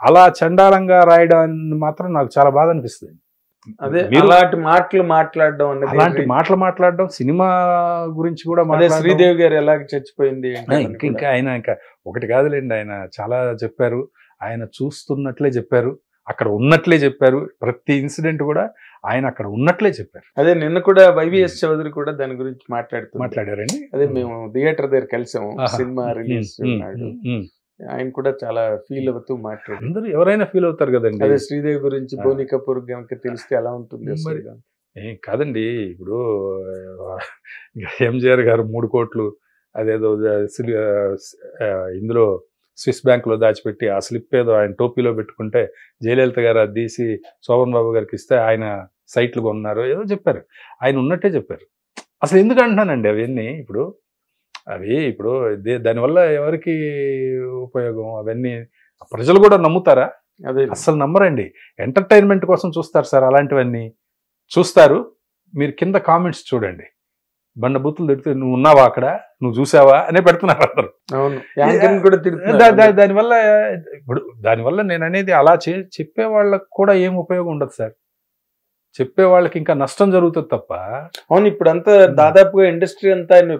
అలా చండాలంగా రాయడాన్ని మాత్రం నాకు చాలా బాధ అనిపిస్తుంది. అదే అలాంటి మాటలు మాట్లాడడం సినిమా గురించి కూడా శ్రీదేవి గారు ఎలాగ చచ్చిపోయింది ఇంకా ఆయన ఇంకా ఒకటి కాదులేండి, ఆయన చాలా చెప్పారు. ఆయన చూస్తున్నట్లే చెప్పారు, అక్కడ ఉన్నట్లే చెప్పారు. ప్రతి ఇన్సిడెంట్ కూడా ఆయన అక్కడ ఉన్నట్లే చెప్పారు. అదే నిన్న కూడా వైవిఎస్ చౌదరి కూడా దాని గురించి మాట్లాడారండి. అదే మేము థియేటర్ దగ్గర కలిసాము, సినిమా రిలీజ్ ఉన్నాడు, ఆయన కూడా చాలా ఫీల్ అవుతూ మాట్లాడారు. అందరూ ఎవరైనా ఫీల్ అవుతారు కదండి. అదే శ్రీదేవి గురించి బోని కపూర్ కనుక తెలిస్తే ఎలా ఉంటుంది? కాదండి, ఇప్పుడు ఎంజిఆర్ గారు 3 కోట్లు అదేదో ఇందులో స్విస్ బ్యాంకులో దాచిపెట్టి ఆ స్లిప్ ఏదో ఆయన టోపీలో పెట్టుకుంటే జయలలిత గారు అది తీసి శోభన్ బాబు గారికి ఇస్తే ఆయన సైట్లు కొన్నారు ఏదో చెప్పారు. ఆయన ఉన్నట్టే చెప్పారు. అసలు ఎందుకు అంటున్నానండి అవన్నీ ఇప్పుడు దానివల్ల ఎవరికి ఉపయోగం? అవన్నీ ప్రజలు కూడా నమ్ముతారా? అదే అసలు నమ్మరండి. ఎంటర్టైన్మెంట్ కోసం చూస్తారు సార్, అలాంటివన్నీ చూస్తారు. మీరు కింద కామెంట్స్ చూడండి, బండ బూతులు తిడితే నువ్వు ఉన్నావా అక్కడ, నువ్వు చూసావా అనే పెడుతున్నారు అందరు. దానివల్ల నేను అనేది అలా చెప్పే వాళ్ళకి కూడా ఏం ఉపయోగం ఉండదు సార్. చెప్పే వాళ్ళకి ఇంకా నష్టం జరుగుతుంది తప్ప. అవును, ఇప్పుడు అంతా దాదాపుగా ఇండస్ట్రీ అంతా ఆయన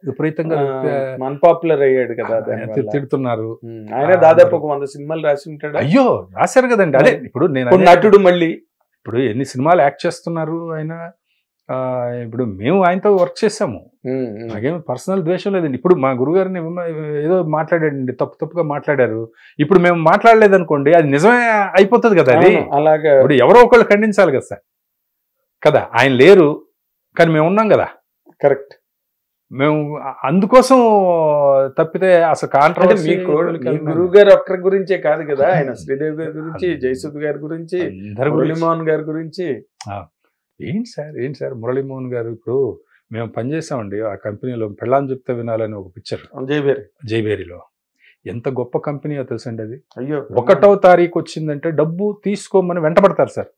విపరీతంగా అన్పాపులర్ అయ్యాడు కదా, తిడుతున్నారు. ఆయన దాదాపు ఒక 100 సినిమాలు రాసి ఉంటాడు. అయ్యో రాశారు కదండి. అదే ఇప్పుడు నేను నటుడు మళ్ళీ ఇప్పుడు ఎన్ని సినిమాలు యాక్ట్ చేస్తున్నారు ఆయన. ఇప్పుడు మేము ఆయనతో వర్క్ చేసాము, నాకేం పర్సనల్ ద్వేషం లేదండి. ఇప్పుడు మా గురుగారిని ఏదో మాట్లాడాడండి, తప్పుగా మాట్లాడారు. ఇప్పుడు మేము మాట్లాడలేదనుకోండి, అది నిజమే అయిపోతుంది కదా. అది అలాగా ఇప్పుడు ఎవరో ఒకళ్ళు ఖండించాలి కదా సార్, కదా. ఆయన లేరు కానీ మేము ఉన్నాం కదా. కరెక్ట్. మేము అందుకోసం తప్పితే అసలు కాంట్రవర్సీ గురువు గారు ఒక్కరి గురించే కాదు కదా, ఆయన శ్రీదేవి గారి గురించి, జయసుధ్ గారి గురించి, మురళీమోహన్ గారి గురించి. ఏంటి సార్ మురళీమోహన్ గారు, ఇప్పుడు మేము పనిచేసామండి ఆ కంపెనీలో, పెళ్ళాం చెప్తే వినాలని ఒక పిక్చర్ జైబేరిలో. ఎంత గొప్ప కంపెనీయో తెలుసండి అది. అయ్యో, 1వ తారీఖు వచ్చిందంటే డబ్బు తీసుకోమని వెంటబడతారు సార్.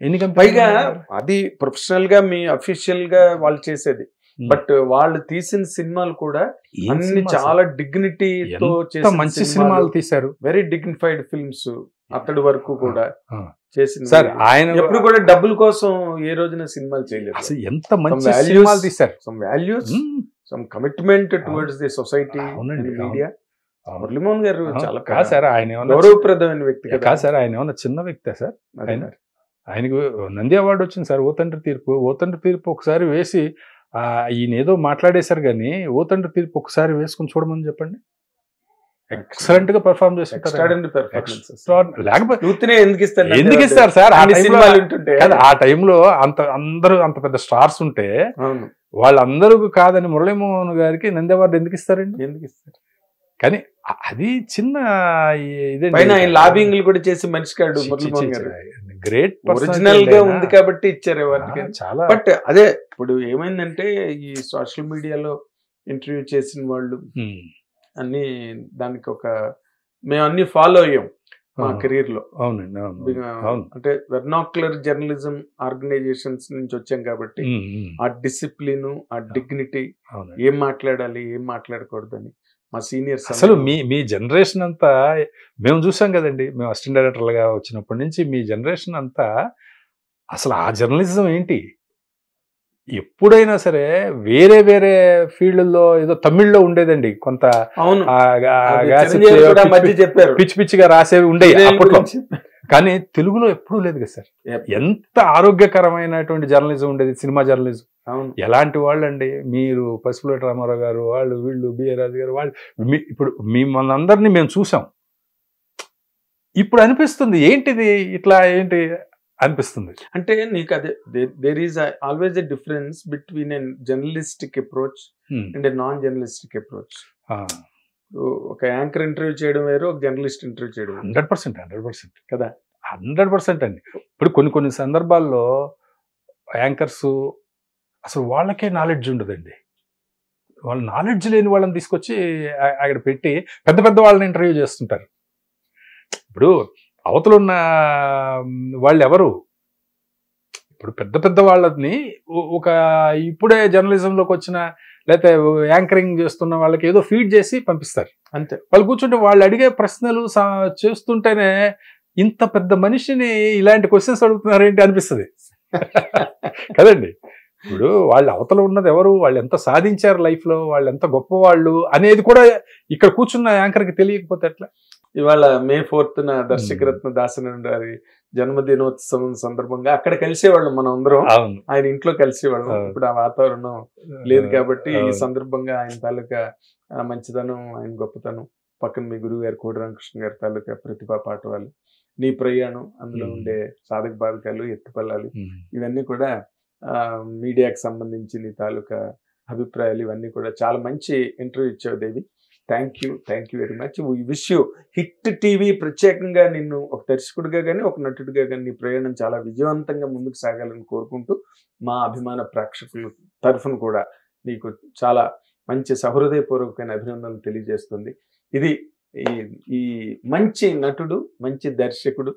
ఎన్ని పైగా అది ప్రొఫెషనల్ గా మీ అఫీషియల్ గా వాళ్ళు చేసేది. బట్ వాళ్ళు తీసిన సినిమాలు కూడా అన్ని చాలా డిగ్నిటీతో మంచి సినిమాలు తీశారు. వెరీ డిగ్నిఫైడ్ ఫిల్మ్స్ అతడి వరకు కూడా చేసింది సార్. ఆయన ఎప్పుడు కూడా డబ్బుల కోసం ఏ రోజున సినిమాలు చేయలేదు. అసలు ఎంత మంచి సినిమాలు తీశారు. Some values, some commitment towards the society, media. Muralimohan గారు చాలా కాదు సార్, ఆయన గౌరవప్రదమైన వ్యక్తి కాదు సార్. ఆయన ఏమన్నా చిన్న వ్యక్తే సార్. ఆయనకు నంది అవార్డు వచ్చింది సార్. ఓతండ్రి తీర్పు ఒకసారి వేసి ఈయన ఏదో మాట్లాడేశారు కానీ ఓతండ్రి తీర్పు ఒకసారి వేసుకుని చూడమని చెప్పండి. ఎక్సలెంట్ గా పెర్ఫార్మ్ చేస్తుంటారు. ఎందుకు ఇస్తారు సార్? ఆ టైంలో అందరూ అంత పెద్ద స్టార్స్ ఉంటే వాళ్ళందరూ కాదని మురళీమోహన్ గారికి నంది అవార్డు ఎందుకు ఇస్తారండి? ఎందుకు ఇస్తారు? కానీ అది చిన్న ఇదే లాబింగ్ కూడా చేసి మనిషి కాడు మురళీమోహన్ గారు. గ్రేట్ ఒరిజినల్ గా ఉంది కాబట్టి ఇచ్చారు వాటికి చాలా. బట్ అదే ఇప్పుడు ఏమైందంటే ఈ సోషల్ మీడియాలో ఇంటర్వ్యూ చేసిన వాళ్ళు అన్ని దానికి మేము అన్ని ఫాలో అయ్యాం మా కెరీర్ లో. అవునండి, అంటే వెర్నాక్యులర్ జర్నలిజం ఆర్గనైజేషన్స్ నుంచి వచ్చాం కాబట్టి ఆ డిసిప్లిన్, ఆ డిగ్నిటీ, ఏం మాట్లాడాలి ఏం మాట్లాడకూడదని మా సీనియర్స్. అసలు మీ జనరేషన్ అంతా మేము చూసాం కదండి. మేము అసిస్టెంట్ డైరెక్టర్లుగా వచ్చినప్పటి నుంచి మీ జనరేషన్ అంతా అసలు ఆ జర్నలిజం ఏంటి? ఎప్పుడైనా సరే వేరే ఫీల్డ్లో ఏదో తమిళ్లో ఉండేదండి కొంత, పిచ్చి పిచ్చిగా రాసేవి ఉండేవి అప్పట్లో. కానీ తెలుగులో ఎప్పుడూ లేదు కదా సార్. ఎంత ఆరోగ్యకరమైనటువంటి జర్నలిజం ఉండేది, సినిమా జర్నలిజం. ఎలాంటి వాళ్ళు అండి, మీరు పసుపులేటి రామారావు గారు, వీళ్ళు బిఏ రాజు గారు, వాళ్ళు ఇప్పుడు మిమ్మల్ని అందరినీ మేము చూసాం. ఇప్పుడు అనిపిస్తుంది ఏంటిది ఇట్లా ఏంటి అనిపిస్తుంది. అంటే నీకు అదే there is always a difference between a journalistic approach and a non journalistic approach. ఒక యాంకర్ ఇంటర్వ్యూ చేయడం వేరు, ఒక జర్నలిస్ట్ ఇంటర్వ్యూ చేయడం 100% కదా. 100% అండి. ఇప్పుడు కొన్ని సందర్భాల్లో యాంకర్స్ అసలు వాళ్ళకే నాలెడ్జ్ ఉండదండి. వాళ్ళ నాలెడ్జ్ లేని వాళ్ళని తీసుకొచ్చి అక్కడ పెట్టి పెద్ద వాళ్ళని ఇంటర్వ్యూ చేస్తుంటారు. ఇప్పుడు అవతల ఉన్న వాళ్ళు ఎవరు? ఇప్పుడు పెద్ద వాళ్ళని ఇప్పుడే జర్నలిజంలోకి వచ్చిన లేకపోతే యాంకరింగ్ చేస్తున్న వాళ్ళకి ఏదో ఫీడ్ చేసి పంపిస్తారు అంతే. వాళ్ళు కూర్చుంటే వాళ్ళు అడిగే ప్రశ్నలు చేస్తుంటేనే ఇంత పెద్ద మనిషిని ఇలాంటి క్వశ్చన్స్ అడుగుతున్నారు ఏంటి అనిపిస్తుంది కదండి. ఇప్పుడు వాళ్ళు అవతల ఉన్నది ఎవరు, వాళ్ళు ఎంత సాధించారు లైఫ్లో, వాళ్ళు ఎంత గొప్పవాళ్ళు అనేది కూడా ఇక్కడ కూర్చున్న యాంకర్కి తెలియకపోతే ఎట్లా? ఇవాళ May 4th దర్శకరత్న దాసనారాయణ గారి జన్మదినోత్సవం సందర్భంగా అక్కడ కలిసేవాళ్ళం మనం అందరం. ఆయన ఇంట్లో కలిసేవాళ్ళం. ఇప్పుడు ఆ వాతావరణం లేదు కాబట్టి ఈ సందర్భంగా ఆయన తాలూకా మంచితనం, ఆయన గొప్పతనం, పక్కన మీ గురువు గారు కోడి రామకృష్ణ గారి తాలూకా ప్రతిభా పాఠవాలు, నీ ప్రయాణం, అందులో ఉండే సాధక బాధకాలు, ఎత్తుపల్లాలు, ఇవన్నీ కూడా మీడియాకి సంబంధించి నీ తాలూకా అభిప్రాయాలు, ఇవన్నీ కూడా చాలా మంచి ఇంటర్వ్యూ ఇచ్చావు Devi. Thank you very much. We wish you hit TV ప్రత్యేకంగా నిన్ను ఒక దర్శకుడిగా కానీ ఒక నటుడిగా కానీ నీ ప్రయాణం చాలా విజయవంతంగా ముందుకు సాగాలని కోరుకుంటూ మా అభిమాన ప్రేక్షకుల తరఫున కూడా నీకు చాలా మంచి సహృదయపూర్వకమైన అభినందనలు తెలియజేస్తుంది. ఇది ఈ మంచి నటుడు, మంచి దర్శకుడు,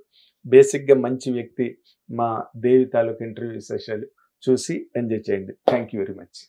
బేసిక్గా మంచి వ్యక్తి మా దేవి తాలూకు ఇంటర్వ్యూ సెషన్లు చూసి ఎంజాయ్ చేయండి. Thank you very much.